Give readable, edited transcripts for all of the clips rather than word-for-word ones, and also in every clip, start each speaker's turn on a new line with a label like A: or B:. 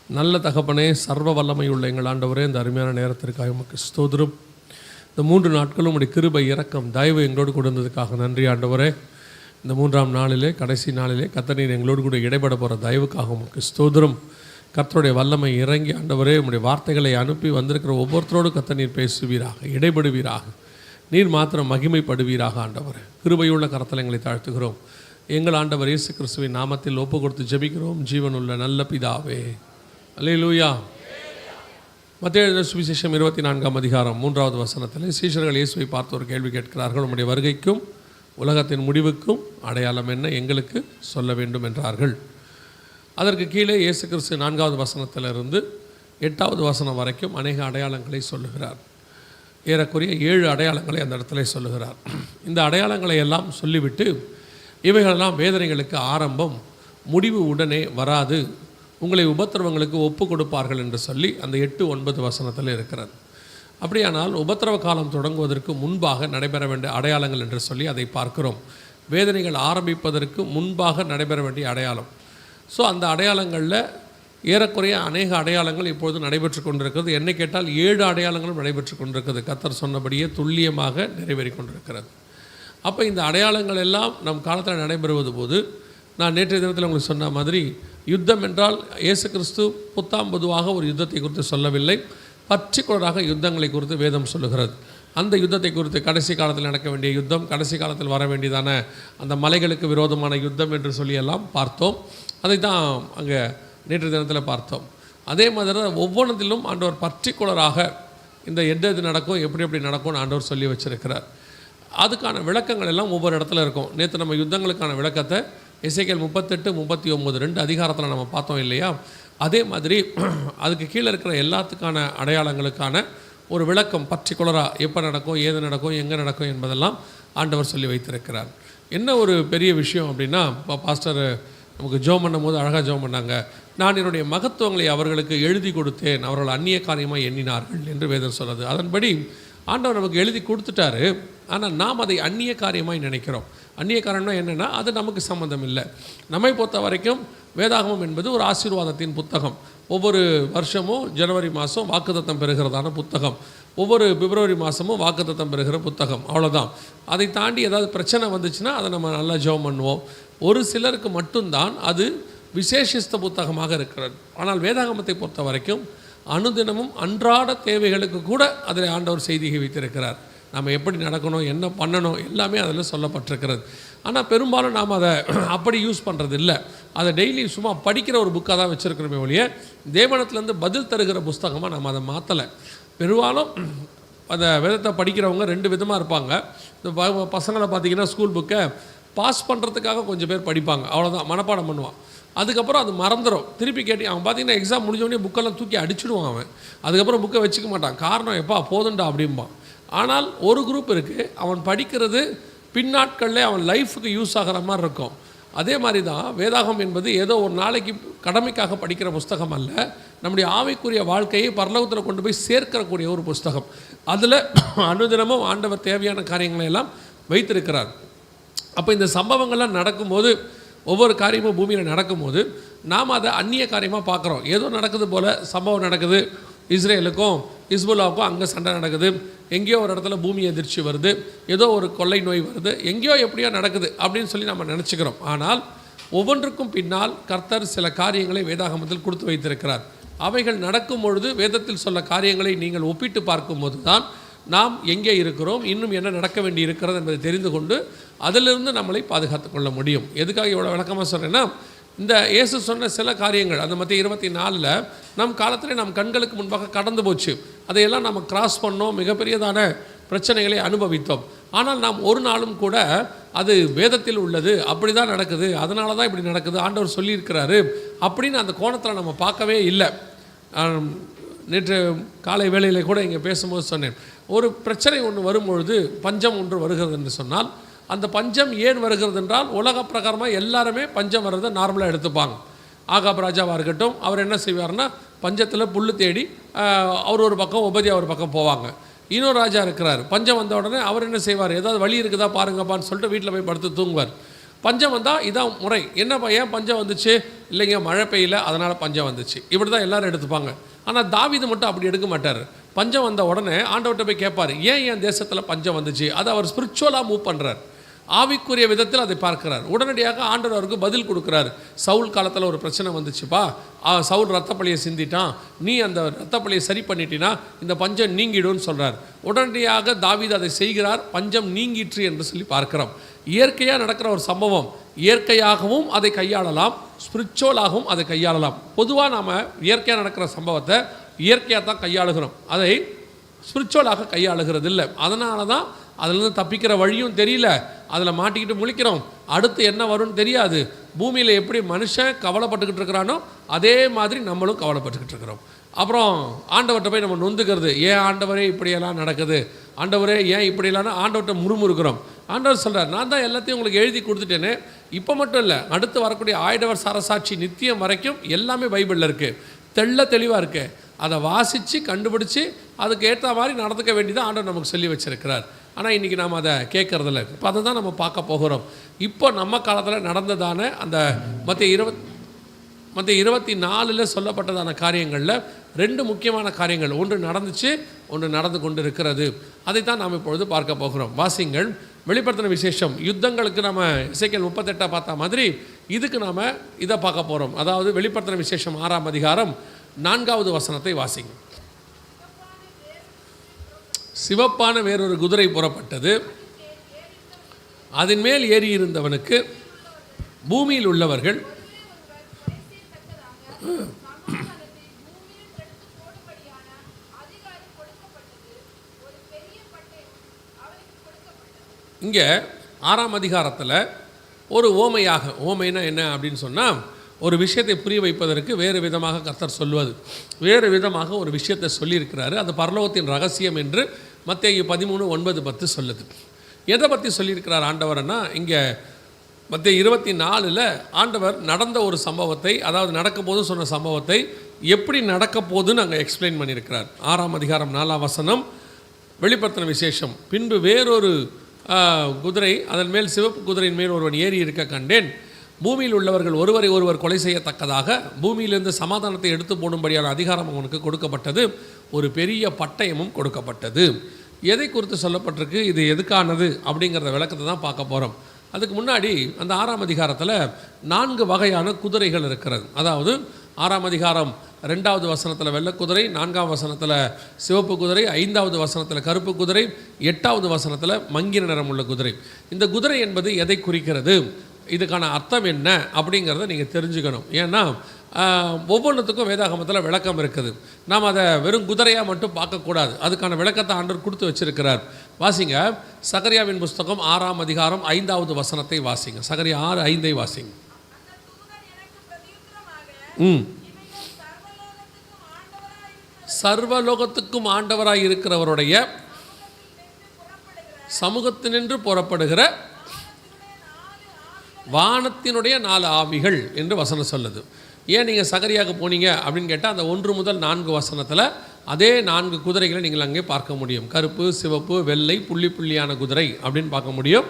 A: நல்ல தகப்பனே, சர்வ வல்லமை உள்ள எங்கள் ஆண்டவரே, இந்த அருமையான நேரத்திற்காக உமக்கு ஸ்தோத்திரம். இந்த 3 நாட்களும் உடைய கிருபை, இரக்கம், தயவு எங்களோடு கொடுத்ததுக்காக நன்றி ஆண்டவரே. இந்த 3ஆம் நாளிலே, கடைசி நாளிலே கர்த்தர் எங்களோடு கூட இடைப்பட போகிற தயவுக்காக உமக்கு ஸ்தோத்திரம். கர்த்தருடைய வல்லமை இறங்கி ஆண்டவரே, உம்முடைய வார்த்தைகளை அனுப்பி வந்திருக்கிற ஒவ்வொருத்தரோடு கர்த்தர் நீர் பேசுவீராக, இடைபடுவீராக, நீர் மாத்திரம் மகிமைப்படுவீராக ஆண்டவரே. கிருபையுள்ள கரத்தில் எங்களை தாழ்த்துகிறோம். எங்கள் ஆண்டவர் இயேசு கிறிஸ்துவின் நாமத்தில் ஒப்பு கொடுத்து ஜெபிக்கிறோம் ஜீவனுள்ள நல்ல பிதாவே. அல்லேலூயா. மத்தேயு எழுதின சுவிசேஷம் 24ஆம் அதிகாரம் 3வது வசனத்தில் சீஷர்கள் இயேசுவை பார்த்து ஒரு கேள்வி கேட்கிறார்கள். உம்முடைய வருகைக்கும் உலகத்தின் முடிவுக்கும் அடையாளம் என்ன, எங்களுக்கு சொல்ல வேண்டும் என்றார்கள். அதற்கு கீழே இயேசு கிறிஸ்து 4வது வசனத்திலிருந்து 8வது வசனம் வரைக்கும் அநேக அடையாளங்களை சொல்லுகிறார். ஏறக்குறைய 7 அடையாளங்களை அந்த இடத்துல சொல்லுகிறார். இந்த அடையாளங்களை எல்லாம் சொல்லிவிட்டு, இவைகளெல்லாம் வேதனைகளுக்கு ஆரம்பம், முடிவு உடனே வராது, உங்களை உபத்திரவங்களுக்கு ஒப்பு கொடுப்பார்கள் என்று சொல்லி அந்த 8-9 வசனத்தில் இருக்கிறது. அப்படியானால் உபத்திரவ காலம் தொடங்குவதற்கு முன்பாக நடைபெற வேண்டிய அடையாளங்கள் என்று சொல்லி அதை பார்க்கிறோம். வேதனைகள் ஆரம்பிப்பதற்கு முன்பாக நடைபெற வேண்டிய அடையாளம். ஸோ அந்த அடையாளங்களில் ஏறக்குறைய அநேக அடையாளங்கள் இப்பொழுது நடைபெற்று கொண்டிருக்கிறது. என்னை கேட்டால் 7 அடையாளங்களும் நடைபெற்று கொண்டிருக்கிறது. கர்த்தர் சொன்னபடியே துல்லியமாக நிறைவேறி கொண்டிருக்கிறது. அப்போ இந்த அடையாளங்கள் எல்லாம் நம் காலத்தில் நடைபெறுவது போது, நான் நேற்றைய தினத்தில் உங்களுக்கு சொன்ன மாதிரி, யுத்தம் என்றால் இயேசு கிறிஸ்து பொதுவாக ஒரு யுத்தத்தை குறித்து சொல்லவில்லை, பர்டிகுலராக யுத்தங்களை குறித்து வேதம் சொல்லுகிறது. அந்த யுத்தத்தை குறித்து கடைசி காலத்தில் நடக்க வேண்டிய யுத்தம், கடைசி காலத்தில் வர வேண்டியதான அந்த மலைகளுக்கு விரோதமான யுத்தம் என்று சொல்லி எல்லாம் பார்த்தோம். அதை தான் அங்கே நேற்றைய தினத்தில் பார்த்தோம். அதே மாதிரி தான் ஒவ்வொன்றத்திலும் ஆண்டவர் பர்டிகுலராக இந்த எது நடக்கும், எப்படி நடக்கும்னு ஆண்டவர் சொல்லி வச்சிருக்கிறார். அதுக்கான விளக்கங்கள் எல்லாம் ஒவ்வொரு இடத்துல இருக்கும். நேற்று நம்ம யுத்தங்களுக்கான விளக்கத்தை எசேக்கியேல் 38-39 2 அதிகாரத்தில் நம்ம பார்த்தோம் இல்லையா? அதே மாதிரி அதுக்கு கீழே இருக்கிற எல்லாத்துக்கான அடையாளங்களுக்கான ஒரு விளக்கம் பர்டிகுலராக எப்போ நடக்கும், ஏது நடக்கும், எங்கே நடக்கும் என்பதெல்லாம் ஆண்டவர் சொல்லி வைத்திருக்கிறார். என்ன ஒரு பெரிய விஷயம் அப்படின்னா, இப்போ பாஸ்டர் நமக்கு ஜெபம் பண்ணும் போது அழகாக ஜெபம் பண்ணாங்க. நான் என்னுடைய மகத்துவங்களை அவர்களுக்கு எழுதி கொடுத்தேன், அவர்கள் அந்நிய காரியமாக எண்ணினார்கள் என்று வேதம் சொல்லுது. அதன்படி ஆண்டவர் நமக்கு எழுதி கொடுத்துட்டாரு. ஆனால் நாம் அதை அந்நிய காரியமாய் நினைக்கிறோம். அந்நிய காரியம்னா என்னென்னா, அது நமக்கு சம்மந்தம் இல்லை. நம்மை பொறுத்த வரைக்கும் வேதாகமம் என்பது ஒரு ஆசீர்வாதத்தின் புத்தகம். ஒவ்வொரு வருஷமும் ஜனவரி மாதம் வாக்குத்தத்தம் பெறுகிறதான புத்தகம், ஒவ்வொரு பிப்ரவரி மாதமும் வாக்குத்தத்தம் பெறுகிற புத்தகம், அவ்வளோதான். அதை தாண்டி ஏதாவது பிரச்சனை வந்துச்சுன்னா அதை நம்ம நல்லா ஜெபம் பண்ணுவோம். ஒரு சிலருக்கு மட்டும்தான் அது விசேஷித்த புத்தகமாக இருக்கிறது. ஆனால் வேதாகமத்தை பொறுத்த வரைக்கும் அனுதினமும் அன்றாட தேவைகளுக்கு கூட அதில் ஆண்டவர் செய்தியை வைத்திருக்கிறார். நம்ம எப்படி நடக்கணும், என்ன பண்ணணும், எல்லாமே அதில் சொல்லப்பட்டிருக்கிறது. ஆனால் பெரும்பாலும் நாம் அதை அப்படி யூஸ் பண்ணுறது இல்லை. அதை டெய்லி சும்மா படிக்கிற ஒரு புக்காக தான் வச்சுருக்கிறோமே ஒழிய தேவனத்துலேருந்து பதில் தருகிற புஸ்தகமாக நம்ம அதை மாற்றலை. பெரும்பாலும் அந்த வேதத்தை படிக்கிறவங்க 2 விதமாக இருப்பாங்க. இந்த பசங்களை பார்த்திங்கன்னா ஸ்கூல் புக்கை பாஸ் பண்ணுறதுக்காக கொஞ்சம் பேர் படிப்பாங்க, அவ்வளோதான், மனப்பாடம் பண்ணுவான். அதுக்கப்புறம் அது மறந்துடும். திருப்பி கேட்டி அவன் பார்த்திங்கன்னா எக்ஸாம் முடிஞ்சோடனே புக்கெல்லாம் தூக்கி அடிச்சுடுவான் அவன். அதுக்கப்புறம் புக்கை வச்சுக்க மாட்டான். காரணம், எப்பா போதுண்டா அப்படிம்பான். ஆனால் ஒரு குரூப் இருக்குது, அவன் படிக்கிறது பின்னாட்களில் அவன் லைஃபுக்கு யூஸ் ஆகிற மாதிரி இருக்கும். அதே மாதிரி தான் வேதாகம் என்பது ஏதோ ஒரு நாளைக்கு கடமைக்காக படிக்கிற புஸ்தகம் அல்ல, நம்முடைய ஆவிக்குரிய வாழ்க்கையை பரலோகத்தில் கொண்டு போய் சேர்க்கக்கூடிய ஒரு புஸ்தகம். அதில் அனுதினமும் ஆண்டவர் தேவையான காரியங்களை எல்லாம் வைத்திருக்கிறார். அப்போ இந்த சம்பவங்கள்லாம் நடக்கும்போது, ஒவ்வொரு காரியமும் பூமியில் நடக்கும்போது நாம் அதை அந்நிய காரியமாக பார்க்குறோம். ஏதோ நடக்குது போல் சம்பவம் நடக்குது, இஸ்ரேலுக்கும் ஹிஸ்புல்லாவுக்கும் அங்கே சண்டை நடக்குது, எங்கேயோ ஒரு இடத்துல பூமி எதிர்ச்சி வருது, ஏதோ ஒரு கொள்ளை நோய் வருது, எங்கேயோ எப்படியோ நடக்குது அப்படின்னு சொல்லி நம்ம நினச்சிக்கிறோம். ஆனால் ஒவ்வொன்றுக்கும் பின்னால் கர்த்தர் சில காரியங்களை வேதாகமத்தில் கொடுத்து வைத்திருக்கிறார். அவைகள் நடக்கும் பொழுது வேதத்தில் சொல்ல காரியங்களை நீங்கள் ஒப்பிட்டு பார்க்கும்போது தான் நாம் எங்கே இருக்கிறோம், இன்னும் என்ன நடக்க வேண்டி இருக்கிறது என்பதை தெரிந்து கொண்டு அதிலிருந்து நம்மளை பாதுகாத்து கொள்ள முடியும். எதுக்காக இவ்வளோ விளக்கமாக சொல்கிறேன்னா, இந்த இயேசு சொன்ன சில காரியங்கள் அந்த மத்திய 24 நம் காலத்தில் நம் கண்களுக்கு முன்பாக கடந்து போச்சு. அதையெல்லாம் நம்ம கிராஸ் பண்ணோம், மிகப்பெரியதான பிரச்சனைகளை அனுபவித்தோம். ஆனால் நாம் ஒரு நாளும் கூட அது வேதத்தில் உள்ளது, அப்படி தான் நடக்குது, அதனால தான் இப்படி நடக்குது, ஆண்டவர் சொல்லியிருக்கிறாரு அப்படின்னு அந்த கோணத்தில் நம்ம பார்க்கவே இல்லை. நேற்று காலை வேளையில் கூட இங்கே பேசும்போது சொன்னேன், ஒரு பிரச்சனை ஒன்று வரும்பொழுது, பஞ்சம் ஒன்று வருகிறது என்று சொன்னால், அந்த பஞ்சம் ஏன் வருகிறது என்றால் உலக பிரகாரமாக எல்லாருமே பஞ்சம் வர்றதை நார்மலாக எடுத்துப்பாங்க. ஆகாப் ராஜாவாக இருக்கட்டும், அவர் என்ன செய்வார்னா பஞ்சத்தில் புல் தேடி அவர் ஒரு பக்கம், உபதியா ஒரு பக்கம் போவாங்க. இன்னொரு ராஜா இருக்கிறார், பஞ்சம் வந்த உடனே அவர் என்ன செய்வார், ஏதாவது வழி இருக்குதா பாருங்கப்பான்னு சொல்லிட்டு வீட்டில் போய் படுத்து தூங்குவார். பஞ்சம் வந்தால் இதான் முறை. என்னப்பா ஏன் பஞ்சம் வந்துச்சு? இல்லைங்க மழை பெய்யல அதனால் பஞ்சம் வந்துச்சு, இப்படி தான் எல்லோரும் எடுத்துப்பாங்க. ஆனால் தாவீது மட்டும் அப்படி எடுக்க மாட்டார். பஞ்சம் வந்த உடனே ஆண்டவர்கிட்ட போய் கேட்பார், ஏன் என் தேசத்தில் பஞ்சம் வந்துச்சு? அதை அவர் ஸ்பிரிச்சுவலாக மூவ் பண்ணுறார், ஆவிக்குரிய விதத்தில் அதை பார்க்கிறார். உடனடியாக ஆண்டவர் அவருக்கு பதில் கொடுக்குறார். சவுல் காலத்தில் ஒரு பிரச்சனை வந்துச்சுப்பா, சவுல் ரத்தப்பழியை சிந்திட்டான், நீ அந்த ரத்தப்பழியை சரி பண்ணிட்டினா இந்த பஞ்சம் நீங்கிடும்னு சொல்கிறார். உடனடியாக தாவீது அதை செய்கிறார், பஞ்சம் நீங்கிற்று என்று சொல்லி பார்க்கிறோம். இயற்கையாக நடக்கிற ஒரு சம்பவம், இயற்கையாகவும் அதை கையாளலாம், ஸ்பிரிச்சுவலாகவும் அதை கையாளலாம். பொதுவாக நாம் இயற்கையாக நடக்கிற சம்பவத்தை இயற்கையாக தான் கையாளுகிறோம், அதை ஸ்பிரிச்சுவலாக கையாளுகிறது இல்லை. அதனால தான் அதிலேருந்து தப்பிக்கிற வழியும் தெரியல, அதில் மாட்டிக்கிட்டு முழிக்கிறோம், அடுத்து என்ன வரும்னு தெரியாது. பூமியில் எப்படி மனுஷன் கவலைப்பட்டுக்கிட்டு இருக்கிறானோ அதே மாதிரி நம்மளும் கவலைப்பட்டுக்கிட்டு இருக்கிறோம். அப்புறம் ஆண்டவர்கிட்ட போய் நம்ம நொந்துக்கிறது, ஏன் ஆண்டவரே இப்படியெல்லாம் நடக்குது, ஆண்டவரே ஏன் இப்படியெல்லாம் ஆண்டவர்கிட்ட முறுமுறுக்கிறோம். ஆண்டவர் சொல்கிறார், நான் தான் எல்லாத்தையும் உங்களுக்கு எழுதி கொடுத்துட்டேன்னு. இப்போ மட்டும் இல்லை, அடுத்து வரக்கூடிய ஆயிடவர் சரசாட்சி நித்தியம் வரைக்கும் எல்லாமே பைபிளில் இருக்குது, தெளிவாக இருக்குது. அதை வாசித்து கண்டுபிடிச்சி அதுக்கு ஏற்ற மாதிரி நடந்துக்க வேண்டியதான் ஆண்டவர் நமக்கு சொல்லி வச்சிருக்கிறார். ஆனால் இன்றைக்கி நாம் அதை கேட்குறதில்ல. இப்போ அதை தான் நம்ம பார்க்க போகிறோம். இப்போ நம்ம காலத்தில் நடந்ததான அந்த மத்திய 24 சொல்லப்பட்டதான காரியங்களில் 2 முக்கியமான காரியங்கள், ஒன்று நடந்துச்சு, ஒன்று நடந்து கொண்டு இருக்கிறது. அதைத்தான் நாம் இப்பொழுது பார்க்க போகிறோம். வாசிங்கள். வெளிப்படுத்தின விசேஷம் யுத்தங்களுக்கு நம்ம எசேக்கியேல் 38 பார்த்த மாதிரி இதுக்கு நாம் இதை பார்க்க போகிறோம். அதாவது வெளிப்படுத்தின விசேஷம் 6ஆம் அதிகாரம் 4வது வசனத்தை வாசிங்க. சிவப்பான வேறொரு குதிரை புறப்பட்டது, அதன் மேல் ஏறி இருந்தவனுக்கு பூமியில் உள்ளவர்கள் இங்கே 6ஆம் அதிகாரத்தில் ஒரு ஓமைனா என்ன அப்படின்னு சொன்னால், ஒரு விஷயத்தை புரிய வைப்பதற்கு வேறு விதமாக கர்த்தர் சொல்வது, வேறு விதமாக ஒரு விஷயத்தை சொல்லியிருக்கிறாரு. அது பரலோகத்தின் ரகசியம் என்று மத்தேயு 13:9-10 சொல்லுது. எதை பற்றி சொல்லியிருக்கிறார் ஆண்டவர்னா, இங்கே மத்தேயு 24 ஆண்டவர் நடந்த ஒரு சம்பவத்தை, அதாவது நடக்க போது சொன்ன சம்பவத்தை எப்படி நடக்க போதுன்னு அங்கே எக்ஸ்பிளைன் பண்ணியிருக்கிறார். 6ஆம் அதிகாரம் 4ஆம் வசனம். வெளிப்படுத்தின விசேஷம். பின்பு வேறொரு குதிரை, அதன் மேல் சிவப்பு குதிரையின் மேல் ஒருவன் ஏறி இருக்க கண்டேன். பூமியில் உள்ளவர்கள் ஒருவரை ஒருவர் கொலை செய்யத்தக்கதாக பூமியிலிருந்து சமாதானத்தை எடுத்து போடும்படியான அதிகாரம் அவனுக்கு கொடுக்கப்பட்டது, ஒரு பெரிய பட்டயமும் கொடுக்கப்பட்டது. எதை குறித்து சொல்லப்பட்டிருக்கு, இது எதுக்கானது அப்படிங்கிறத விளக்கத்தை தான் பார்க்க போகிறோம். அதுக்கு முன்னாடி அந்த 6ஆம் அதிகாரத்தில் 4 வகையான குதிரைகள் இருக்கிறது. அதாவது 6ஆம் அதிகாரம் 2வது வசனத்தில் வெள்ளை குதிரை, 4ஆம் வசனத்தில் சிவப்பு குதிரை, 5வது வசனத்தில் கருப்பு குதிரை, 8வது வசனத்தில் மங்கின நிறம் உள்ள குதிரை. இந்த குதிரை என்பது எதை குறிக்கிறது, இதுக்கான அர்த்தம் என்ன அப்படிங்கிறத நீங்கள் தெரிஞ்சுக்கணும். ஏன்னா ஒவ்வொன்றுத்துக்கும் வேதாகமத்தில் விளக்கம் இருக்குது. நாம் அதை வெறும் குதிரையாக மட்டும் பார்க்கக்கூடாது, அதுக்கான விளக்கத்தை ஆண்டவர் கொடுத்து வச்சிருக்கிறார். வாசிங்க. சகரியாவின் புஸ்தகம் 6ஆம் அதிகாரம் 5வது வசனத்தை வாசிங்க. சகரியா 6:5 வாசிங்க. சர்வலோகத்துக்கும் ஆண்டவராய் இருக்கிறவருடைய சமூகத்தினின்று புறப்படுகிற வானத்தினுடைய 4 ஆவிகள் என்று வசனம் சொல்லுது. ஏன் நீங்கள் சகரியாக போனீங்க அப்படின்னு கேட்டால், அந்த 1 முதல் 4 வசனத்தில் அதே 4 குதிரைகளை நீங்கள் அங்கே பார்க்க முடியும். கருப்பு, சிவப்பு, வெள்ளை, புள்ளி புள்ளியான குதிரை அப்படின்னு பார்க்க முடியும்.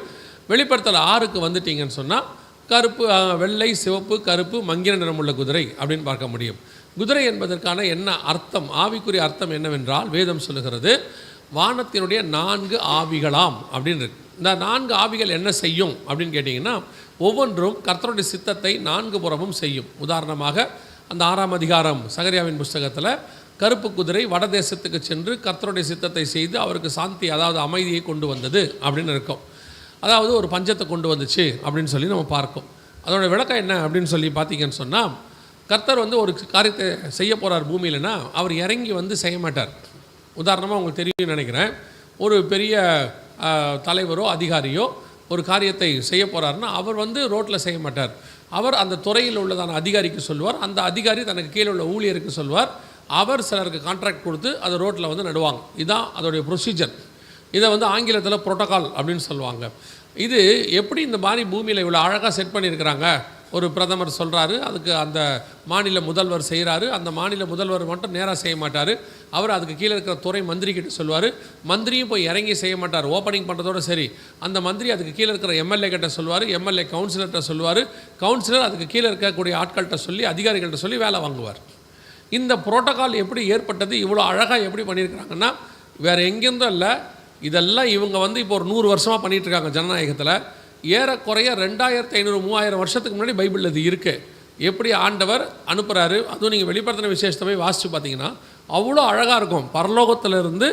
A: வெளிப்படுத்தல் 6க்கு வந்துட்டீங்கன்னு சொன்னால் கருப்பு, வெள்ளை, சிவப்பு, கருப்பு, மங்கின நிறமுள்ள குதிரை அப்படின்னு பார்க்க முடியும். குதிரை என்பதற்கான என்ன அர்த்தம், ஆவிக்குரிய அர்த்தம் என்னவென்றால், வேதம் சொல்லுகிறது வானத்தினுடைய 4 ஆவிகளாம் அப்படின்னு இருக்கு. இந்த 4 ஆவிகள் என்ன செய்யும் அப்படின்னு கேட்டிங்கன்னா, ஒவ்வொன்றும் கர்த்தருடைய சித்தத்தை 4 புறமும் செய்யும். உதாரணமாக அந்த 6ஆம் அதிகாரம் சகரியாவின் புஸ்தகத்தில் கருப்பு குதிரை வடதேசத்துக்கு சென்று கர்த்தருடைய சித்தத்தை செய்து அவருக்கு சாந்தி, அதாவது அமைதியை கொண்டு வந்தது அப்படின்னு இருக்கும். அதாவது ஒரு பஞ்சத்தை கொண்டு வந்துச்சு அப்படின்னு சொல்லி நம்ம பார்க்கும். அதோட விளக்கம் என்ன அப்படின்னு சொல்லி பார்த்தீங்கன்னு சொன்னால், கர்த்தர் ஒரு காரியத்தை செய்ய போகிறார் பூமியிலனா, அவர் இறங்கி செய்ய மாட்டார். உதாரணமாக உங்களுக்கு தெரியும் நினைக்கிறேன், ஒரு பெரிய தலைவரோ அதிகாரியோ ஒரு காரியத்தை செய்ய போகிறாருன்னா அவர் ரோட்டில் செய்ய மாட்டார். அவர் அந்த துறையில் உள்ளதான அதிகாரிக்கு சொல்வார், அந்த அதிகாரி தனக்கு கீழே உள்ள ஊழியருக்கு சொல்வார், அவர் சிலருக்கு கான்ட்ராக்ட் கொடுத்து அதை ரோட்டில் நடுவாங்க. இதுதான் அதோடைய ப்ரொசீஜர். இதை ஆங்கிலத்தில் புரோட்டோகால் அப்படின்னு சொல்லுவாங்க. இது எப்படி இந்த மாதிரி பூமியில் இவ்வளோ அழகாக செட் பண்ணியிருக்கிறாங்க ஒரு பிரதமர் சொல்கிறாரு, அதுக்கு அந்த மாநில முதல்வர் செய்கிறாரு. அந்த மாநில முதல்வர் மட்டும் நேராக செய்ய மாட்டார், அவர் அதுக்கு கீழே இருக்கிற துறை மந்திரி கிட்ட சொல்லுவார். மந்திரியும் போய் இறங்கி செய்ய மாட்டார், ஓப்பனிங் பண்ணுறதோடு சரி. அந்த மந்திரி அதுக்கு கீழே இருக்கிற எம்எல்ஏ கிட்ட சொல்லுவார், எம்எல்ஏ கவுன்சிலர்கிட்ட சொல்லுவார், கவுன்சிலர் அதுக்கு கீழே இருக்கக்கூடிய ஆட்கள்கிட்ட சொல்லி அதிகாரிகள்கிட்ட சொல்லி வேலை வாங்குவார். இந்த புரோட்டோகால் எப்படி ஏற்பட்டது, இவ்வளோ அழகாக எப்படி பண்ணியிருக்கிறாங்கன்னா வேறு எங்கேருந்தும் இல்லை. இதெல்லாம் இவங்க இப்போ ஒரு 100 வருஷமாக பண்ணிகிட்ருக்காங்க ஜனநாயகத்தில். ஏறக்குறைய 2500 3000 வருஷத்துக்கு முன்னாடி பைபிளில் இது இருக்குது. எப்படி ஆண்டவர் அனுப்புகிறாரு, அதுவும் நீங்கள் வெளிப்படுத்தின விசேஷத்தை போய் வாசித்து பார்த்தீங்கன்னா அவ்வளோ அழகாக இருக்கும். பரலோகத்திலிருந்து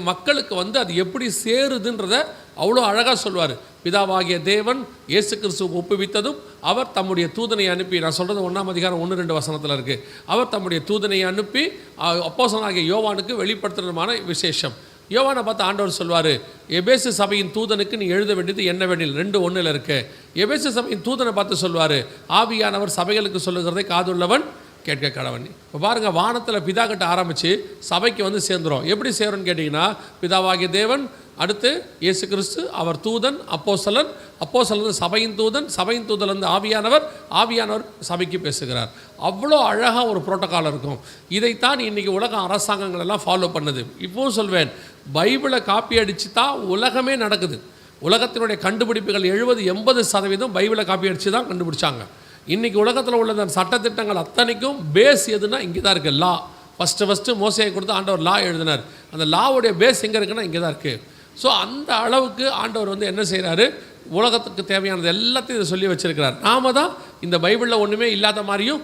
A: மக்களுக்கு அது எப்படி சேருதுன்றதை அவ்வளோ அழகாக சொல்வார். பிதாவாகிய தேவன் இயேசு கிறிஸ்துவுக்கு ஒப்புவித்ததும் அவர் தம்முடைய தூதனை அனுப்பி, நான் சொல்கிறது 1ஆம் அதிகாரம் 1-2 வசனத்தில் இருக்குது, அவர் தம்முடைய தூதனை அனுப்பி அப்போஸ்தலனாகிய யோவானுக்கு வெளிப்படுத்துறதுமான விசேஷம். யோவானை பார்த்து ஆண்டவர் சொல்வார், எபேசு சபையின் தூதனுக்கு நீ எழுத வேண்டியது என்னவெனில் 2:1 இருக்கு. எபேசு சபையின் தூதனை பார்த்து சொல்வார், ஆவியானவர் சபைகளுக்கு சொல்லுகிறதை காதுள்ளவன் கேட்க கடவன். இப்போ பாருங்கள், வானத்தில் பிதா கிட்ட ஆரம்பித்து சபைக்கு சேர்ந்துடும். எப்படி சேரும்னு கேட்டிங்கன்னா, பிதாவாகிய தேவன், அடுத்து இயேசு கிறிஸ்து, அவர் தூதன், அப்போஸ்தலன், அப்போஸ்தலன் சபையின் தூதன், சபையின் தூதன் ஆவியானவர், ஆவியானவர் சபைக்கு பேசுகிறார். அவ்வளோ அழகாக ஒரு புரோட்டோக்கால் இருக்கும். இதைத்தான் இன்றைக்கி உலக அரசாங்கங்கள் எல்லாம் ஃபாலோ பண்ணுது. இப்போவும் சொல்வேன், பைபிளை காப்பி அடித்து தான் உலகமே நடக்குது. உலகத்தினுடைய கண்டுபிடிப்புகள் 70-80% பைபிளை காப்பி அடித்து தான் கண்டுபிடிச்சாங்க. இன்றைக்கி உலகத்தில் உள்ள சட்டத்திட்டங்கள் அத்தனைக்கும் பேஸ் எதுனா இங்கே தான் இருக்குது. லா ஃபஸ்ட்டு மோசையை கொடுத்து ஆண்டவர் லா எழுதினார். அந்த லாவுடைய பேஸ் எங்கே இருக்குன்னா இங்கே தான் இருக்குது. ஸோ அந்த அளவுக்கு ஆண்டவர் என்ன செய்கிறாரு, உலகத்துக்கு தேவையானது எல்லாத்தையும் இதை சொல்லி வச்சுருக்கிறார். நாம தான் இந்த பைபிளில் ஒன்றுமே இல்லாத மாதிரியும்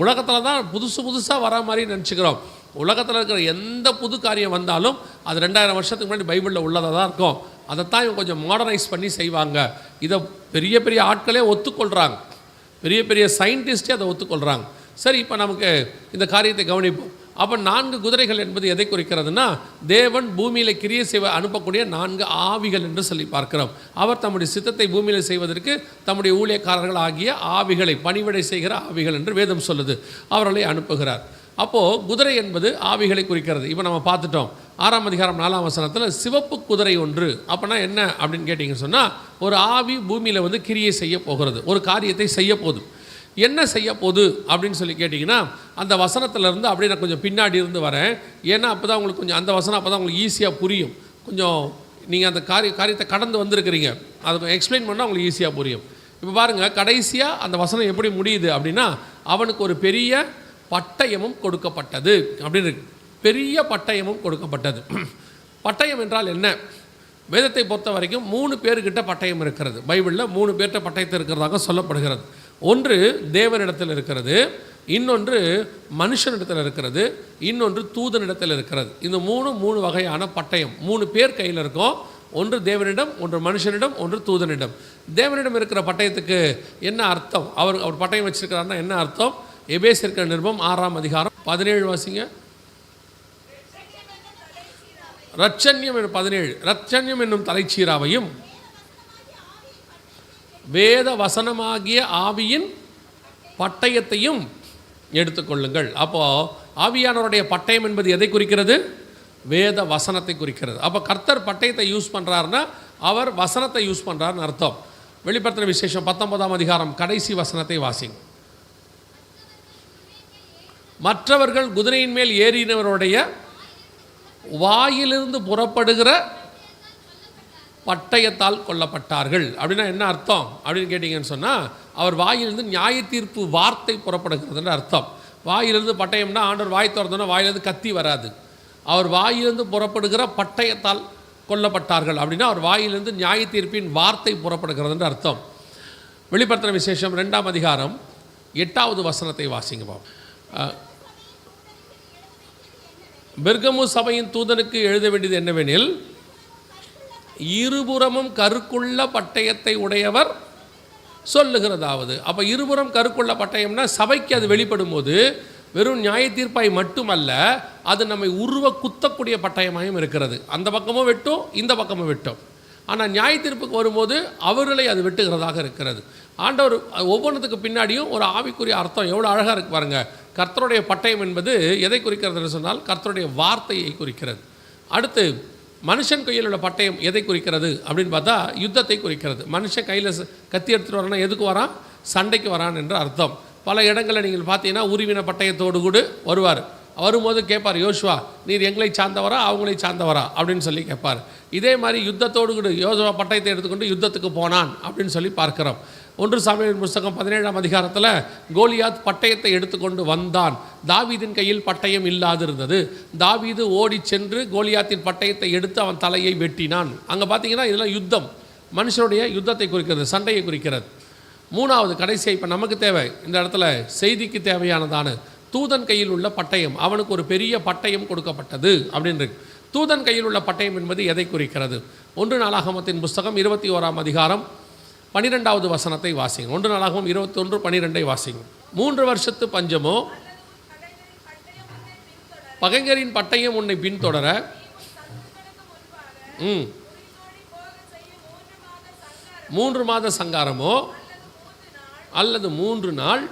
A: உலகத்தில் தான் புதுசாக வரா மாதிரி நினச்சிக்கிறோம். உலகத்தில் இருக்கிற எந்த புது காரியம் வந்தாலும் அது 2000 வருஷத்துக்கு முன்னாடி பைபிளில் உள்ளதாக தான் இருக்கும். அதைத்தான் இவங்க கொஞ்சம் மாடர்னைஸ் பண்ணி செய்வாங்க. இதை பெரிய பெரிய ஆட்களே ஒத்துக்கொள்கிறாங்க, பெரிய பெரிய சயின்டிஸ்டே அதை ஒத்துக்கொள்கிறாங்க. சரி, இப்போ நமக்கு இந்த காரியத்தை கவனிப்போம். அப்போ 4 குதிரைகள் என்பது எதை குறிக்கிறதுனா, தேவன் பூமியில் கிரியை செய்வ அனுப்பக்கூடிய 4 ஆவிகள் என்று சொல்லி பார்க்கிறோம். அவர் தம்முடைய சித்தத்தை பூமியில் செய்வதற்கு தம்முடைய ஊழியக்காரர்கள் ஆகிய ஆவிகளை, பணிவிடை செய்கிற ஆவிகள் என்று வேதம் சொல்லுது, அவர்களை அனுப்புகிறார். அப்போது குதிரை என்பது ஆவிகளை குறிக்கிறது. இப்போ நம்ம பார்த்துட்டோம் 6ஆம் அதிகாரம் 4ஆம் வசனத்தில் சிவப்பு குதிரை ஒன்று. அப்போனா என்ன அப்படின்னு கேட்டிங்கன்னு சொன்னால், ஒரு ஆவி பூமியில் கிரியை செய்ய போகிறது, ஒரு காரியத்தை செய்ய போகுது. என்ன செய்ய போகுது அப்படின்னு சொல்லி கேட்டிங்கன்னா, அந்த வசனத்திலேருந்து அப்படியே நான் கொஞ்சம் பின்னாடி இருந்து வரேன். ஏன்னா அப்போ தான் உங்களுக்கு கொஞ்சம் அந்த வசனம் அப்போ தான் உங்களுக்கு ஈஸியாக புரியும். கொஞ்சம் நீங்கள் அந்த காரியத்தை கடந்து வந்திருக்கிறீங்க, அதை எக்ஸ்பிளைன் பண்ணால் உங்களுக்கு ஈஸியாக புரியும். இப்போ பாருங்கள், கடைசியாக அந்த வசனம் எப்படி முடியுது அப்படின்னா, அவனுக்கு ஒரு பெரிய பட்டயமும் கொடுக்கப்பட்டது அப்படின்னு இருக்கு. பெரிய பட்டயமும் கொடுக்கப்பட்டது. பட்டயம் என்றால் என்ன? வேதத்தை பொறுத்த வரைக்கும் 3 பேர்கிட்ட பட்டயம் இருக்கிறது. பைபிளில் 3 பேர்கிட்ட பட்டயத்தை இருக்கிறதாக சொல்லப்படுகிறது. ஒன்று தேவனிடத்தில் இருக்கிறது, இன்னொன்று மனுஷனிடத்தில் இருக்கிறது, இன்னொன்று தூதனிடத்தில் இருக்கிறது. இந்த 3 வகையான பட்டயம் 3 பேர் கையில் இருக்கும். ஒன்று தேவனிடம், ஒன்று மனுஷனிடம், ஒன்று தூதனிடம். தேவனிடம் இருக்கிற பட்டயத்துக்கு என்ன அர்த்தம்? அவர் பட்டயம் வச்சிருக்கிறாருன்னா என்ன அர்த்தம்? எபேசியர் நிருபம் 6ஆம் அதிகாரம் 17 வாசிங்க. ரட்சண்யம் 17, ரட்சண்யம் என்னும் தலைச்சீராவையும் வேத வசனமாகிய ஆவியின் பட்டயத்தையும் எடுத்துக்கொள்ளுங்கள். அப்போது ஆவியானவருடைய பட்டயம் என்பது எதை குறிக்கிறது? வேத வசனத்தை குறிக்கிறது. அப்போ கர்த்தர் பட்டயத்தை யூஸ் பண்ணுறாருன்னா அவர் வசனத்தை யூஸ் பண்ணுறாருன்னு அர்த்தம். வெளிப்படுத்தின விசேஷம் 19ஆம் அதிகாரம் கடைசி வசனத்தை வாசிங்க. மற்றவர்கள் குதிரையின் மேல் ஏறினவருடைய வாயிலிருந்து புறப்படுகிற பட்டயத்தால் கொல்லப்பட்டார்கள். அப்படின்னா என்ன அர்த்தம் அப்படின்னு கேட்டிங்கன்னு சொன்னால், அவர் வாயிலிருந்து நியாய தீர்ப்பு வார்த்தை புறப்படுகிறதுன்னு அர்த்தம். வாயிலிருந்து பட்டயம்னா ஆண்டவர் வாய் திறந்தோன்னா வாயிலிருந்து கத்தி வராது. அவர் வாயிலிருந்து புறப்படுகிற பட்டயத்தால் கொல்லப்பட்டார்கள் அப்படின்னா அவர் வாயிலிருந்து நியாய தீர்ப்பின் வார்த்தை புறப்படுகிறதுன்னு அர்த்தம். வெளிப்படுத்தின விசேஷம் 2ஆம் அதிகாரம் 8வது வசனத்தை வாசிங்க பாப்போம். பெர்கமு சபையின் தூதனுக்கு எழுத வேண்டியது என்னவெனில், இருபுறமும் கருக்குள்ள பட்டயத்தை உடையவர் சொல்லுகிறதாவது. அப்போ இருபுறம் கருக்குள்ள பட்டயம்னா சபைக்கு அது வெளிப்படும் போது வெறும் நியாய தீர்ப்பாய் மட்டுமல்ல, அது நம்மை உருவ குத்தக்கூடிய பட்டயமாயும் இருக்கிறது. அந்த பக்கமும் வெட்டும், இந்த பக்கமும் வெட்டும். ஆனால் நியாய தீர்ப்புக்கு வரும்போது அவர்களை அது வெட்டுகிறதாக இருக்கிறது. ஆண்டவர் ஒவ்வொன்றுத்துக்கு பின்னாடியும் ஒரு ஆவிக்குரிய அர்த்தம் எவ்வளோ அழகாக இருக்கு பாருங்கள். கர்த்தருடைய பட்டயம் என்பது எதை குறிக்கிறதுன்னு சொன்னால் கர்த்தருடைய வார்த்தையை குறிக்கிறது. அடுத்து மனுஷன் கையில் உள்ள பட்டயம் எதை குறிக்கிறது அப்படின்னு பார்த்தா யுத்தத்தை குறிக்கிறது. மனுஷன் கையில் கத்தி எடுத்துகிட்டு வரான்னா எதுக்கு வரான்? சண்டைக்கு வரான் என்று அர்த்தம். பல இடங்களில் நீங்கள் பார்த்தீங்கன்னா உருவின பட்டயத்தோடு கூட வருவார். வரும்போது கேட்பார், யோசுவா நீர் எங்களை சார்ந்தவரா அவங்களை சார்ந்தவரா அப்படின்னு சொல்லி கேட்பார். இதே மாதிரி யுத்தத்தோடு கூட யோசுவா பட்டயத்தை எடுத்துக்கொண்டு யுத்தத்துக்கு போனான் அப்படின்னு சொல்லி பார்க்கிறோம். 1 சாமுவேல் புஸ்தகம் 17ஆம் அதிகாரத்தில் கோலியாத் பட்டயத்தை எடுத்துக்கொண்டு வந்தான். தாவீதின் கையில் பட்டயம் இல்லாதிருந்தது. தாவீது ஓடி சென்று கோலியாத்தின் பட்டயத்தை எடுத்து அவன் தலையை வெட்டினான். அங்கே பார்த்தீங்கன்னா இதெல்லாம் யுத்தம், மனுஷனுடைய யுத்தத்தை குறிக்கிறது, சண்டையை குறிக்கிறது. 3வது கடைசியாக இப்போ நமக்கு தேவை இந்த இடத்துல செய்திக்கு தேவையானதான தூதன் கையில் உள்ள பட்டயம். அவனுக்கு ஒரு பெரிய பட்டயம் கொடுக்கப்பட்டது அப்படின்னு. தூதன் கையில் உள்ள பட்டயம் என்பது எதை குறிக்கிறது? 1 நாளாகமத்தின் புஸ்தகம் 21ஆம் அதிகாரம் 12வது வசனத்தை வாசிங்க. 1 நாளாகமம் 21:12 வாசிங்க. 3 வருஷத்து பஞ்சமோ பகைஞரின் பட்டயம் உன்னை பின்தொடர 3 மாத சங்காரமோ அல்லது 3 நாள்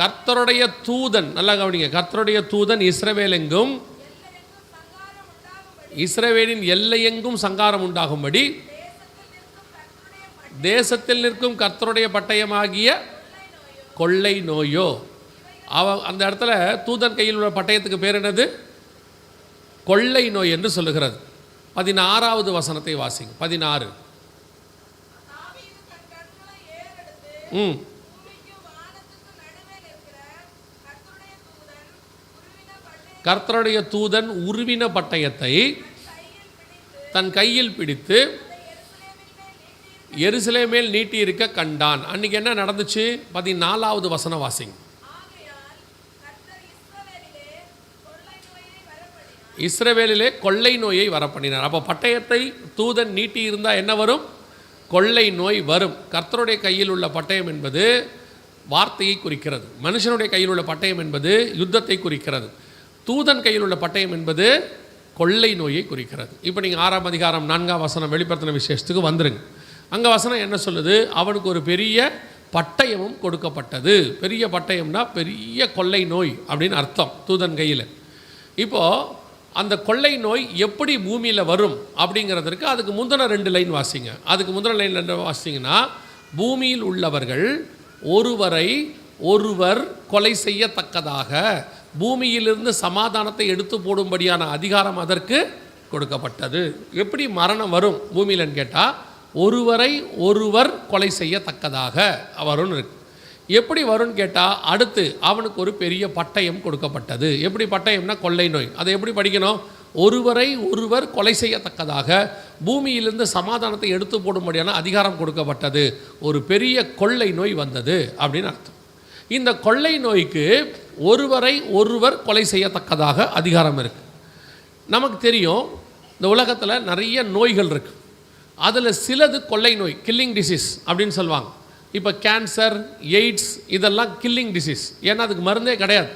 A: கர்த்தருடைய தூதன், நல்லா கவனிங்க, கர்த்தருடைய தூதன் இஸ்ரவேலின் எல்லையெங்கும் சங்காரம் உண்டாகும்படி தேசத்தில் நிற்கும் கர்த்தருடைய பட்டயமாகிய கொள்ளை நோயோ. அந்த இடத்துல தூதன் கையில் உள்ள பட்டயத்துக்கு பேர் என்னது? கொள்ளை நோய் என்று சொல்லுகிறது. 16வது வசனத்தை வாசிங்க. 16. கர்த்தருடைய தூதன் உருவின பட்டயத்தை தன் கையில் பிடித்து எருசலேம் மேல் நீட்டி இருக்க கண்டான். அன்னைக்கு என்ன நடந்துச்சு? 14வது வசனம் வாசிங்க. இஸ்ரவேலிலே கொள்ளை நோயை வரப்பண்ணினார். அப்போ பட்டயத்தை தூதன் நீட்டி இருந்தால் என்ன வரும்? கொள்ளை நோய் வரும். கர்த்தருடைய கையில் உள்ள பட்டயம் என்பது வார்த்தையை குறிக்கிறது. மனுஷனுடைய கையில் உள்ள பட்டயம் என்பது யுத்தத்தை குறிக்கிறது. தூதன் கையில் உள்ள பட்டயம் என்பது கொள்ளை நோயை குறிக்கிறது. இப்போ நீங்கள் 6ஆம் அதிகாரம் 4ஆம் வசனம் வெளிப்படுத்தின விசேஷத்துக்கு வந்துருங்க. அங்கே வசனம் என்ன சொல்லுது? அவனுக்கு ஒரு பெரிய பட்டயமும் கொடுக்கப்பட்டது. பெரிய பட்டயம்னா பெரிய கொள்ளை நோய் அப்படின்னு அர்த்தம் தூதன் கையில். இப்போது அந்த கொள்ளை நோய் எப்படி பூமியில் வரும் அப்படிங்கிறதுக்கு அதுக்கு முந்தின 2 லைன் வாசிங்க. அதுக்கு முந்தின லைன் 2 வாசிங்கன்னா, பூமியில் உள்ளவர்கள் ஒருவரை ஒருவர் கொலை செய்யத்தக்கதாக பூமியிலிருந்து சமாதானத்தை எடுத்து போடும்படியான அதிகாரம் அதற்கு கொடுக்கப்பட்டது. எப்படி மரணம் வரும் பூமியிலன்னு கேட்டால், ஒருவரை ஒருவர் கொலை செய்யத்தக்கதாக வரும்னு இருக்கு. எப்படி வரும்னு கேட்டால், அடுத்து அவனுக்கு ஒரு பெரிய பட்டயம் கொடுக்கப்பட்டது. எப்படி பட்டயம்னா கொள்ளை நோய். அதை எப்படி படிக்கணும்? ஒருவரை ஒருவர் கொலை செய்யத்தக்கதாக பூமியிலிருந்து சமாதானத்தை எடுத்து போடும்படியான அதிகாரம் கொடுக்கப்பட்டது. ஒரு பெரிய கொள்ளை நோய் வந்தது அப்படின்னு அர்த்தம். இந்த கொள்ளை நோய்க்கு ஒருவரை ஒருவர் கொலை செய்யத்தக்கதாக அதிகாரம் இருக்குது. நமக்கு தெரியும் இந்த உலகத்தில் நிறைய நோய்கள் இருக்குது. அதில் சிலது கொள்ளை நோய், கில்லிங் டிசீஸ் அப்படின்னு சொல்லுவாங்க. இப்போ கேன்சர், எய்ட்ஸ் இதெல்லாம் கில்லிங் டிசீஸ். ஏன்னா அதுக்கு மருந்தே கிடையாது,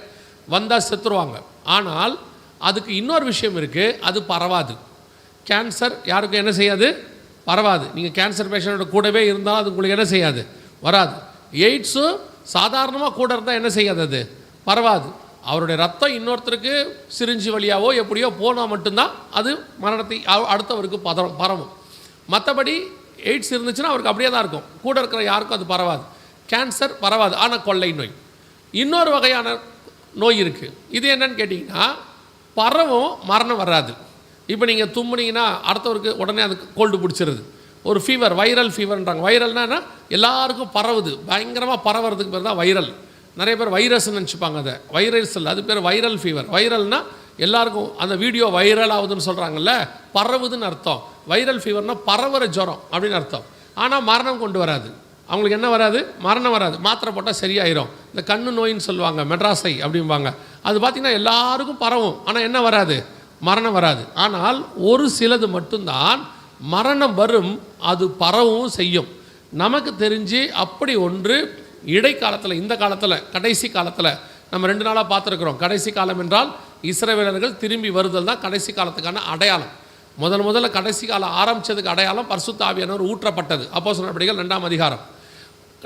A: வந்தால் செத்துருவாங்க. ஆனால் அதுக்கு இன்னொரு விஷயம் இருக்குது, அது பரவாது. கேன்சர் யாருக்கும் என்ன செய்யாது? பரவாது. நீங்கள் கேன்சர் பேஷண்ட்டோட கூடவே இருந்தாலும் அது உங்களுக்கு என்ன செய்யாது? வராது. எய்ட்ஸும் சாதாரணமாக கூட இருந்தால் என்ன செய்யாது? அது பரவாது. அவருடைய ரத்தம் இன்னொருத்தருக்கு சிரிஞ்சி வழியாவோ எப்படியோ போனால் மட்டும்தான் அது மரணத்தை அடுத்தவருக்கு பரவும். மற்றபடி எய்ட்ஸ் இருந்துச்சுன்னா அவருக்கு அப்படியே தான் இருக்கும், கூட இருக்கிற யாருக்கும் அது பரவாது. கேன்சர் பரவாது, ஆனால் கொள்ளை நோய். இன்னொரு வகையான நோய் இருக்குது. இது என்னன்னு கேட்டிங்கன்னா, பரவும், மரணம் வராது. இப்போ நீங்கள் தும்முனீங்கன்னா அடுத்தவருக்கு உடனே அதுக்கு கோல்டு பிடிச்சிருது. ஒரு ஃபீவர், வைரல் ஃபீவர்ன்றாங்க. வைரல்னா எல்லாருக்கும் பரவுது, பயங்கரமாக பரவுறதுக்கு பேர் தான் வைரல். நிறைய பேர் வைரஸ்ன்னு நினச்சிப்பாங்க. அதை வைரஸ் இல்லை, அது பேர் வைரல் ஃபீவர். வைரல்னா எல்லாருக்கும் அந்த வீடியோ வைரல் ஆகுதுன்னு சொல்கிறாங்கல்ல, பரவுதுன்னு அர்த்தம். வைரல் ஃபீவர்னால் பரவுற ஜுரம் அப்படின்னு அர்த்தம். ஆனால் மரணம் கொண்டு வராது. அவங்களுக்கு என்ன வராது? மரணம் வராது. மாத்திரை போட்டால் சரியாயிரும். இந்த கண்ணு நோயின்னு சொல்லுவாங்க, மெட்ராஸை அப்படிம்பாங்க. அது பார்த்திங்கன்னா எல்லாருக்கும் பரவும், ஆனால் என்ன வராது? மரணம் வராது. ஆனால் ஒரு சிலது மட்டும்தான் மரணம் வரும், அது பரவும் செய்யும். நமக்கு தெரிஞ்சு அப்படி ஒன்று இடைக்காலத்தில், இந்த காலத்தில், கடைசி காலத்தில் நம்ம 2 நாளாக பார்த்துருக்குறோம். கடைசி காலம் என்றால் இஸ்ரவேலர்கள் திரும்பி வருதல் தான் கடைசி காலத்துக்கான அடையாளம். முதல்ல கடைசி காலம் ஆரம்பித்ததுக்கு அடையாளம் பரிசுத்த ஆவியானவர் ஊற்றப்பட்டது. அப்போஸ்தலர் நடபடிகள் 2ஆம் அதிகாரம்.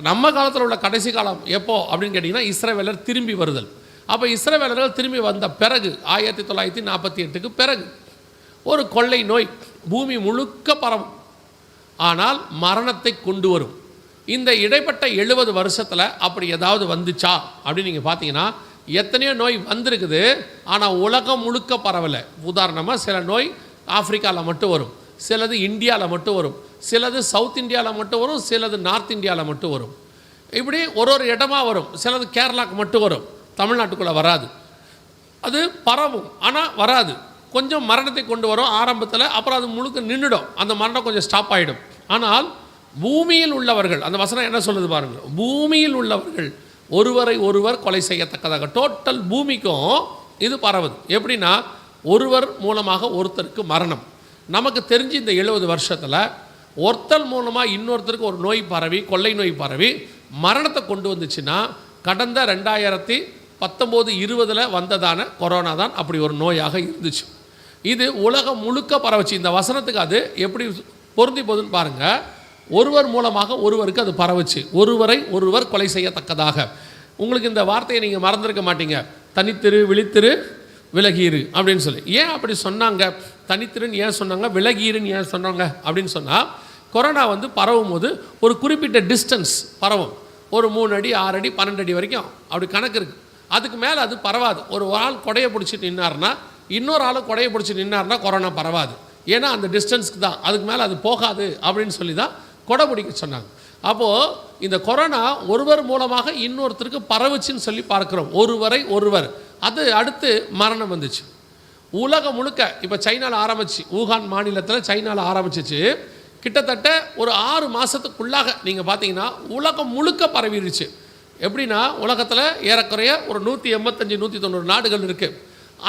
A: நம்ம காலத்தில் உள்ள கடைசி காலம் எப்போ அப்படின்னு கேட்டிங்கன்னா, இஸ்ரவேலர் திரும்பி வருதல். அப்போ இஸ்ரவேலர்கள் திரும்பி வந்த பிறகு 1948க்கு பிறகு ஒரு கொள்ளை நோய் பூமி முழுக்க பரவும், ஆனால் மரணத்தை கொண்டு வரும். இந்த இடைப்பட்ட 70 வருஷத்தில் அப்படி ஏதாவது வந்துச்சா அப்படின்னு நீங்கள் பார்த்தீங்கன்னா எத்தனையோ நோய் வந்திருக்குது, ஆனால் உலகம் முழுக்க பரவலை. உதாரணமாக சில நோய் ஆப்பிரிக்காவில் மட்டும் வரும், சிலது இந்தியாவில் மட்டும் வரும், சிலது சவுத் இந்தியாவில் மட்டும் வரும், சிலது நார்த் இந்தியாவில் மட்டும் வரும். இப்படி ஒரு இடமா வரும். சிலது கேரளாவுக்கு மட்டும் வரும், தமிழ்நாட்டுக்குள்ளே வராது. அது பரவும், ஆனால் வராது. கொஞ்சம் மரணத்தை கொண்டு வரும் ஆரம்பத்தில், அப்புறம் அது முழுக்க நின்றுடும், அந்த மரணம் கொஞ்சம் ஸ்டாப் ஆகிடும். ஆனால் பூமியில் உள்ளவர்கள், அந்த வசனம் என்ன சொல்லுது பாருங்கள், பூமியில் உள்ளவர்கள் ஒருவரை ஒருவர் கொலை செய்யத்தக்கதாக, டோட்டல் பூமிக்கும் இது பரவுது. எப்படின்னா ஒருவர் மூலமாக ஒருத்தருக்கு மரணம். நமக்கு தெரிஞ்சு இந்த 70 வருஷத்தில் ஒருத்தர் மூலமாக இன்னொருத்தருக்கு ஒரு நோய் பரவி, கொள்ளை நோய் பரவி மரணத்தை கொண்டு வந்துச்சுன்னா கடந்த 2019-20 வந்ததான கொரோனா தான் அப்படி ஒரு நோயாக இருந்துச்சு. இது உலகம் முழுக்க பரவச்சு. இந்த வசனத்துக்கு அது எப்படி பொருந்தி போகுதுன்னு பாருங்கள். ஒருவர் மூலமாக ஒருவருக்கு அது பரவச்சு, ஒருவரை ஒருவர் கொலை செய்யத்தக்கதாக. உங்களுக்கு இந்த வார்த்தையை நீங்கள் மறந்துருக்க மாட்டீங்க, தனித்திரு விழித்திரு விலகீரு அப்படின்னு சொல்லி. ஏன் அப்படி சொன்னாங்க? தனித்திருன்னு ஏன் சொன்னாங்க, விலகீருன்னு ஏன் சொன்னாங்க அப்படின்னு சொன்னால், கொரோனா பரவும் போது ஒரு குறிப்பிட்ட டிஸ்டன்ஸ் பரவும். ஒரு 3 அடி 6 அடி 12 அடி வரைக்கும் அப்படி கணக்கு இருக்குது. அதுக்கு மேலே அது பரவாது. ஒரு ஆள் கொடையை பிடிச்சிட்டு நின்னார்னா இன்னொரு ஆள் கொடையை பிடிச்சி நின்னார்னா கொரோனா பரவாது. ஏன்னா அந்த டிஸ்டன்ஸ்க்கு தான், அதுக்கு மேலே அது போகாது அப்படின்னு சொல்லி தான் கொடை பிடிக்க சொன்னாங்க. அப்போது இந்த கொரோனா ஒருவர் மூலமாக இன்னொருத்தருக்கு பரவுச்சுன்னு சொல்லி பார்க்குறோம். ஒருவரை ஒருவர், அது அடுத்து மரணம் வந்துச்சு. உலகம் முழுக்க இப்போ சைனாவில் ஆரம்பிச்சு, ஊகான் மாநிலத்தில் சைனாவில் ஆரம்பிச்சிச்சு. கிட்டத்தட்ட ஒரு 6 மாதத்துக்குள்ளாக நீங்கள் பார்த்தீங்கன்னா உலகம் முழுக்க பரவிடுச்சு. எப்படின்னா உலகத்தில் ஏறக்குறைய ஒரு 185-190 நாடுகள் இருக்குது.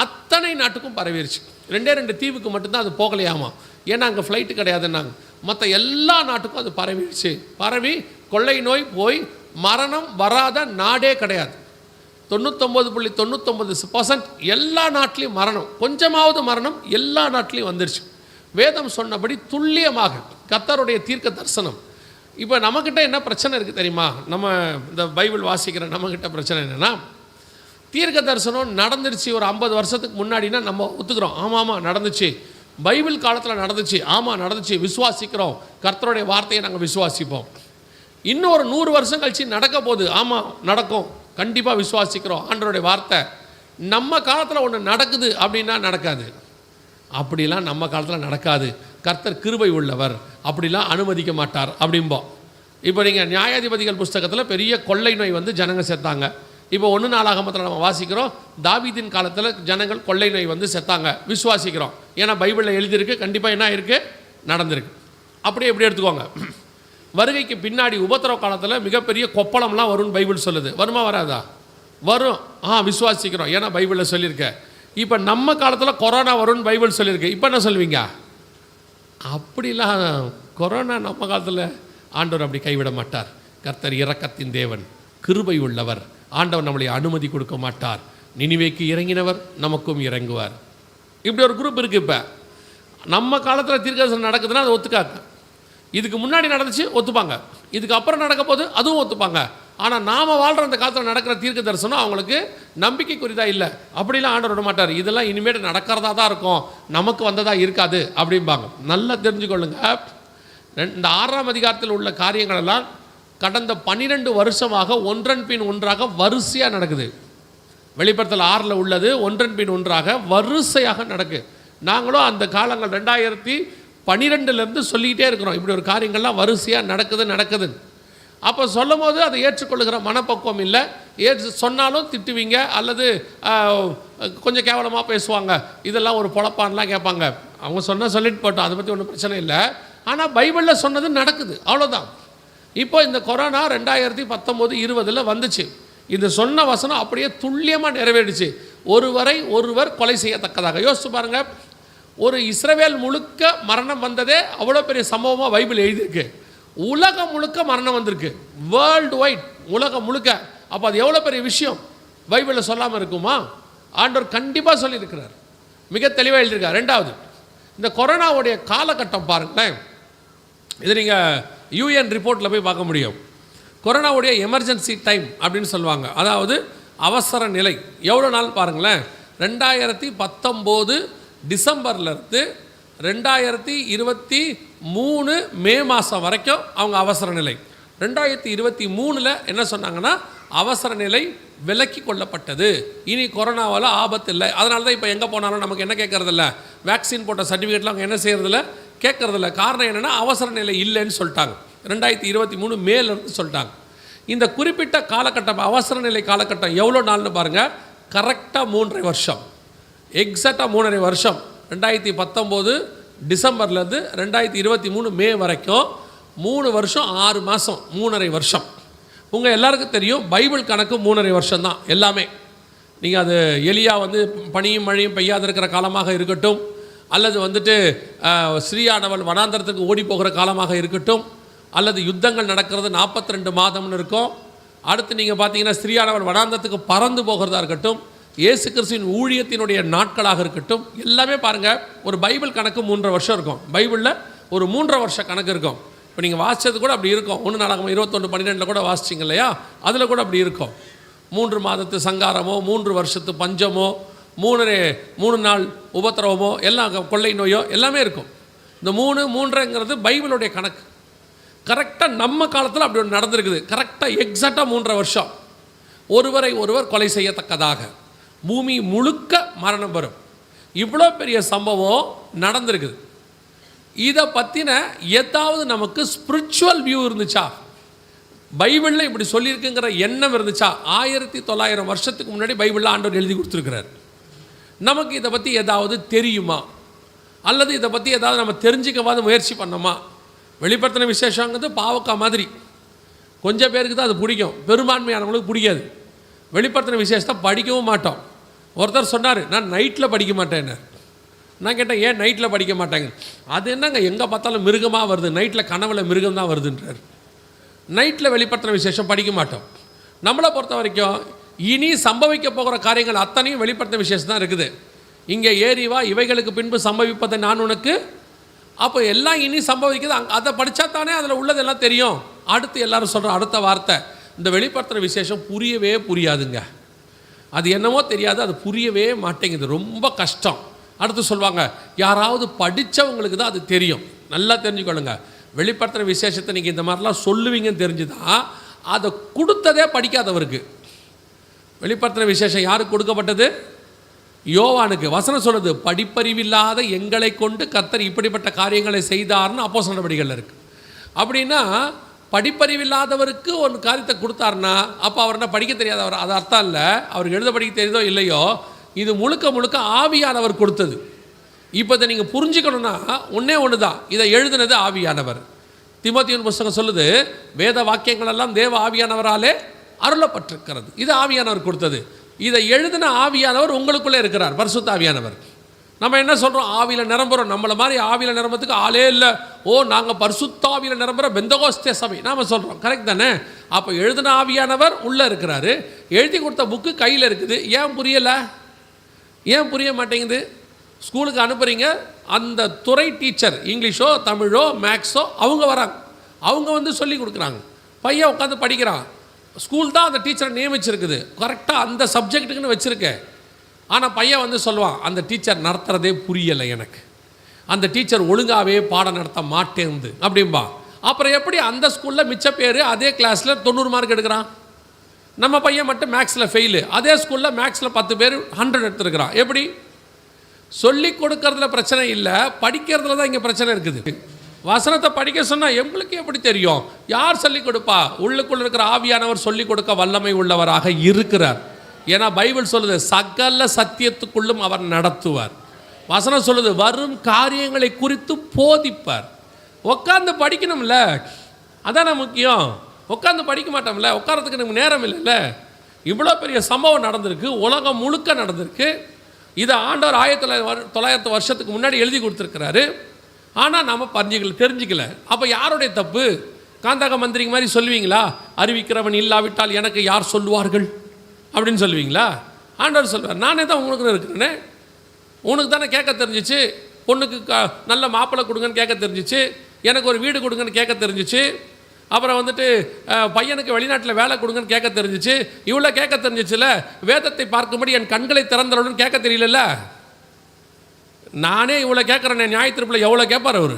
A: அத்தனை நாட்டுக்கும் பரவிடுச்சு. 2 தீவுக்கு மட்டும்தான் அது போகலையாமா, ஏன்னா அங்கே ஃப்ளைட்டு கிடையாதுன்னாங்க. மற்ற எல்லா நாட்டுக்கும் அது பரவிடுச்சு. பரவி கொள்ளை நோய் போய் மரணம் வராத நாடே கிடையாது. 99.99% எல்லா நாட்டிலையும் மரணம், கொஞ்சமாவது மரணம் எல்லா நாட்டிலையும் வந்துருச்சு. வேதம் சொன்னபடி துல்லியமாக கர்த்தருடைய தீர்க்க தரிசனம். இப்போ நம்மக்கிட்ட என்ன பிரச்சனை இருக்குது தெரியுமா? நம்ம இந்த பைபிள் வாசிக்கிற நம்மக்கிட்ட பிரச்சனை என்னென்னா, தீர்க்க தரிசனம் நடந்துருச்சு ஒரு 50 வருஷத்துக்கு முன்னாடினா நம்ம ஒத்துக்கிறோம், ஆமாம் நடந்துச்சு, பைபிள் காலத்தில் நடந்துச்சு, ஆமாம் நடந்துச்சு, விசுவாசிக்கிறோம், கர்த்தருடைய வார்த்தையை நாங்கள் விசுவாசிப்போம். இன்னும் ஒரு 100 வருஷம் கழிச்சு நடக்க போகுது, ஆமாம் நடக்கும், கண்டிப்பாக விசுவாசிக்கிறோம், ஆண்டவருடைய வார்த்தை. நம்ம காலத்தில் ஒன்று நடக்குது அப்படின்னா நடக்காது. அப்படிலாம் நம்ம காலத்தில் நடக்காது. கர்த்தர் கிருபை உள்ளவர், அப்படிலாம் அனுமதிக்க மாட்டார் அப்படிம்போம். இப்போ நீங்கள் நியாயாதிபதிகள் புஸ்தகத்தில் பெரிய கொள்ளை நோய் ஜனங்க செத்தாங்க. இப்போ 1 நாளாகமத்தில் நம்ம வாசிக்கிறோம், தாவீதின் காலத்தில் ஜனங்கள் கொள்ளை நோய் செத்தாங்க, விசுவாசிக்கிறோம். ஏன்னா பைபிளில் எழுதியிருக்கு, கண்டிப்பாக என்ன இருக்குது, நடந்திருக்கு. அப்படியே எப்படி எடுத்துக்கோங்க. வருகைக்கு பின்னாடி உபத்திரவ காலத்தில் மிகப்பெரிய கொப்பளம்லாம் வரும்னு பைபிள் சொல்லுது. வருமா வராதா? வரும். விசுவாசிக்கிறோம், ஏன்னா பைபிளில் சொல்லியிருக்க. இப்போ நம்ம காலத்தில் கொரோனா வரும்னு பைபிள் சொல்லியிருக்கு. இப்போ என்ன சொல்லுவீங்க? அப்படிலாம் கொரோனா நம்ம காலத்தில் ஆண்டவர் அப்படி கைவிட மாட்டார். கர்த்தர் இரக்கத்தின் தேவன், கிருபை உள்ளவர். ஆண்டவர் நம்மளை அனுமதி கொடுக்க மாட்டார். நினிவேக்கு இறங்கினவர் நமக்கும் இறங்குவார். இப்படி ஒரு குரூப் இருக்குது. இப்போ நம்ம காலத்தில் தீர்க்கதரிசனம் நடக்குதுன்னா அது ஒத்துக்காது. இதுக்கு முன்னாடி நடந்துச்சு ஒத்துப்பாங்க, இதுக்கு அப்புறம் நடக்க போது அதுவும் ஒத்துப்பாங்க. ஆனால் நாம் வாழ்கிற அந்த காலத்தில் நடக்கிற தீர்க்க தரிசனம் அவங்களுக்கு நம்பிக்கைக்குரியதாக இல்லை. அப்படிலாம் ஆண்டவர் விட மாட்டார். இதெல்லாம் இனிமேல் நடக்கிறதா தான் இருக்கும், நமக்கு வந்ததாக இருக்காது அப்படிம்பாங்க. நல்லா தெரிஞ்சுக்கொள்ளுங்க, இந்த 6ஆம் அதிகாரத்தில் உள்ள காரியங்கள் எல்லாம் கடந்த 12 வருஷமாக ஒன்றன் பின் ஒன்றாக வரிசையாக நடக்குது. வெளிப்படுத்தல் 6 உள்ளது ஒன்றன் பின் ஒன்றாக வரிசையாக நடக்குது. நாங்களும் அந்த காலங்கள் 2012 சொல்லிக்கிட்டே இருக்கிறோம், இப்படி ஒரு காரியங்கள்லாம் வரிசையாக நடக்குது. அப்போ சொல்லும் போது அதை ஏற்றுக்கொள்ளுகிற மனப்பக்குவம் இல்லை. சொன்னாலும் திட்டுவீங்க, அல்லது கொஞ்சம் கேவலமாக பேசுவாங்க, இதெல்லாம் ஒரு பொழப்பான்லாம் கேட்பாங்க. அவங்க சொல்லிட்டு போட்டோம், அதை பற்றி ஒன்றும் பிரச்சனை இல்லை. ஆனால் பைபிளில் சொன்னது நடக்குது, அவ்வளோதான். இப்போ இந்த கொரோனா 2019-20 வந்துச்சு. இது சொன்ன வசனம் அப்படியே துல்லியமாக நிறைவேறிச்சு. ஒருவரை ஒருவர் கொலை செய்யத்தக்கதாக. யோசிச்சு பாருங்கள், ஒரு இஸ்ரவேல் முழுக்க மரணம் வந்ததே அவ்வளோ பெரிய சம்பவமாக பைபிள் எழுதியிருக்கு. உலகம் முழுக்க மரணம் வந்திருக்கு, வேர்ல்டு வைட், உலகம் முழுக்க. அப்போ அது எவ்வளோ பெரிய விஷயம் பைபிளில் சொல்லாமல் இருக்குமா? ஆண்டவர் கண்டிப்பாக சொல்லியிருக்கிறார், மிக தெளிவாக எழுதியிருக்கார். 2வது, இந்த கொரோனாவுடைய காலகட்டம் பாருங்களேன். இது நீங்கள் UN ரிப்போர்ட்டில் போய் பார்க்க முடியும். கொரோனாவுடைய எமர்ஜென்சி டைம் அப்படின்னு சொல்லுவாங்க, அதாவது அவசர நிலை. எவ்வளோ நாள் பாருங்களேன், 2019 டிசம்பர்லேருந்து 2023 மே மாதம் வரைக்கும் அவங்க அவசர நிலை. 2023 என்ன சொன்னாங்கன்னா அவசர நிலை விலக்கி கொள்ளப்பட்டது, இனி கொரோனாவால் ஆபத்து இல்லை. அதனால தான் இப்போ எங்கே போனாலும் நமக்கு என்ன கேட்கறதில்ல, வேக்சின் போட்ட சர்டிஃபிகேட்லாம் அவங்க என்ன செய்கிறதில்ல, கேட்கறதில்ல. காரணம் என்னென்னா அவசர நிலை இல்லைன்னு சொல்லிட்டாங்க. 2023 மேலேருந்து சொல்லிட்டாங்க. இந்த குறிப்பிட்ட காலகட்டம் அவசர நிலை காலகட்டம் எவ்வளோ நாள்னு பாருங்கள், கரெக்டாக 3.5 வருஷம், எக்ஸாக்டாக 3.5 வருஷம். 2019 டிசம்பர்லேருந்து 2023 மே வரைக்கும் 3 வருஷம் 6 மாதம், 3.5 வருஷம். உங்கள் எல்லாருக்கும் தெரியும் பைபிள் கணக்கு 3.5 வருஷம் தான் எல்லாமே. நீங்கள் அது எலியா பனியும் மழையும் பெய்யாது இருக்கிற காலமாக இருக்கட்டும், அல்லது ஸ்ரீயானவள் வனாந்தரத்துக்கு ஓடி போகிற காலமாக இருக்கட்டும், அல்லது யுத்தங்கள் நடக்கிறது 42 மாதம்னு இருக்கும். அடுத்து நீங்கள் பார்த்தீங்கன்னா ஸ்ரீயானவள் வனாந்தரத்துக்கு பறந்து போகிறதா இருக்கட்டும், இயேசு கிறிஸ்துவின் ஊழியத்தினுடைய நாட்களாக இருக்கட்டும், எல்லாமே பாருங்கள் ஒரு பைபிள் கணக்கு 3.5 வருஷம் இருக்கும். பைபிளில் ஒரு 3.5 வருஷ கணக்கு இருக்கும். இப்போ நீங்கள் வாசித்தது கூட அப்படி இருக்கும். 1 நாளாகமம் 21:12 கூட வாசிச்சிங்க இல்லையா, அதில் கூட அப்படி இருக்கும். 3 மாதத்து சங்காரமோ, 3 வருஷத்து பஞ்சமோ, 3 நாள் உபத்திரவமோ, எல்லாம் கொள்ளை நோயோ எல்லாமே இருக்கும். இந்த 3.5ங்கிறது பைபிளுடைய கணக்கு. கரெக்டாக நம்ம காலத்தில் அப்படி ஒன்று நடந்திருக்குது. கரெக்டாக எக்ஸாக்டாக 3.5 வருஷம் ஒருவரை ஒருவர் கொலை செய்யத்தக்கதாக பூமி முழுக்க மரணம் வரும். இவ்வளோ பெரிய சம்பவம் நடந்திருக்குது. இதை பற்றின ஏதாவது நமக்கு ஸ்பிரிச்சுவல் வியூ இருந்துச்சா, பைபிளில் இப்படி சொல்லியிருக்குங்கிற எண்ணம் இருந்துச்சா? 1900 வருஷத்துக்கு முன்னாடி பைபிளில் ஆண்டவர் எழுதி கொடுத்துருக்கிறார். நமக்கு இதை பற்றி ஏதாவது தெரியுமா, அல்லது இதை பற்றி ஏதாவது நம்ம தெரிஞ்சிக்கவாத முயற்சி பண்ணோமா? வெளிப்படுத்தின விசேஷங்கிறது பாவக்கா மாதிரி, கொஞ்சம் பேருக்கு தான் அது பிடிக்கும், பெரும்பான்மையானவங்களுக்கு பிடிக்காது. வெளிப்படுத்தின விசேஷத்தை படிக்கவும் மாட்டோம். ஒருத்தர் சொன்னார், நான் நைட்டில் படிக்க மாட்டேன்னு. நான் கேட்டேன், ஏன் நைட்டில் படிக்க மாட்டேங்க? அது என்னங்க எங்கே பார்த்தாலும் மிருகமாக வருது, நைட்டில் கனவுல மிருகம் தான் வருதுன்றார். நைட்டில் வெளிப்படுத்தின விசேஷம் படிக்க மாட்டோம். நம்மளை பொறுத்த வரைக்கும் இனி சம்பவிக்க போகிற காரியங்கள் அத்தனையும் வெளிப்படுத்தின விசேஷம் தான் இருக்குது. இங்கே ஏறிவா, இவைகளுக்கு பின்பு சம்பவிப்பதை நான் உனக்கு. அப்போ எல்லாம் இனி சம்பவிக்குது, அதை படித்தா தானே அதில் உள்ளதெல்லாம் தெரியும். அடுத்து எல்லாரும் சொல்கிற அடுத்த வார்த்தை, இந்த வெளிப்படுத்தின விசேஷம் புரியவே புரியாதுங்க, அது என்னமோ தெரியாது, அது புரியவே மாட்டேங்குது, ரொம்ப கஷ்டம். அடுத்து சொல்லுவாங்க, யாராவது படித்தவங்களுக்கு தான் அது தெரியும். நல்லா தெரிஞ்சுக்கொள்ளுங்க, வெளிப்படுத்தின விசேஷத்தை நீங்கள் இந்த மாதிரிலாம் சொல்லுவீங்கன்னு தெரிஞ்சுதான் அதை கொடுத்ததே படிக்காதவருக்கு. வெளிப்படுத்தின விசேஷம் யாருக்கு கொடுக்கப்பட்டது? யோவானுக்கு. வசனம் சொல்லுது, படிப்பறிவில்லாத எங்களை கொண்டு கர்த்தர் இப்படிப்பட்ட காரியங்களை செய்தார்னு அப்போஸ்தலர் நடவடிக்கைகள் இருக்குது. அப்படின்னா படிப்பறிவில்லாதவருக்கு ஒரு காரியத்தை கொடுத்தாருன்னா அப்போ அவர் என்ன படிக்க தெரியாதவர்? அது அர்த்தம் இல்லை. அவருக்கு எழுத படிக்க தெரியுதோ இல்லையோ, இது முழுக்க முழுக்க ஆவியானவர் கொடுத்தது. இப்போ இதை நீங்கள் புரிஞ்சுக்கணுன்னா ஒன்றே ஒன்று தான், இதை எழுதினது ஆவியானவர். தீமோத்தேயுவின் புத்தகம் சொல்லுது, வேத வாக்கியங்கள் எல்லாம் தேவ ஆவியானவராலே அருளப்பட்டிருக்கிறது. இது ஆவியானவர் கொடுத்தது. இதை எழுதின ஆவியானவர் உங்களுக்குள்ளே இருக்கிறார், பரிசுத்த ஆவியானவர். நம்ம என்ன சொல்கிறோம்? ஆவியில் நிரம்புகிறோம். நம்மளை மாதிரி ஆவியில் நிரம்புறதுக்கு ஆளே இல்லை. நாங்கள் பரிசுத்த ஆவியில் நிரம்புகிற பெந்தகோஸ்தே சபை நாம் சொல்கிறோம். கரெக்ட் தானே? அப்போ எழுதின ஆவியானவர் உள்ளே இருக்கிறாரு, எழுதி கொடுத்த புக்கு கையில் இருக்குது. ஏன் புரியலை? ஏன் புரிய மாட்டேங்குது? ஸ்கூலுக்கு அனுப்புகிறீங்க, அந்த துறை டீச்சர், இங்கிலீஷோ தமிழோ மேக்ஸோ அவங்க வராங்க, அவங்க சொல்லி கொடுக்குறாங்க. பையன் உட்காந்து படிக்கிறான். ஸ்கூல் தான் அந்த டீச்சரை நியமிச்சிருக்குது, கரெக்டாக அந்த சப்ஜெக்ட்டுக்குன்னு வச்சுருக்கேன். ஆனால் பையன் சொல்லுவான், அந்த டீச்சர் நடத்துகிறதே புரியலை எனக்கு, அந்த டீச்சர் ஒழுங்காகவே பாடம் நடத்த மாட்டேங்குது அப்படின்பா. அப்புறம் எப்படி அந்த ஸ்கூலில் மிச்ச பேர் அதே கிளாஸில் 90 மார்க் எடுக்கிறான்? நம்ம பையன் மட்டும் மேக்ஸில் ஃபெயிலு, அதே ஸ்கூலில் மேக்ஸில் 10 பேர் 100 எடுத்துருக்கிறான். எப்படி? சொல்லி கொடுக்கறதுல பிரச்சனை இல்லை, படிக்கிறதுல தான் இங்கே பிரச்சனை இருக்குது. வசனத்தை படிக்க சொன்னால் எங்களுக்கு எப்படி தெரியும்? யார் சொல்லிக் கொடுப்பா? உள்ளுக்குள்ள இருக்கிற ஆவியானவர் சொல்லிக் கொடுக்க வல்லமை உள்ளவராக இருக்கிறார். ஏன்னா பைபிள் சொல்லுது, சகல சத்தியத்துக்குள்ளும் அவர் நடத்துவார். வசனம் சொல்லுது, வரும் காரியங்களை குறித்து போதிப்பார். உட்காந்து படிக்கணும்ல, அதான முக்கியம். உட்காந்து படிக்க மாட்டோம்ல, உட்காரத்துக்கு நமக்கு நேரம் இல்லைல்ல. இவ்வளோ பெரிய சம்பவம் நடந்திருக்கு, உலகம் முழுக்க நடந்திருக்கு. இதை ஆண்டவர் 1900 வருஷத்துக்கு முன்னாடி எழுதி கொடுத்துருக்கிறாரு. ஆனால் நம்ம தெரிஞ்சிக்கல. அப்போ யாருடைய தப்பு? காந்தக மந்திரிங்க மாதிரி சொல்லுவீங்களா? அறிவிக்கிறவன் இல்லாவிட்டால் எனக்கு யார் சொல்லுவார்கள் அப்படின்னு சொல்லுவீங்களா? ஆண்டவர் சொல்லுவார், நானே தான் உங்களுக்கு இருக்கிறேனே. உனக்கு தானே கேட்க தெரிஞ்சிச்சு, பொண்ணுக்கு நல்ல மாப்பிள்ளை கொடுங்கன்னு கேட்க தெரிஞ்சிச்சு, எனக்கு ஒரு வீடு கொடுங்கன்னு கேட்க தெரிஞ்சிச்சு, அப்புறம் பையனுக்கு வெளிநாட்டில் வேலை கொடுங்கன்னு கேட்க தெரிஞ்சிச்சு. இவ்வளோ கேட்க தெரிஞ்சிச்சுல, வேதத்தை பார்க்கும்படி என் கண்களை திறந்தவளுன்னு கேட்க தெரியல. நானே இவ்வளோ கேட்குறேன், நியாயத்திருப்பில் எவ்வளோ கேட்பார் அவர்?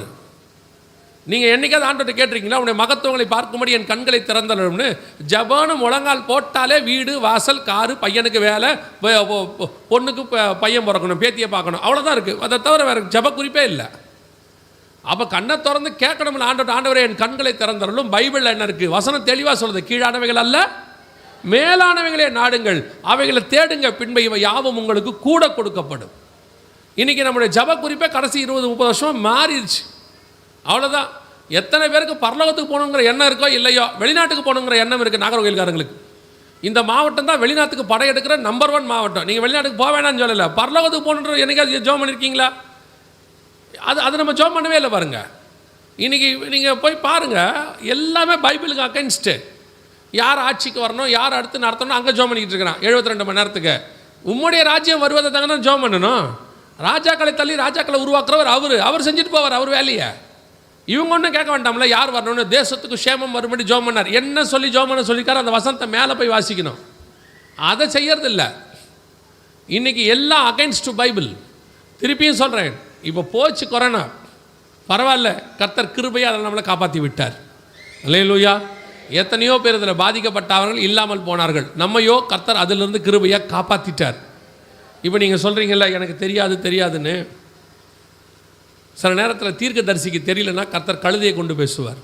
A: நீங்கள் என்றைக்காவது ஆண்டவர்கிட்ட கேட்டிருக்கீங்களா, உன்னுடைய மகத்துவங்களை பார்க்கும்படி என் கண்களை திறந்தலும்னு? ஜபானும் முழங்கால் போட்டாலே வீடு வாசல் காரு, பையனுக்கு வேலை, பொண்ணுக்கு பையன் பிறக்கணும், பேத்தியை பார்க்கணும், அவ்வளோதான் இருக்குது. அதை தவிர வேறு ஜப குறிப்பே இல்லை. அப்போ கண்ணை திறந்து கேட்கணும்ல, ஆண்டவரே என் கண்களை திறந்தருளும். பைபிளில் என்ன இருக்குது? வசனம் தெளிவாக சொல்லுது, கீழானவைகள் அல்ல மேலானவைகளே நாடுங்கள், அவைகளை தேடுங்க, பின்பு இவை யாவும் உங்களுக்கு கூட கொடுக்கப்படும். இன்றைக்கி நம்முடைய ஜப குறிப்பே கடைசி 20-30 வருஷம் மாறிடுச்சு. அவ்வளோதான். எத்தனை பேருக்கு பரலோகத்துக்கு போகணுங்கிற எண்ணம் இருக்கோ இல்லையோ, வெளிநாட்டுக்கு போகணுங்கிற எண்ணம் இருக்குது நாகர்கோயில்காரங்களுக்கு. இந்த மாவட்டம் தான் வெளிநாட்டுக்கு படையெடுக்கிற நம்பர் 1 மாவட்டம். நீங்கள் வெளிநாட்டுக்கு போக வேணாம்னு சொல்லலை, பரலோகத்துக்கு போகணுன்ற என்னைக்காவது ஜோம் பண்ணியிருக்கீங்களா? அது நம்ம ஜோம் பண்ணவே இல்லை பாருங்கள். இன்றைக்கி நீங்கள் போய் பாருங்கள், எல்லாமே பைபிளுக்கு அகைன்ஸ்ட்டு. யார் ஆட்சிக்கு வரணும், யார் அடுத்து நடத்தணும், அங்கே ஜோம் பண்ணிக்கிட்டு இருக்கிறான் 72 மணி நேரத்துக்கு. உம்முடைய ராஜ்யம் வருவதை தாங்க ஜோம் பண்ணணும். ராஜாக்களை தள்ளி ராஜாக்களை உருவாக்குறவர் அவர் செஞ்சுட்டு போவார் அவர் வேலையை. இவங்க ஒன்றும் கேட்க வேண்டாம்ல, யார் வரணும்னு. தேசத்துக்கு சேமம் வரும்படி ஜோம் பண்ணார். என்ன சொல்லி ஜோம் பண்ண சொல்லிக்கார, அந்த வசனத்தை மேலே போய் வாசிக்கணும். அதை செய்யறதில்ல. இன்றைக்கி எல்லாம் அகைன்ஸ்ட் பைபிள். திருப்பியும் சொல்கிறேன், இப்போ போச்சு கொரோனா, பரவாயில்ல, கர்த்தர் கிருபையாக அதை நம்மளை காப்பாற்றி விட்டார். அல்லேலூயா. எத்தனையோ பேர் இதில் பாதிக்கப்பட்டவர்கள் இல்லாமல் போனார்கள், நம்மையோ கர்த்தர் அதிலிருந்து கிருபையாக காப்பாற்றிட்டார். இப்போ நீங்கள் சொல்கிறீங்களா எனக்கு தெரியாதுன்னு. சில நேரத்தில் தீர்க்கதரிசிக்கு தெரியலன்னா கர்த்தர் கழுதையை கொண்டு பேசுவார்.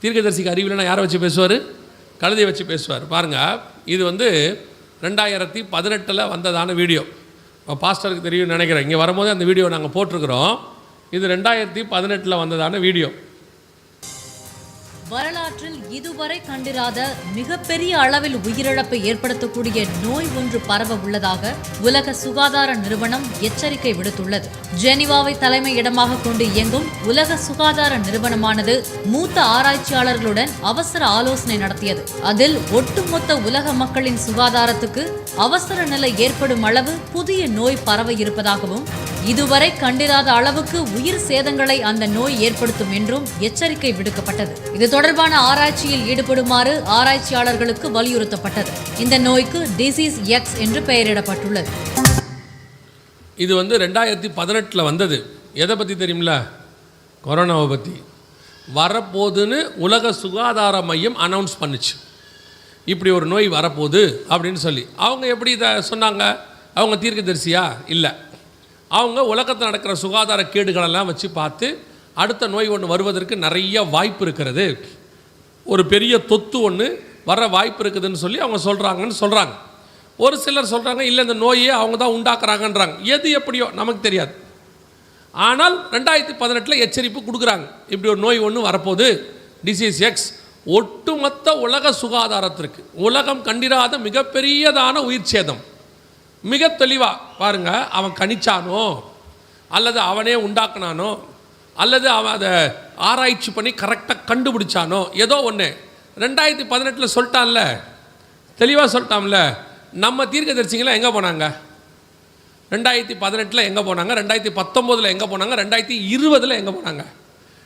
A: தீர்க்கதரிசிக்கு அறிவில்லைன்னா யாரை வச்சு பேசுவார்? கழுதையை வச்சு பேசுவார். பாருங்கள், இது 2018 வந்ததான வீடியோ. பாஸ்டருக்கு தெரியும் நினைக்கிறேன். இங்கே வரும்போது அந்த வீடியோ நாங்கள் போட்டிருக்கிறோம். இது 2018 வந்ததான வீடியோ.
B: வரலாற்றில் இதுவரை கண்டிராத மிகப்பெரிய அளவில் உயிரிழப்பை ஏற்படுத்தக்கூடிய நோய் ஒன்று பரவ உள்ளதாக உலக சுகாதார நிறுவனம் எச்சரிக்கை விடுத்துள்ளது. ஜெனீவாவை தலைமை இடமாக கொண்டு இயங்கும் உலக சுகாதார நிறுவனமானது மூத்த ஆராய்ச்சியாளர்களுடன் அவசர ஆலோசனை நடத்தியது. அதில் ஒட்டுமொத்த உலக மக்களின் சுகாதாரத்துக்கு அவசர நிலை ஏற்படும் அளவு புதிய நோய் பரவ இருப்பதாகவும், இதுவரை கண்டிராத அளவுக்கு உயிர் சேதங்களை அந்த நோய் ஏற்படுத்தும் என்றும் எச்சரிக்கை விடுக்கப்பட்டது. இது தொடர்பான ஆராய்ச்சியில் ஈடுபடுமாறு ஆராய்ச்சியாளர்களுக்கு வலியுறுத்தப்பட்டது. இந்த நோய்க்கு டிசீஸ் எக்ஸ் என்று பெயரிடப்பட்டுள்ளது.
A: இது 2018 வந்தது. எதை பற்றி தெரியுமில்ல? கொரோனாவை பற்றி. வரப்போகுதுன்னு உலக சுகாதார மையம் அனௌன்ஸ் பண்ணுச்சு. இப்படி ஒரு நோய் வரப்போகுது அப்படின்னு சொல்லி. அவங்க எப்படி இதை சொன்னாங்க? அவங்க தீர்க்கதரிசியா? இல்லை. அவங்க உலகத்தில் நடக்கிற சுகாதார கேடுகளெல்லாம் வச்சு பார்த்து அடுத்த நோய் ஒன்று வருவதற்கு நிறைய வாய்ப்பு இருக்கிறது, ஒரு பெரிய தொத்து ஒன்று வர வாய்ப்பு இருக்குதுன்னு சொல்லி அவங்க சொல்கிறாங்க. ஒரு சிலர் சொல்கிறாங்க இல்லை, இந்த நோயே அவங்க தான் உண்டாக்குறாங்கன்றாங்க. எது எப்படியோ நமக்கு தெரியாது. ஆனால் 2018 எச்சரிப்பு கொடுக்குறாங்க, இப்படி ஒரு நோய் ஒன்று வரப்போகுது, டிசீஸ் எக்ஸ். ஒட்டுமொத்த உலக சுகாதாரத்திற்கு உலகம் கண்டிராத மிகப்பெரியதான உயிர் சேதம். மிக தெளிவாக பாருங்கள், அவன் கணிச்சானோ அல்லது அவனே உண்டாக்குனானோ அல்லது அவன் அதை ஆராய்ச்சி பண்ணி கரெக்டாக கண்டுபிடிச்சானோ ஏதோ ஒன்று 2018 சொல்லிட்டான்ல, தெளிவாக சொல்லிட்டான்ல. நம்ம தீர்க்கதரிசிங்களாம் எங்கே போனாங்க? 2018 எங்கே போனாங்க? 2019 எங்கே போனாங்க? 2020 எங்கே போனாங்க?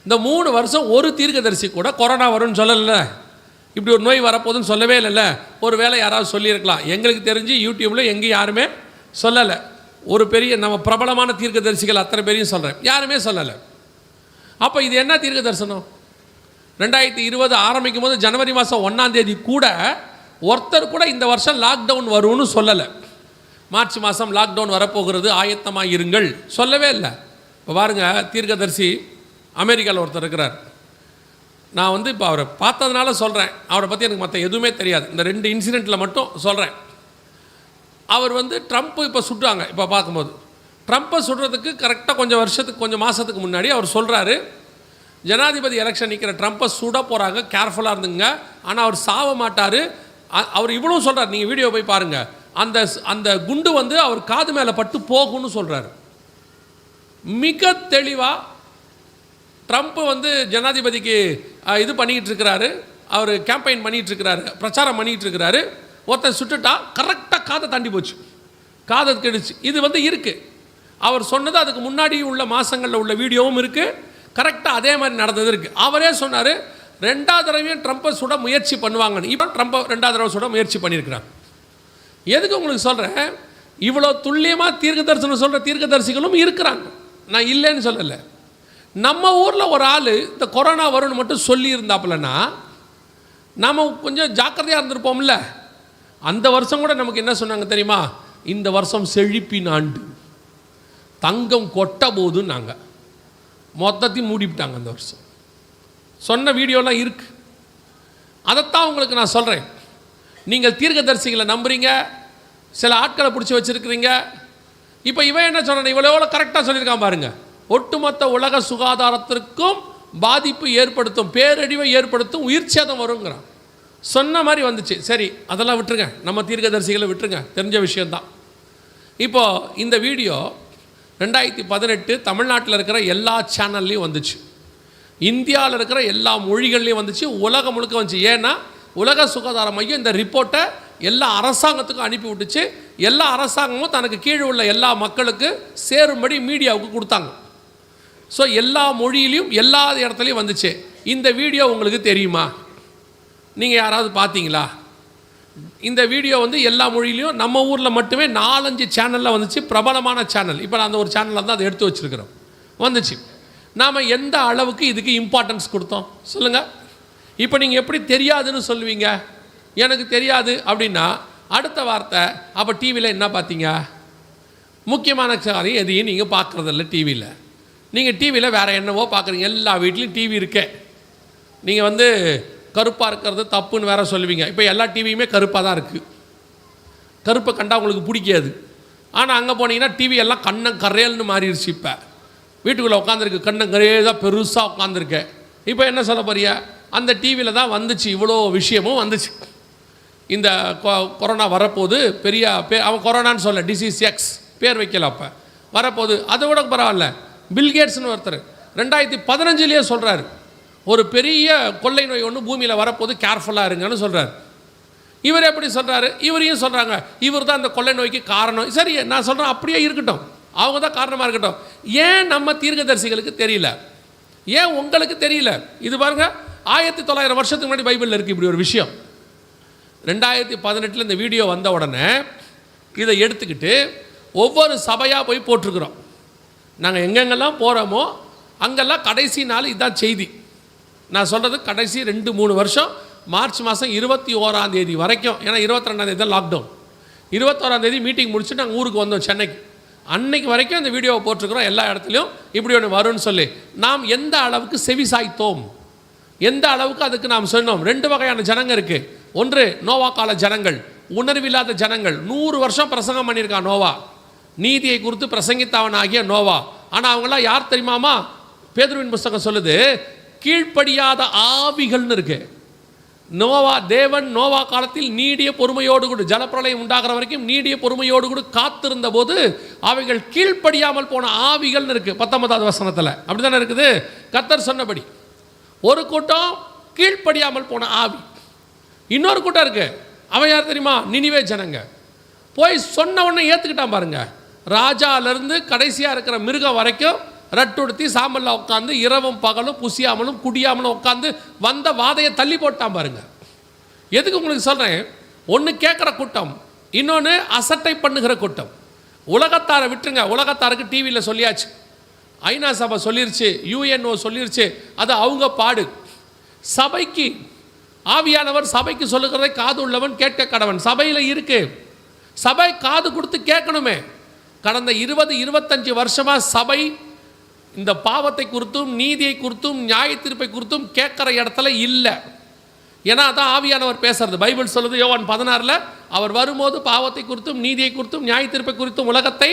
A: இந்த 3 வருஷம் ஒரு தீர்க்கதரிசி கூட கொரோனா வரும்னு சொல்லலை, இப்படி ஒரு நோய் வரப்போகுதுன்னு சொல்லவே இல்லைல்ல. ஒரு வேளை யாராவது சொல்லியிருக்கலாம். எங்களுக்கு தெரிஞ்சு யூடியூப்பில் எங்கேயும் யாருமே சொல்லலை. ஒரு பெரிய நம்ம பிரபலமான தீர்க்கதரிசிகள் அத்தனை பேரையும் சொல்கிறேன், யாருமே சொல்லலை. அப்போ இது என்ன தீர்க்க தரிசனம்? 2020 ஆரம்பிக்கும் போது ஜனவரி மாதம் 1ஆம் தேதி கூட ஒருத்தர் கூட இந்த வருஷம் லாக்டவுன் வரும்னு சொல்லலை. மார்ச் மாதம் லாக்டவுன் வரப்போகிறது, ஆயத்தமாக இருங்கள் சொல்லவே இல்லை. இப்போ பாருங்கள், தீர்க்கதரிசி அமெரிக்காவில் ஒருத்தர் இருக்கிறார். நான் இப்போ அவரை பார்த்ததுனால சொல்கிறேன், அவரை பற்றி எனக்கு மற்ற எதுவுமே தெரியாது. இந்த 2 இன்சிடெண்ட்டில் மட்டும் சொல்கிறேன். அவர் ட்ரம்ப் இப்போ சுட்டாங்க. இப்போ பார்க்கும்போது ட்ரம்ப்பை சுடுறதுக்கு கரெக்டாக கொஞ்சம் மாதத்துக்கு முன்னாடி அவர் சொல்கிறாரு, ஜனாதிபதி எலெக்ஷன் நிற்கிற ட்ரம்ப்பை சுட போகிறாங்க, கேர்ஃபுல்லாக இருந்துங்க, ஆனால் அவர் சாவ மாட்டார். அவர் இவ்வளோ சொல்கிறார், நீங்கள் வீடியோ போய் பாருங்கள். அந்த குண்டு அவர் காது மேலே பட்டு போகும்னு சொல்கிறார். மிக தெளிவாக ட்ரம்ப் ஜனாதிபதிக்கு இது பண்ணிக்கிட்டு இருக்கிறாரு, அவர் கேம்பெயின் பண்ணிகிட்டு இருக்கிறாரு, பிரச்சாரம் பண்ணிகிட்டு இருக்கிறாரு. ஒருத்தர் சுட்டுட்டா கரெக்டாக காதை தாண்டி போச்சு, காதை கெடுச்சு. இது இருக்குது. அவர் சொன்னது அதுக்கு முன்னாடி உள்ள மாதங்களில் உள்ள வீடியோவும் இருக்குது, கரெக்டாக அதே மாதிரி நடந்தது இருக்குது. அவரே சொன்னார் 2வது தடவையும் ட்ரம்ப்பை சுட முயற்சி பண்ணுவாங்கன்னு. இப்போ ட்ரம்ப்பை 2வது தடவை சுட முயற்சி பண்ணியிருக்கிறாங்க. எதுக்கு உங்களுக்கு சொல்கிறேன், இவ்வளோ துல்லியமாக தீர்க்க தரிசனம் சொல்கிற தீர்க்கதரிசிகளும் இருக்கிறாங்க. நான் இல்லைன்னு சொல்லலை. நம்ம ஊரில் ஒரு ஆள் இந்த கொரோனா வரும்னு மட்டும் சொல்லியிருந்தாப்புலன்னா நாம் கொஞ்சம் ஜாக்கிரதையாக இருந்திருப்போம்ல. அந்த வருஷம் கூட நமக்கு என்ன சொன்னாங்க தெரியுமா? இந்த வருஷம் செழிப்பின் ஆண்டு, தங்கம் கொட்ட போதுன்னு நாங்கள் மொத்தத்தையும் மூடிவிட்டாங்க. அந்த வருஷம் சொன்ன வீடியோலாம் இருக்குது. அதைத்தான் உங்களுக்கு நான் சொல்கிறேன். நீங்கள் தீர்க்கதரிசிகளை நம்புறீங்க, சில ஆட்களை பிடிச்சி வச்சுருக்கிறீங்க. இப்போ இவன் என்ன சொல்கிறான்? இவ்வளோ எவ்வளோ கரெக்டாக சொல்லியிருக்கான் பாருங்கள். ஒட்டுமொத்த உலக சுகாதாரத்திற்கும் பாதிப்பு ஏற்படுத்தும், பேரழிவை ஏற்படுத்தும், உயிர் சேதம் வருங்கிறான். சொன்ன மாதிரி வந்துச்சு. சரி, அதெல்லாம் விட்டுருங்க, நம்ம தீர்க்கதரிசிகளை விட்டுருங்க, தெரிஞ்ச விஷயந்தான். இப்போது இந்த வீடியோ 2018 தமிழ்நாட்டில் இருக்கிற எல்லா சேனல்லையும் வந்துச்சு, இந்தியாவில் இருக்கிற எல்லா மொழிகள்லையும் வந்துச்சு, உலகம் முழுக்க வந்துச்சு. ஏன்னா உலக சுகாதார மையம் இந்த ரிப்போர்ட்டை எல்லா அரசாங்கத்துக்கும் அனுப்பி விட்டுச்சு. எல்லா அரசாங்கமும் தனக்கு கீழே உள்ள எல்லா மக்களுக்கு சேரும்படி மீடியாவுக்கு கொடுத்தாங்க. ஸோ எல்லா மொழியிலையும் எல்லா இடத்துலையும் வந்துச்சு. இந்த வீடியோ உங்களுக்கு தெரியுமா? நீங்கள் யாராவது பார்த்தீங்களா? இந்த வீடியோ வந்து எல்லா மொழியிலையும் நம்ம ஊரில் மட்டுமே 4-5 சேனலில் வந்துச்சு, பிரபலமான சேனல். இப்போ நான் அந்த ஒரு சேனலில் தான் அதை எடுத்து வச்சுருக்கிறோம், வந்துச்சு. நாம் எந்த அளவுக்கு இதுக்கு இம்பார்ட்டன்ஸ் கொடுத்தோம் சொல்லுங்கள். இப்போ நீங்கள் எப்படி தெரியாதுன்னு சொல்லுவீங்க? எனக்கு தெரியாது அப்படின்னா அடுத்த வார்த்தை, அப்போ டிவியில் என்ன பார்த்தீங்க? முக்கியமான காரியம் எதையும் நீங்கள் பார்க்குறதில்ல. டிவியில் நீங்கள் டிவியில் வேறு என்னவோ பார்க்குறீங்க. எல்லா வீட்லேயும் டிவி இருக்கே. நீங்கள் வந்து கருப்பாக இருக்கிறது தப்புன்னு வேறு சொல்லுவீங்க. இப்போ எல்லா டிவியுமே கருப்பாக தான் இருக்குது. கருப்பை கண்டா உங்களுக்கு பிடிக்காது. ஆனால் அங்கே போனீங்கன்னா டிவி எல்லாம் கரையல்னு மாறிடுச்சு. இப்போ வீட்டுக்குள்ளே உட்காந்துருக்கு, கரே தான் பெருசாக உட்காந்துருக்கேன். இப்போ என்ன சொல்ல போறியா? அந்த டிவியில் தான் வந்துச்சு, இவ்வளோ விஷயமும் வந்துச்சு. இந்த கொரோனா வரப்போது பெரிய அவன் கொரோனான்னு சொல்ல, டிசீஸ் எக்ஸ் பேர் வைக்கல. அப்போ வரப்போது அதை விட பரவாயில்ல. பில்கேட்ஸ்னு ஒருத்தர் 2015 சொல்கிறார், ஒரு பெரிய கொள்ளை நோய் ஒன்று பூமியில் வரப்போது, கேர்ஃபுல்லாக இருங்கன்னு சொல்கிறார். இவர் எப்படி சொல்கிறாரு? இவரையும் சொல்கிறாங்க இவர் தான் அந்த கொள்ளை நோய்க்கு காரணம். சரி, நான் சொல்கிறேன், அப்படியே இருக்கட்டும், அவங்க தான் காரணமாக இருக்கட்டும். ஏன் நம்ம தீர்க்கதரிசிகளுக்கு தெரியல? ஏன் உங்களுக்கு தெரியல? இது பாருங்க, 1900 வருஷத்துக்கு முன்னாடி பைபிளில் இருக்குது இப்படி ஒரு விஷயம். 2018 இந்த வீடியோ வந்த உடனே இதை எடுத்துக்கிட்டு ஒவ்வொரு சபையாக போய் போட்டிருக்கிறோம். நாங்கள் எங்கெங்கெல்லாம் போகிறோமோ அங்கெல்லாம் கடைசி நாள் இதுதான் செய்தி. நான் சொல்கிறது கடைசி 2-3 வருஷம், மார்ச் மாதம் 21ஆம் தேதி வரைக்கும். ஏன்னா 22ஆம் தேதி தான் லாக்டவுன். 21ஆம் தேதி மீட்டிங் முடிச்சுட்டு நாங்கள் ஊருக்கு வந்தோம், சென்னைக்கு. அன்னைக்கு வரைக்கும் இந்த வீடியோவை போட்டிருக்கிறோம். எல்லா இடத்துலையும் இப்படி ஒன்று வரும்னு சொல்லி நாம் எந்த அளவுக்கு செவி சாய்த்தோம், எந்த அளவுக்கு அதுக்கு நாம் சொன்னோம். 2 வகையான ஜனங்கள் இருக்குது. ஒன்று நோவா கால ஜனங்கள், உணர்வில்லாத ஜனங்கள். 100 வருஷம் பிரசங்கம் பண்ணியிருக்கான் நோவா, நீதியை குறித்து பிரசங்கித்தவன் ஆகிய நோவா. ஆனால் அவங்களாம் யார் தெரியுமாமா? பேதுருவின் புஸ்தகம் சொல்லுது, கீழ்ப்படியாத ஆவிகள்னு இருக்கு. நோவா தேவன் நோவா காலத்தில் நீடிய பொறுமையோடு கூட, ஜலப்பிரளயம் உண்டாகிற வரைக்கும் நீடிய பொறுமையோடு கூட காத்திருந்த போது அவைகள் கீழ்ப்படியாமல் போன ஆவிகள்னு இருக்கு 19ஆவது வசனத்தில். அப்படி தானே இருக்குது? கர்த்தர் சொன்னபடி ஒரு கூட்டம் கீழ்ப்படியாமல் போன ஆவி, இன்னொரு கூட்டம் இருக்கு. அவன் யார் தெரியுமா? நினிவே ஜனங்க. போய் சொன்ன உடனே ஏற்றுக்கிட்டான் பாருங்க. ராஜாவிலேருந்து கடைசியாக இருக்கிற மிருகம் வரைக்கும் ரட்டுடுத்தி சாம்பலில் உட்காந்து இரவும் பகலும் புசியாமலும் குடியாமலும் உட்காந்து வந்த வாதையை தள்ளி போட்டான் பாருங்க. எதுக்கு உங்களுக்கு சொல்கிறேன்? ஒன்று கேட்குற கூட்டம், இன்னொன்று அசட்டை பண்ணுகிற கூட்டம். உலகத்தாரை விட்டுருங்க, உலகத்தாருக்கு டிவியில் சொல்லியாச்சு, ஐநா சபை சொல்லிருச்சு, யுஎன்ஓ சொல்லிருச்சு, அது அவங்க பாடு. சபைக்கு ஆவியானவர் சபைக்கு சொல்லுகிறதை காது உள்ளவன் கேட்க கடவன். சபையில் இருக்கு, சபை காது கொடுத்து கேட்கணுமே. கடந்த 20-25 வருஷமாக சபை இந்த பாவத்தை குறித்தும் நீதியை குறித்தும் நியாய தீர்ப்பை குறித்தும் கேட்குற இடத்துல இல்லை. ஏன்னா அதான் ஆவியானவர் பேசுறது. பைபிள் சொல்லுது யோவான் 16 அவர் வரும்போது பாவத்தை குறித்தும் நீதியை குறித்தும் நியாய தீர்ப்பை குறித்தும் உலகத்தை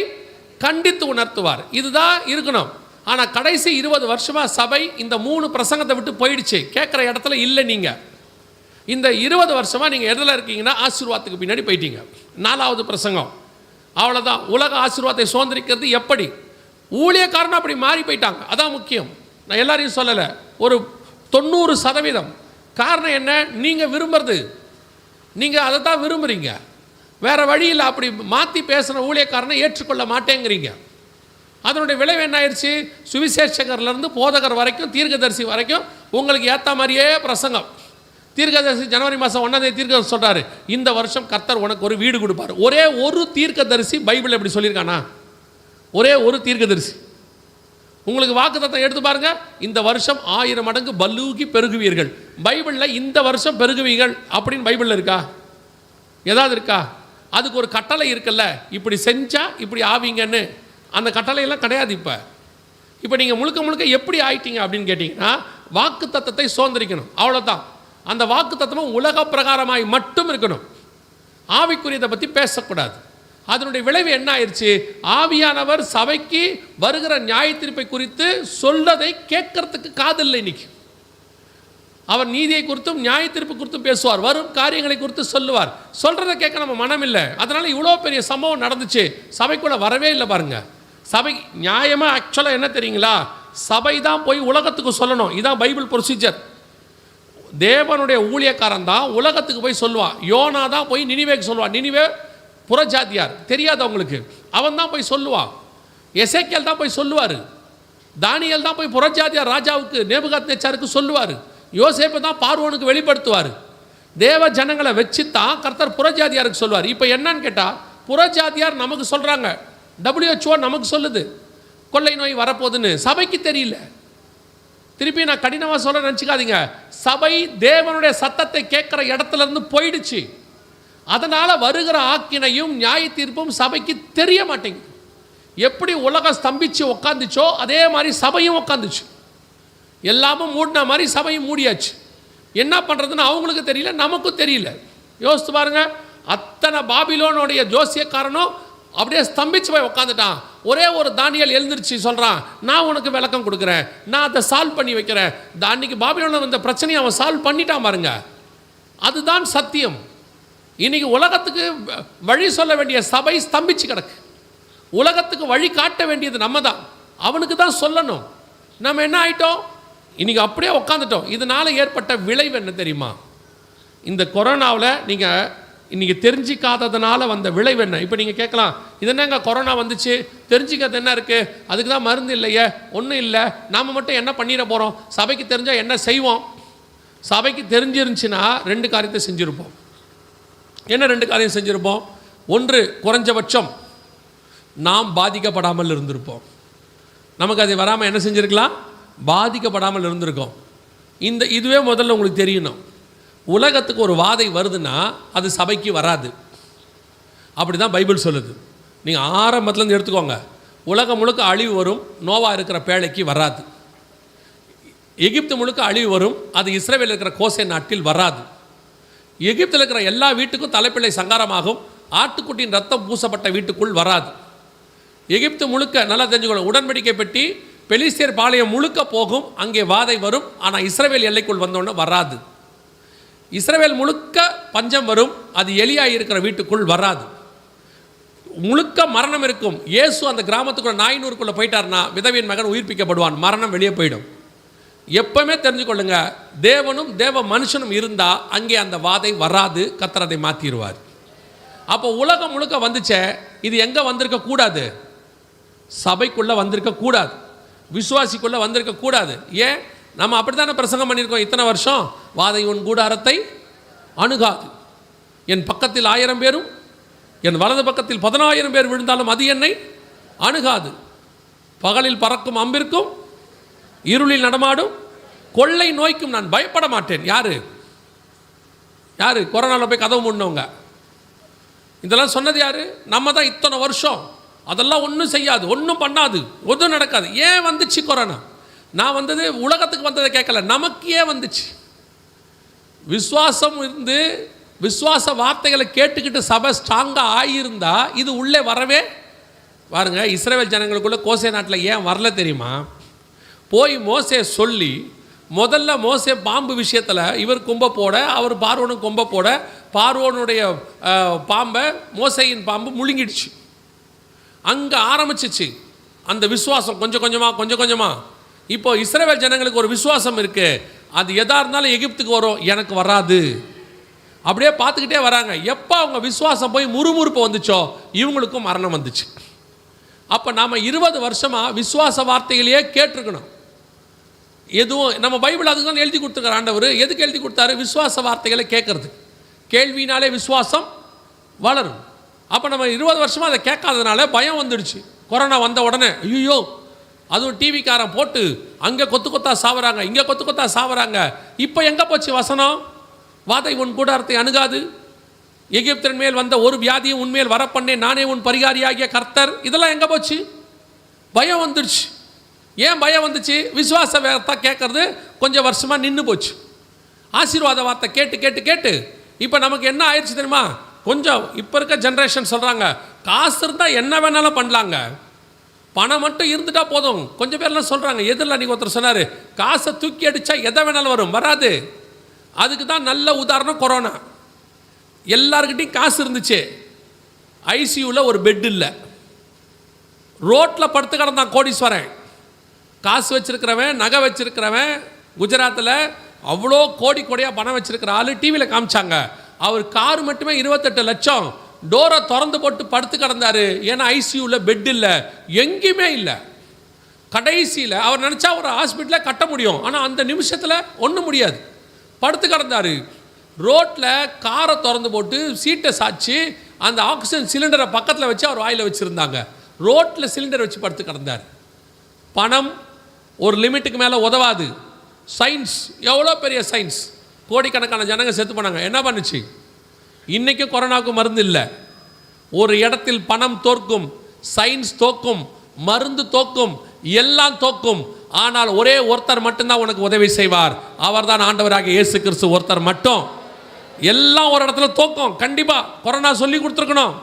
A: கண்டித்து உணர்த்துவார். இதுதான் இருக்கணும். ஆனால் கடைசி 20 வருஷமாக சபை இந்த 3 பிரசங்கத்தை விட்டு போயிடுச்சு, கேட்குற இடத்துல இல்லை. நீங்கள் இந்த 20 வருஷமாக நீங்கள் எதில் இருக்கீங்கன்னா ஆசீர்வாதத்துக்கு பின்னாடி போயிட்டீங்க. 4வது பிரசங்கம் அவ்வளோதான். உலக ஆசீர்வாதத்தை சுதந்திரிக்கிறது எப்படி? ஊழியக்காரன் அப்படி மாறி போயிட்டாங்க. அதான் முக்கியம். நான் எல்லாரையும் சொல்லலை, ஒரு 90%. காரணம் என்ன? நீங்கள் விரும்புறது, நீங்கள் அதை தான் விரும்புகிறீங்க. வேறு வழியில் அப்படி மாற்றி பேசுகிற ஊழியக்காரனை ஏற்றுக்கொள்ள மாட்டேங்கிறீங்க. அதனுடைய விளைவு என்ன ஆயிடுச்சு? சுவிசேஷகர்லேருந்து போதகர் வரைக்கும் தீர்க்கதரிசி வரைக்கும் உங்களுக்கு ஏற்ற மாதிரியே பிரசங்கம். தீர்க்கதரிசி ஜனவரி மாதம் 1ஆம் தேதி தீர்க்கதரிசி சொல்கிறாரு, இந்த வருஷம் கர்த்தர் உனக்கு ஒரு வீடு கொடுப்பார். ஒரே ஒரு தீர்க்கதரிசி பைபிள் எப்படி சொல்லியிருக்கானா? ஒரே ஒரு தீர்க்கதரிசி. உங்களுக்கு வாக்குத்தத்தம் எடுத்து பாருங்க, இந்த வருஷம் 1000 மடங்கு பல்லூகி பெருகுவீர்கள். பைபிளில் இந்த வருஷம் பெருகுவீர்கள் அப்படின்னு பைபிளில் இருக்கா? ஏதாவது இருக்கா? அதுக்கு ஒரு கட்டளை இருக்குல்ல, இப்படி செஞ்சா இப்படி ஆவீங்கன்னு. அந்த கட்டளையெல்லாம் கிடையாது. இப்போ நீங்கள் முழுக்க முழுக்க எப்படி ஆயிட்டீங்க அப்படின்னு கேட்டிங்கன்னா, வாக்குத்தத்தத்தை சுதந்திரிக்கணும், அவ்வளோதான். அந்த வாக்குத்தத்தமும் உலக பிரகாரமாய் மட்டும் இருக்கணும், ஆவிக்குரியதை பற்றி பேசக்கூடாது. அதனுடைய விளைவு என்ன ஆயிடுச்சு? ஆவியானவர் சபைக்கு வருகிற நியாய தீர்ப்பை குறித்து சொல்லதை கேட்கறதுக்கு காதில்லை. இன்னைக்கு அவர் நீதியை குறித்தும் நியாய தீர்ப்பு குறித்தும் பேசுவார், வரும் காரியங்களை குறித்து சொல்லுவார். சொல்றதை கேட்க நம்ம மனம் இல்லை. அதனால இவ்வளோ பெரிய சம்பவம் நடந்துச்சு, சபைக்குள்ள வரவே இல்லை. பாருங்க, சபை நியாயமா ஆக்சுவலாக என்ன தெரியுங்களா? சபை தான் போய் உலகத்துக்கு சொல்லணும். இதான் பைபிள் ப்ரொசீஜர். தேவனுடைய ஊழியக்காரன் தான் உலகத்துக்கு போய் சொல்லுவான். யோனா தான் போய் நினிவேக்கு சொல்லுவான். நினிவே புறஜாதியார், தெரியாது அவங்களுக்கு, அவன் தான் போய் சொல்லுவான். எசேக்கியேல் தான் போய் சொல்லுவார். தானியேல் தான் போய் புறஜாதியார் ராஜாவுக்கு நேபுகாத்நேச்சாருக்கு சொல்லுவார். யோசேப்பு தான் பார்வோனுக்கு வெளிப்படுத்துவார். தேவ ஜனங்களை வச்சு தான் கர்த்தர் புறஜாதியாருக்கு சொல்லுவார். இப்போ என்னன்னு கேட்டால், புறஜாதியார் நமக்கு சொல்கிறாங்க, WHO நமக்கு சொல்லுது கொள்ளை நோய் வரப்போகுதுன்னு, சபைக்கு தெரியல. திருப்பி நான் கடினமாக சொல்ல நினச்சிக்காதீங்க, சபை தேவனுடைய சத்தத்தை கேட்குற இடத்துல இருந்து போயிடுச்சு. அதனால் வருகிற ஆக்கினையும் நியாய தீர்ப்பும் சபைக்கு தெரிய மாட்டேங்குது. எப்படி உலகம் ஸ்தம்பிச்சு உட்காந்துச்சோ அதே மாதிரி சபையும் உட்காந்துச்சு. எல்லாமும் மூடின மாதிரி சபையும் மூடியாச்சு. என்ன பண்ணுறதுன்னு அவங்களுக்கு தெரியல, நமக்கும் தெரியல. யோசித்து பாருங்க, அத்தனை பாபிலோனுடைய ஜோசியக்காரனும் அப்படியே ஸ்தம்பிச்சு போய் உட்காந்துட்டான். ஒரே ஒரு தானியேல் எழுந்திருச்சு சொல்கிறான், நான் உனக்கு விளக்கம் கொடுக்குறேன், நான் அதை சால்வ் பண்ணி வைக்கிறேன். அன்னைக்கு பாபிலோனில் வந்த பிரச்சனையை அவன் சால்வ் பண்ணிட்டான் பாருங்க. அதுதான் சத்தியம். இன்னைக்கு உலகத்துக்கு வழி சொல்ல வேண்டிய சபை ஸ்தம்பிச்சு கிடக்கு. உலகத்துக்கு வழி காட்ட வேண்டியது நம்ம தான், அவனுக்கு தான் சொல்லணும். நம்ம என்ன ஆயிட்டோம்? இன்னைக்கு அப்படியே உட்காந்துட்டோம். இதனால் ஏற்பட்ட விளைவு என்ன தெரியுமா? இந்த கொரோனாவில் நீங்கள் இன்றைக்கி தெரிஞ்சிக்காததுனால வந்த விளைவு என்ன? இப்போ நீங்கள் கேட்கலாம், இது என்னங்க கொரோனா வந்துச்சு, தெரிஞ்சிக்கிறது என்ன இருக்குது? அதுக்கு தான் மருந்து இல்லையே, ஒன்றும் இல்லை, நாம் மட்டும் என்ன பண்ணிட போகிறோம்? சபைக்கு தெரிஞ்சால் என்ன செய்வோம்? சபைக்கு தெரிஞ்சிருந்துச்சுன்னா 2 காரியத்தை செஞ்சுருப்போம். என்ன 2 காரியம் செஞ்சுருப்போம்? ஒன்று, குறைஞ்சபட்சம் நாம் பாதிக்கப்படாமல் இருந்திருப்போம். நமக்கு அது வராமல் என்ன செஞ்சுருக்கலாம்? பாதிக்கப்படாமல் இருந்திருக்கோம். இதுவே முதல்ல உங்களுக்கு தெரியணும். உலகத்துக்கு ஒரு வாதை வருதுன்னா அது சபைக்கு வராது. அப்படி தான் பைபிள் சொல்லுது. நீங்கள் ஆரம்பத்துலேருந்து எடுத்துக்கோங்க. உலகம் முழுக்க அழிவு வரும், நோவா இருக்கிற பேழைக்கு வராது. எகிப்து முழுக்க அழிவு வரும், அது இஸ்ரவேல் இருக்கிற கோசே நாட்டில் வராது. எகிப்தில் இருக்கிற எல்லா வீட்டுக்கும் தலைப்பிள்ளை சங்காரமாகும், ஆட்டுக்குட்டியின் ரத்தம் பூசப்பட்ட வீட்டுக்குள் வராது. எகிப்து முழுக்க நல்லா தெரிஞ்சுக்கணும், உடன்படிக்கை பெட்டி பெலிஸ்தியர் பாளையம் முழுக்க போகும், அங்கே வாதை வரும். ஆனால் இஸ்ரவேல் எல்லைக்குள் வந்தோன்னு வராது. இஸ்ரவேல் முழுக்க பஞ்சம் வரும், அது எலியா இருக்கிற வீட்டுக்குள் வராது. முழுக்க மரணம் இருக்கும். இயேசு அந்த கிராமத்துக்குள்ள நாயினூருக்குள்ளே போயிட்டார்னா விதவியின் மகன் உயிர்ப்பிக்கப்படுவான், மரணம் வெளியே போயிடும். எப்பவுமே தெரிஞ்சுக்கொள்ளுங்க, தேவனும் தேவ மனுஷனும் இருந்தால் அங்கே அந்த வாதை வராது, கர்த்தர் அதை மாற்றிடுவார். அப்போ உலகம் முழுக்க வந்துச்சே, இது எங்கே வந்திருக்க கூடாது? சபைக்குள்ளே வந்திருக்க கூடாது, விசுவாசிக்குள்ளே வந்திருக்க கூடாது. ஏன்? நம்ம அப்படி தானே பிரசங்கம் பண்ணியிருக்கோம் இத்தனை வருஷம். வாதை உன் கூடாரத்தை அணுகாது, என் பக்கத்தில் 1000 பேரும் என் வலது பக்கத்தில் 10000 பேர் விழுந்தாலும் அது என்னை அணுகாது. பகலில் பறக்கும் அம்பிற்கும் இருளில் நடமாடும் கொள்ளை நோய்க்கும் நான் பயப்பட மாட்டேன். யாரு யாரு கொரோனாவில் போய் கதவு மூடினவங்க? இதெல்லாம் சொன்னது யாரு? நம்ம தான். இத்தனை வருஷம் அதெல்லாம் ஒன்றும் செய்யாது, ஒன்றும் பண்ணாது, ஒன்றும் நடக்காது. ஏன் வந்துச்சு கொரோனா? நான் வந்தது உலகத்துக்கு வந்ததை கேட்கல, நமக்கு ஏன் வந்துச்சு? விசுவாசம் இருந்து விசுவாச வார்த்தைகளை கேட்டுக்கிட்டு சபை ஸ்ட்ராங்காக ஆகியிருந்தா இது உள்ளே வரவே பாருங்க. இஸ்ரவேல் ஜனங்களுக்குள்ள கோசே நாட்டில் ஏன் வரல தெரியுமா? போய் மோசே சொல்லி முதல்ல மோசே பாம்பு விஷயத்தில் இவர் கும்ப போட, அவர் பார்வோனும் கும்ப போட, பார்வோனுடைய பாம்பை மோசையின் பாம்பு முழுங்கிடுச்சு. அங்கே ஆரம்பிச்சிச்சு அந்த விசுவாசம் கொஞ்சம் கொஞ்சமாக. இப்போ இஸ்ரவேல் ஜனங்களுக்கு ஒரு விசுவாசம் இருக்குது, அது எதாக இருந்தாலும் எகிப்துக்கு வரும், எனக்கு வராது. அப்படியே பார்த்துக்கிட்டே வராங்க. எப்போ அவங்க விசுவாசம் போய் முறுமுறுப்பு வந்துச்சோ இவங்களுக்கும் மரணம் வந்துச்சு. அப்போ நாம் 20 வருஷமாக விசுவாச வார்த்தைகளையே கேட்டிருக்கணும். எதுவும் நம்ம பைபிள் அதுக்கு தான் எழுதி கொடுத்துருக்கார் ஆண்டவர். எதுக்கு எழுதி கொடுத்தாரு? விசுவாச வார்த்தைகளை கேட்கறது. கேள்வினாலே விசுவாசம் வளரும். அப்போ நம்ம 20 வருஷமாக அதை கேட்காததுனால பயம் வந்துடுச்சு. கொரோனா வந்த உடனே ஐயோ அதுவும் டிவிக்காரன் போட்டு அங்கே கொத்து கொத்தா சாவறாங்க, இங்கே கொத்து கொத்தா சாவறாங்க. இப்போ எங்கே போச்சு வசனம்? வாதை உன் கூடாரத்தை அணுகாது, எகிப்தின் மேல் வந்த ஒரு வியாதியும் உன்மேல் வரப்பண்ணேன், நானே உன் பரிகாரியாகிய கர்த்தர். இதெல்லாம் எங்கே போச்சு? பயம் வந்துடுச்சு. ஏன் பயம் வந்துச்சு? விசுவாச வார்த்தை கேட்கறது கொஞ்சம் வருஷமாக நின்று போச்சு. ஆசீர்வாத வார்த்தை கேட்டு கேட்டு கேட்டு இப்போ நமக்கு என்ன ஆயிடுச்சு தெரியுமா? கொஞ்சம் இப்போ இருக்க ஜென்ரேஷன் சொல்கிறாங்க, காசு இருந்தால் என்ன வேணாலும் பண்ணலாங்க, பணம் மட்டும் இருந்துட்டா போதும். கொஞ்சம் பேர்லாம் சொல்கிறாங்க, எதிரில் நீங்கள் ஒருத்தர் சொன்னார், காசை தூக்கி அடித்தா எதை வேணாலும் வரும், வராது. அதுக்கு தான் நல்ல உதாரணம் கொரோனா. எல்லாருக்கிட்டையும் காசு இருந்துச்சு, ஐசியூவில் ஒரு பெட் இல்லை, ரோட்டில் படுத்து கிடந்தான் கோடீஸ்வரன். காசு வச்சிருக்கிறவன், நகை வச்சிருக்கிறவன், குஜராத்தில் அவ்வளோ கோடி கோடியாக பணம் வச்சிருக்கிற ஆள் டிவியில் காமிச்சாங்க. அவர் கார் மட்டுமே 28 லட்சம், டோரை திறந்து போட்டு படுத்து கிடந்தாரு. ஏன்னா ஐசியூவில் பெட் இல்லை, எங்கேயுமே இல்லை. கடைசியில் அவர் நினச்சா ஒரு ஹாஸ்பிட்டலில் கட்ட முடியும், ஆனால் அந்த நிமிஷத்தில் ஒன்றும் முடியாது. படுத்து கிடந்தாரு. ரோட்டில் காரை திறந்து போட்டு சீட்டை சாய்ச்சி அந்த ஆக்சிஜன் சிலிண்டரை பக்கத்தில் வச்சு அவர் வாயில் வச்சுருந்தாங்க. ரோட்டில் சிலிண்டர் வச்சு படுத்து கிடந்தார். பணம் ஒரு லிமிட்டுக்கு மேலே உதவாது. சயின்ஸ் எவ்வளோ பெரிய சயின்ஸ், கோடிக்கணக்கான ஜனங்க செத்து போனாங்க. என்ன பண்ணுச்சு? இன்றைக்கும் கொரோனாவுக்கு மருந்து இல்லை. ஒரு இடத்தில் பணம் தோற்கும், சயின்ஸ் தோக்கும், மருந்து தோக்கும், எல்லாம் தோக்கும். ஆனால் ஒரே ஒருத்தர் மட்டும்தான் உனக்கு உதவி செய்வார். அவர் தான் ஆண்டவராக இயேசு கிறிஸ்து ஒருத்தர் மட்டும். எல்லாம் ஒரு இடத்துல தோக்கும். கண்டிப்பாக கொரோனா சொல்லி கொடுத்துருக்கணும்.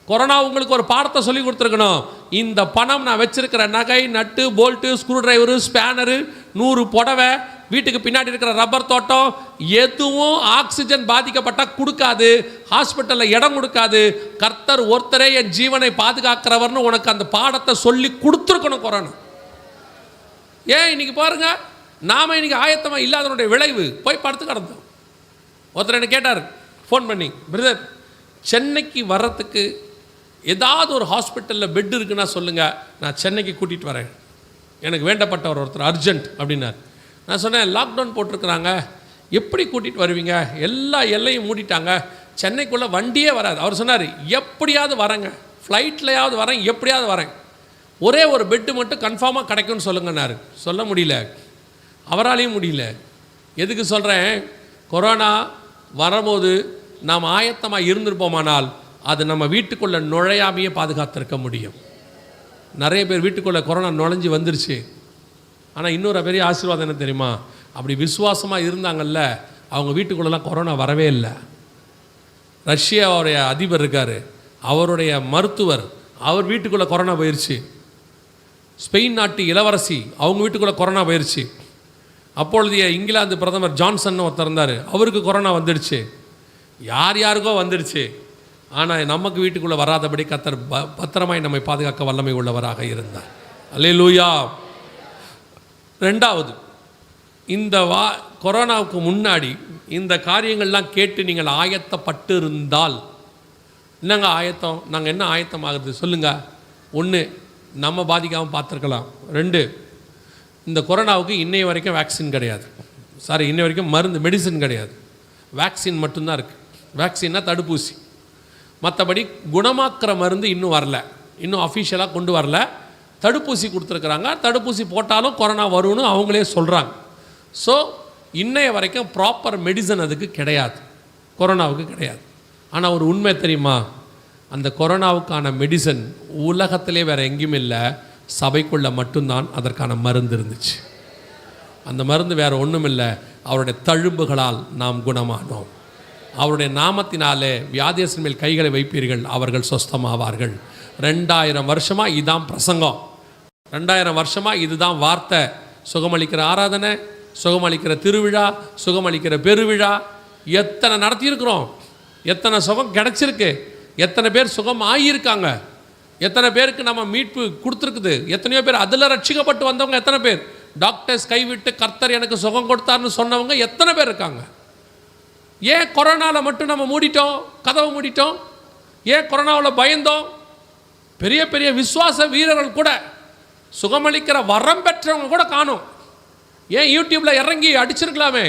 A: கொரோனா உங்களுக்கு ஒரு பாடத்தை சொல்லி கொடுத்துருக்கணும். இந்த பணம், நான் வச்சிருக்கிற நகை, நட்டு, போல்ட்டு, ஸ்க்ரூ டிரைவரு, ஸ்பேனரு, 100 புடவை, வீட்டுக்கு பின்னாடி இருக்கிற ரப்பர் தோட்டம், எதுவும் ஆக்சிஜன் பாதிக்கப்பட்டால் கொடுக்காது, ஹாஸ்பிட்டலில் இடம் கொடுக்காது. கர்த்தர் ஒருத்தரே என் ஜீவனை பாதுகாக்கிறவர்னு உனக்கு அந்த பாடத்தை சொல்லி கொடுத்துருக்கணும் கொரோனா. ஏன் இன்னைக்கு பாருங்க, நாம இன்னைக்கு ஆயத்தமாக இல்லாதனுடைய விளைவு போய் படுத்து கிடந்தோம். ஒருத்தர் என்ன கேட்டார் ஃபோன் பண்ணி, பிரதர் சென்னைக்கு வர்றதுக்கு ஏதாவது ஒரு ஹாஸ்பிட்டலில் பெட் இருக்குன்னா சொல்லுங்கள், நான் சென்னைக்கு கூட்டிகிட்டு வரேன், எனக்கு வேண்டப்பட்டவர் ஒருத்தர் அர்ஜென்ட் அப்படின்னார். நான் சொன்னேன், லாக்டவுன் போட்டிருக்கிறாங்க, எப்படி கூட்டிகிட்டு வருவீங்க, எல்லா எல்லையும் மூடிட்டாங்க, சென்னைக்குள்ளே வண்டியே வராது. அவர் சொன்னார், எப்படியாவது வரேங்க, ஃப்ளைட்லையாவது வரேன், எப்படியாவது வரேன், ஒரே ஒரு பெட்டு மட்டும் கன்ஃபார்மாக கிடைக்கும்னு சொல்லுங்கன்னாரு. சொல்ல முடியல, அவராலையும் முடியல. எதுக்கு சொல்கிறேன்? கொரோனா வரும்போது நாம் ஆயத்தமாக இருந்திருப்போமானால் அது நம்ம வீட்டுக்குள்ளே நுழையாமையே பாதுகாத்திருக்க முடியும். நிறைய பேர் வீட்டுக்குள்ளே கொரோனா நுழைஞ்சி வந்துருச்சு. ஆனால் இன்னொரு பெரிய ஆசீர்வாதம் என்ன தெரியுமா? அப்படி விசுவாசமாக இருந்தாங்கல்ல, அவங்க வீட்டுக்குள்ளெல்லாம் கொரோனா வரவே இல்லை. ரஷ்யாவுடைய அதிபர் இருக்கார், அவருடைய மருத்துவர், அவர் வீட்டுக்குள்ளே கொரோனா போயிடுச்சு. ஸ்பெயின் நாட்டு இளவரசி, அவங்க வீட்டுக்குள்ளே கொரோனா போயிடுச்சு. அப்பொழுதைய இங்கிலாந்து பிரதமர் ஜான்சன் ஒருத்தர் இருந்தார், அவருக்கு கொரோனா வந்துடுச்சு. யார் யாருக்கோ வந்துடுச்சு. ஆனால் நமக்கு வீட்டுக்குள்ளே வராதபடி கர்த்தர் பத்திரமாய் நம்மை பாதுகாக்க வல்லமை உள்ளவராக இருந்தார். அல்லேலூயா. ரெண்டாவது, இந்த கொரோனாவுக்கு முன்னாடி இந்த காரியங்கள்லாம் கேட்டு நீங்கள் ஆயத்தப்பட்டு இருந்தால், என்னங்க ஆயத்தம், நாங்கள் என்ன ஆயத்தம் ஆகுது சொல்லுங்கள். 1, நம்ம பாதிக்காமல் பார்த்துருக்கலாம். 2, இந்த கொரோனாவுக்கு இன்னைய வரைக்கும் வேக்சின் கிடையாது. இன்னை வரைக்கும் மருந்து மெடிசன் கிடையாது, வேக்சின் மட்டும்தான் இருக்குது. வேக்சின்னா தடுப்பூசி. மற்றபடி குணமாக்குற மருந்து இன்னும் வரல, இன்னும் அஃபிஷியலாக கொண்டு வரல. தடுப்பூசி கொடுத்துருக்குறாங்க, தடுப்பூசி போட்டாலும் கொரோனா வரும்னு அவங்களே சொல்கிறாங்க. ஸோ இன்னைய வரைக்கும் ப்ராப்பர் மெடிசன் அதுக்கு கிடையாது, கொரோனாவுக்கு கிடையாது. ஆனால் ஒரு உண்மை தெரியுமா? அந்த கொரோனாவுக்கான மெடிசன் உலகத்திலே வேறு எங்கேயும் இல்லை, சபைக்குள்ளே மட்டும்தான் அதற்கான மருந்து இருந்துச்சு. அந்த மருந்து வேறு ஒன்றும் இல்லை, அவருடைய தழும்புகளால் நாம் குணமானோம். அவருடைய நாமத்தினாலே வியாதியஸ்தர் மேல் கைகளை வைப்பீர்கள், அவர்கள் சொஸ்தமாவார்கள். 2000 வருஷமாக இதுதான் பிரசங்கம், 2000 வருஷமாக இதுதான் வார்த்தை. சுகமளிக்கிற ஆராதனை, சுகமளிக்கிற திருவிழா, சுகமளிக்கிற பெருவிழா எத்தனை நடத்தியிருக்கிறோம், எத்தனை சுகம் கிடச்சிருக்கு, எத்தனை பேர் சுகம் ஆகியிருக்காங்க, எத்தனை பேருக்கு நம்ம மீட்பு கொடுத்துருக்குது, எத்தனையோ பேர் அதில் ரட்சிக்கப்பட்டு வந்தவங்க எத்தனை பேர், டாக்டர்ஸ் கைவிட்டு கர்த்தர் எனக்கு சுகம் கொடுத்தாருன்னு சொன்னவங்க எத்தனை பேர் இருக்காங்க. ஏன் கொரோனாவில் மட்டும் நம்ம மூடிட்டோம், கதவை மூடிட்டோம்? ஏன் கொரோனாவில் பயந்தோம்? பெரிய பெரிய விசுவாச வீரர்கள் கூட, சுகமளிக்கிற வரம் பெற்றவங்க கூட காணும். ஏன் யூடியூப்பில் இறங்கி அடிச்சிருக்கலாமே,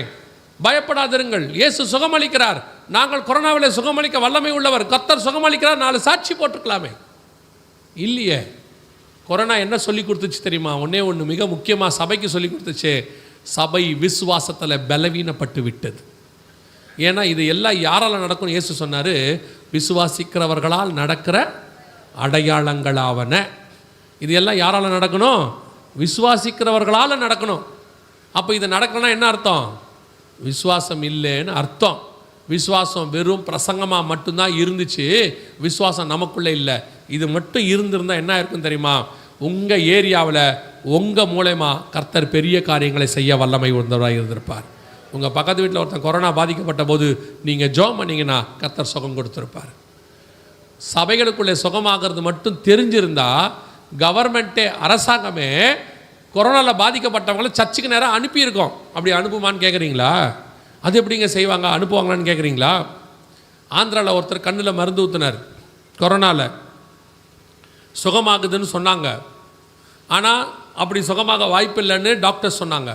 A: பயப்படாதிருங்கள், இயேசு சுகமளிக்கிறார், நாங்கள் கொரோனாவில் சுகமளிக்க வல்லமை உள்ளவர், கர்த்தர் சுகமளிக்கிறார், 4 சாட்சி போட்டிருக்கலாமே. இல்லையே. கொரோனா என்ன சொல்லி கொடுத்துச்சு தெரியுமா? ஒன்று மிக முக்கியமாக சபைக்கு சொல்லி கொடுத்துச்சு, சபை விசுவாசத்தில் பலவீனப்பட்டு விட்டது. ஏன்னா இது எல்லாம் யாரால் நடக்கும்? இயேசு சொன்னார், விசுவாசிக்கிறவர்களால் நடக்கிற அடையாளங்களாவன. இது எல்லாம் யாரால் நடக்கணும்? விசுவாசிக்கிறவர்களால் நடக்கணும். அப்போ இது நடக்கணும்னா என்ன அர்த்தம்? விசுவாசம் இல்லைன்னு அர்த்தம். விசுவாசம் வெறும் பிரசங்கமாக மட்டும்தான் இருந்துச்சு, விசுவாசம் நமக்குள்ளே இல்லை. இது மட்டும் இருந்திருந்தால் என்ன இருக்குன்னு தெரியுமா? உங்கள் ஏரியாவில் உங்கள் மூலமா கர்த்தர் பெரிய காரியங்களை செய்ய வல்லமை உணர்ந்தவராக இருந்திருப்பார். உங்கள் பக்கத்து வீட்டில் ஒருத்தன் கொரோனா பாதிக்கப்பட்ட போது நீங்கள் ஜெபம் பண்ணிங்கன்னா கர்த்தர் சுகம் கொடுத்துருப்பார். சபைகளுக்குள்ளே சுகமாகிறது மட்டும் தெரிஞ்சிருந்தா கவர்மெண்ட்டே, அரசாங்கமே கொரோனாவில் பாதிக்கப்பட்டவங்களை சர்ச்சுக்கு நேரம் அனுப்பியிருக்கோம். அப்படி அனுப்புமான்னு கேட்குறீங்களா? அது எப்படிங்க செய்வாங்க, அனுப்புவாங்களான்னு கேட்குறீங்களா? ஆந்திராவில் ஒருத்தர் கண்ணில் மருந்து ஊற்றினார், கொரோனாவில் சுகமாகுதுன்னு சொன்னாங்க. ஆனால் அப்படி சுகமாக வாய்ப்பு இல்லைன்னு டாக்டர் சொன்னாங்க.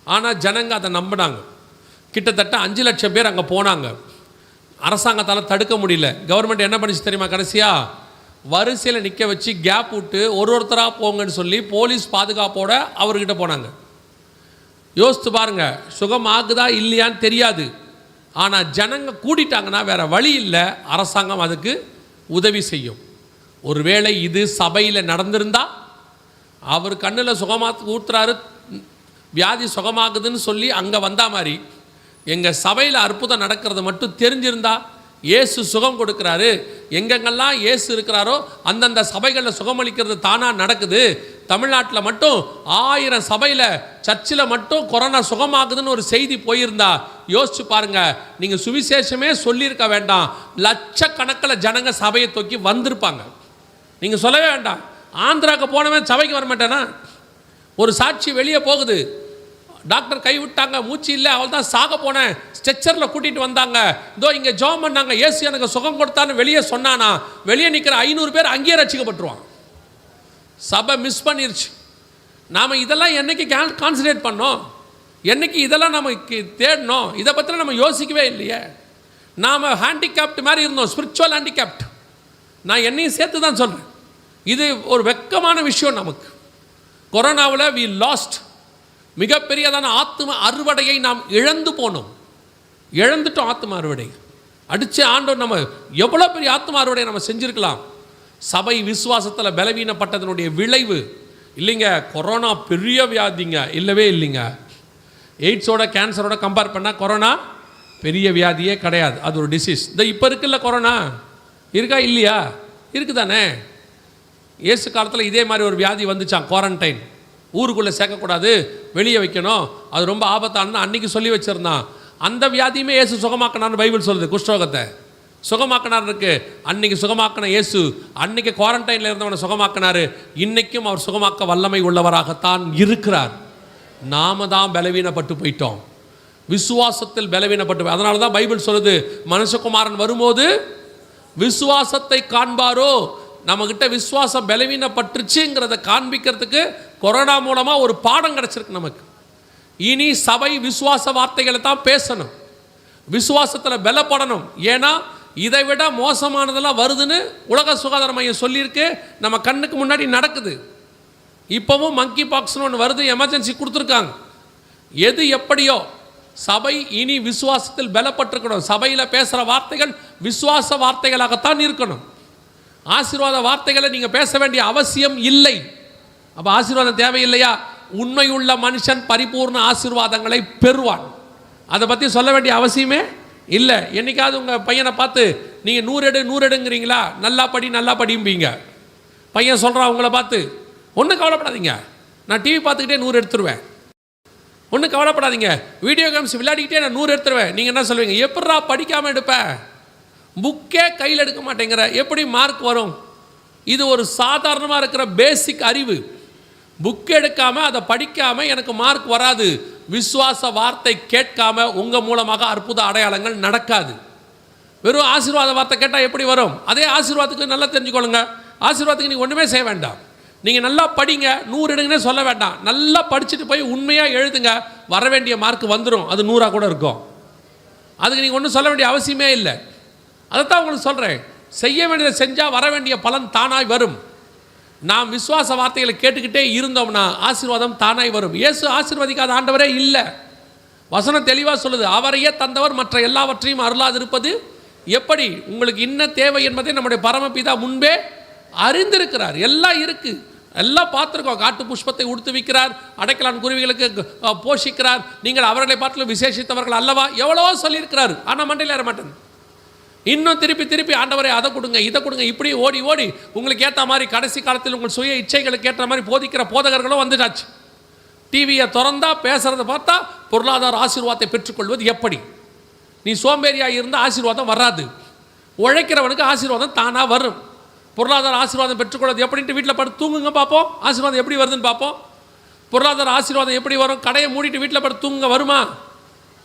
A: ஆனால் ஜனங்க அதை நம்பினாங்க. கிட்டத்தட்ட 5 லட்சம் பேர் அங்கே போனாங்க. அரசாங்கத்தால் தடுக்க முடியல. கவர்மெண்ட் என்ன பண்ணிச்சு தெரியுமா? கடைசியாக வரிசையில் நிற்க வச்சு கேப் விட்டு ஒருத்தராக போங்கன்னு சொல்லி போலீஸ் பாதுகாப்போடு அவர்கிட்ட போனாங்க. யோசித்து பாருங்கள், சுகமாகுதா இல்லையான்னு தெரியாது. ஆனால் ஜனங்க கூட்டிட்டாங்கன்னா வேறு வழி இல்லை, அரசாங்கம் அதுக்கு உதவி செய்யும். ஒருவேளை இது சபையில் நடந்திருந்தா, அவர் கண்ணில் சுகமாக ஊத்துறாரு, வியாதி சுகமாகுதுன்னு சொல்லி அங்கே வந்தா மாதிரி எங்கள் சபையில் அற்புதம் நடக்கிறது மட்டும் தெரிஞ்சிருந்தா, இயேசு சுகம் கொடுக்குறாரு, எங்கெங்கெல்லாம் இயேசு இருக்கிறாரோ அந்தந்த சபைகளில் சுகமளிக்கிறது தானாக நடக்குது. தமிழ்நாட்டில் மட்டும் 1000 சபையில் சர்ச்சில் மட்டும் கொரோனா சுகமாகுதுன்னு ஒரு செய்தி போயிருந்தா யோசிச்சு பாருங்க. நீங்கள் சுவிசேஷமே சொல்லியிருக்க வேண்டாம், லட்சக்கணக்கில் ஜனங்க சபையை தூக்கி வந்திருப்பாங்க. நீங்கள் சொல்லவே வேண்டாம். ஆந்திராவுக்கு போனவன் சபைக்கு வர மாட்டேனா? ஒரு சாட்சி வெளியே போகுது, டாக்டர் கைவிட்டாங்க, மூச்சு இல்லை, அவள் தான் சாக போனேன், ஸ்ட்ரெச்சரில் கூட்டிகிட்டு வந்தாங்க, இதோ இங்கே ஜெபம் பண்ணாங்க, இயேசு எனக்கு சுகம் கொடுத்தான்னு வெளியே சொன்னானா, வெளியே நிற்கிற 500 பேர் அங்கேயே ரட்சிக்கப்பட்டுருவான். சபை மிஸ் பண்ணிருச்சு. நாம் இதெல்லாம் என்னைக்கு கான்சன்ட்ரேட் பண்ணோம்? என்னைக்கு இதெல்லாம் நமக்கு தேடணும்? இதை பற்றி நம்ம யோசிக்கவே இல்லையே. நாம் ஹேண்டிகேப்ட் மாதிரி இருந்தோம், ஸ்பிரிச்சுவல் ஹேண்டிகேப்ட். நான் என்னையும் சேர்த்து தான் சொல்கிறேன். இது ஒரு வெக்கமான விஷயம் நமக்கு. கொரோனாவில் வி லாஸ்ட், மிகப்பெரியதான ஆத்ம அறுவடையை நாம் இழந்து போனோம், இழந்துட்டோம். ஆத்ம அறுவடை அடித்து ஆண்டவர் நம்ம எவ்வளோ பெரிய ஆத்ம அறுவடை நம்ம செஞ்சுருக்கலாம். சபை விசுவாசத்தில் பலவீனப்பட்டதனுடைய விளைவு இல்லைங்க. கொரோனா பெரிய வியாதிங்க, இல்லவே இல்லைங்க. எய்ட்ஸோட கேன்சரோட கம்பேர் பண்ணால் கொரோனா பெரிய வியாதியே கிடையாது, அது ஒரு டிசீஸ். இந்த இப்போ இருக்குல்ல கொரோனா, இருக்கா இல்லையா? இருக்குதானே. இயேசு காலத்தில் இதே மாதிரி ஒரு வியாதி வந்துச்சான், குவாரண்டைன். ஊருக்குள்ளே சேர்க்கக்கூடாது, வெளியே வைக்கணும், அது ரொம்ப ஆபத்தானு அன்றைக்கி சொல்லி வச்சுருந்தான். அந்த வியாதியுமே இயேசு சுகமாக்கினார்னு பைபிள் சொல்லுது. குஷ்டரோகத்தை சுகமாக்கினார் இருக்கு. அன்றைக்கி சுகமாக்கின இயேசு அன்றைக்கி குவாரண்டைனில் இருந்தவனை சுகமாக்கினார். இன்றைக்கும் அவர் சுகமாக்க வல்லமை உள்ளவராகத்தான் இருக்கிறார். நாம தான் பலவீனப்பட்டு போயிட்டோம், விசுவாசத்தில் பலவீனப்பட்டு. அதனால தான் பைபிள் சொல்லுது, மனுஷகுமாரன் வரும்போது விசுவாசத்தை காண்பாரோ. நம்மக்கிட்ட விசுவாசம் பலவீனப்பட்டுருச்சுங்கிறத காண்பிக்கிறதுக்கு கொரோனா மூலமாக ஒரு பாடம் கிடச்சிருக்கு நமக்கு. இனி சபை விசுவாச வார்த்தைகளை தான் பேசணும், விசுவாசத்தில் பலப்படணும். ஏன்னா இதை விட மோசமானதெல்லாம் வருதுன்னு உலக சுகாதார மையம் சொல்லியிருக்கு, நம்ம கண்ணுக்கு முன்னாடி நடக்குது. இப்போவும் மங்கி பாக்ஸ்னு ஒன்று வருது, எமர்ஜென்சி கொடுத்துருக்காங்க. எது எப்படியோ சபை இனி விசுவாசத்தில் பலப்பட்டிருக்கணும். சபையில் பேசுகிற வார்த்தைகள் விசுவாச வார்த்தைகளாகத்தான் இருக்கணும். ஆசீர்வாத வார்த்தைகளை நீங்கள் பேச வேண்டிய அவசியம் இல்லை. அப்போ ஆசீர்வாதம் தேவையில்லையா? உண்மையுள்ள மனுஷன் பரிபூர்ண ஆசீர்வாதங்களை பெறுவான். அதை பற்றி சொல்ல வேண்டிய அவசியமே இல்லை. என்னைக்காவது உங்கள் பையனை பார்த்து நீங்கள் 100 எடுங்கிறீங்களா? நல்லா படியும்பீங்க. பையன் சொல்கிறான் உங்களை பார்த்து, ஒன்றும் கவலைப்படாதீங்க, நான் டிவி பார்த்துக்கிட்டே 100 எடுத்துருவேன். ஒன்றும் கவலைப்படாதீங்க, வீடியோ கேம்ஸ் விளையாடிக்கிட்டே நான் 100 எடுத்துருவேன். நீங்கள் என்ன சொல்லுவீங்க? எப்படா படிக்காமல் எடுப்பேன், புக்கே கையில் எடுக்க மாட்டேங்கிற, எப்படி மார்க் வரும்? இது ஒரு சாதாரணமாக இருக்கிற பேசிக் அறிவு. புக் எடுக்காமல் அதை படிக்காமல் எனக்கு மார்க் வராது. விசுவாச வார்த்தை கேட்காம உங்கள் மூலமாக அற்புத அடையாளங்கள் நடக்காது. வெறும் ஆசீர்வாத வார்த்தை கேட்டால் எப்படி வரும்? அதே ஆசீர்வாதத்துக்கு நல்லா தெரிஞ்சுக்கொள்ளுங்க. ஆசீர்வாதத்துக்கு நீங்கள் ஒன்றுமே செய்ய வேண்டாம். நீங்கள் நல்லா படிங்க, 100 எடுங்கன்னே சொல்ல வேண்டாம். நல்லா படிச்சுட்டு போய் உண்மையாக எழுதுங்க, வர வேண்டிய மார்க் வந்துடும். அது 100 கூட இருக்கும். அதுக்கு நீங்கள் ஒன்றும் சொல்ல வேண்டிய அவசியமே இல்லை. அதைத்தான் உங்களுக்கு சொல்கிறேன். செய்ய வேண்டியதை செஞ்சால் வர வேண்டிய பலன் தானாய் வரும். நாம் விசுவாச வார்த்தைகளை கேட்டுக்கிட்டே இருந்தோம்னா ஆசீர்வாதம் தானாய் வரும். இயேசு ஆசீர்வதிக்காத ஆண்டவரே இல்லை. வசனம் தெளிவாக சொல்லுது, அவரையே தந்தவர் மற்ற எல்லாவற்றையும் அருளாதிருப்பது எப்படி? உங்களுக்கு என்ன தேவை என்பதை நம்முடைய பரமபிதா முன்பே அறிந்திருக்கிறார். எல்லாம் இருக்கு, எல்லாம் பார்த்துருக்கோம். காட்டு புஷ்பத்தை உடுத்துவிக்கிறார், அடைக்கலான் குருவிகளுக்கு போஷிக்கிறார், நீங்கள் அவர்களை பார்த்து விசேஷித்தவர்கள் அல்லவா, எவ்வளவோ சொல்லியிருக்கிறார். ஆனால் மண்டையில் ஏற மாட்டேன். இன்னும் திருப்பி திருப்பி ஆண்டவரே அதை கொடுங்க இதை கொடுங்க, இப்படி ஓடி ஓடி உங்களுக்கு ஏற்ற மாதிரி கடைசி காலத்தில் உங்கள் சுய இச்சைகளுக்கு ஏற்ற மாதிரி போதிக்கிற போதகர்களும் வந்துட்டாச்சு. டிவியை திறந்தா பேசுறதை பார்த்தா பொருளாதார ஆசீர்வாதத்தை பெற்றுக்கொள்வது எப்படி? நீ சோம்பேறியாக இருந்தால் ஆசீர்வாதம் வராது. உழைக்கிறவனுக்கு ஆசீர்வாதம் தானாக வரும். பொருளாதார ஆசீர்வாதம் பெற்றுக்கொள்வது எப்படின்ட்டு வீட்டில் படுத்து தூங்குங்க பார்ப்போம், ஆசீர்வாதம் எப்படி வருதுன்னு பார்ப்போம். பொருளாதார ஆசீர்வாதம் எப்படி வரும்? கடையை மூடிட்டு வீட்டில் படுத்து தூங்குங்க வருமா?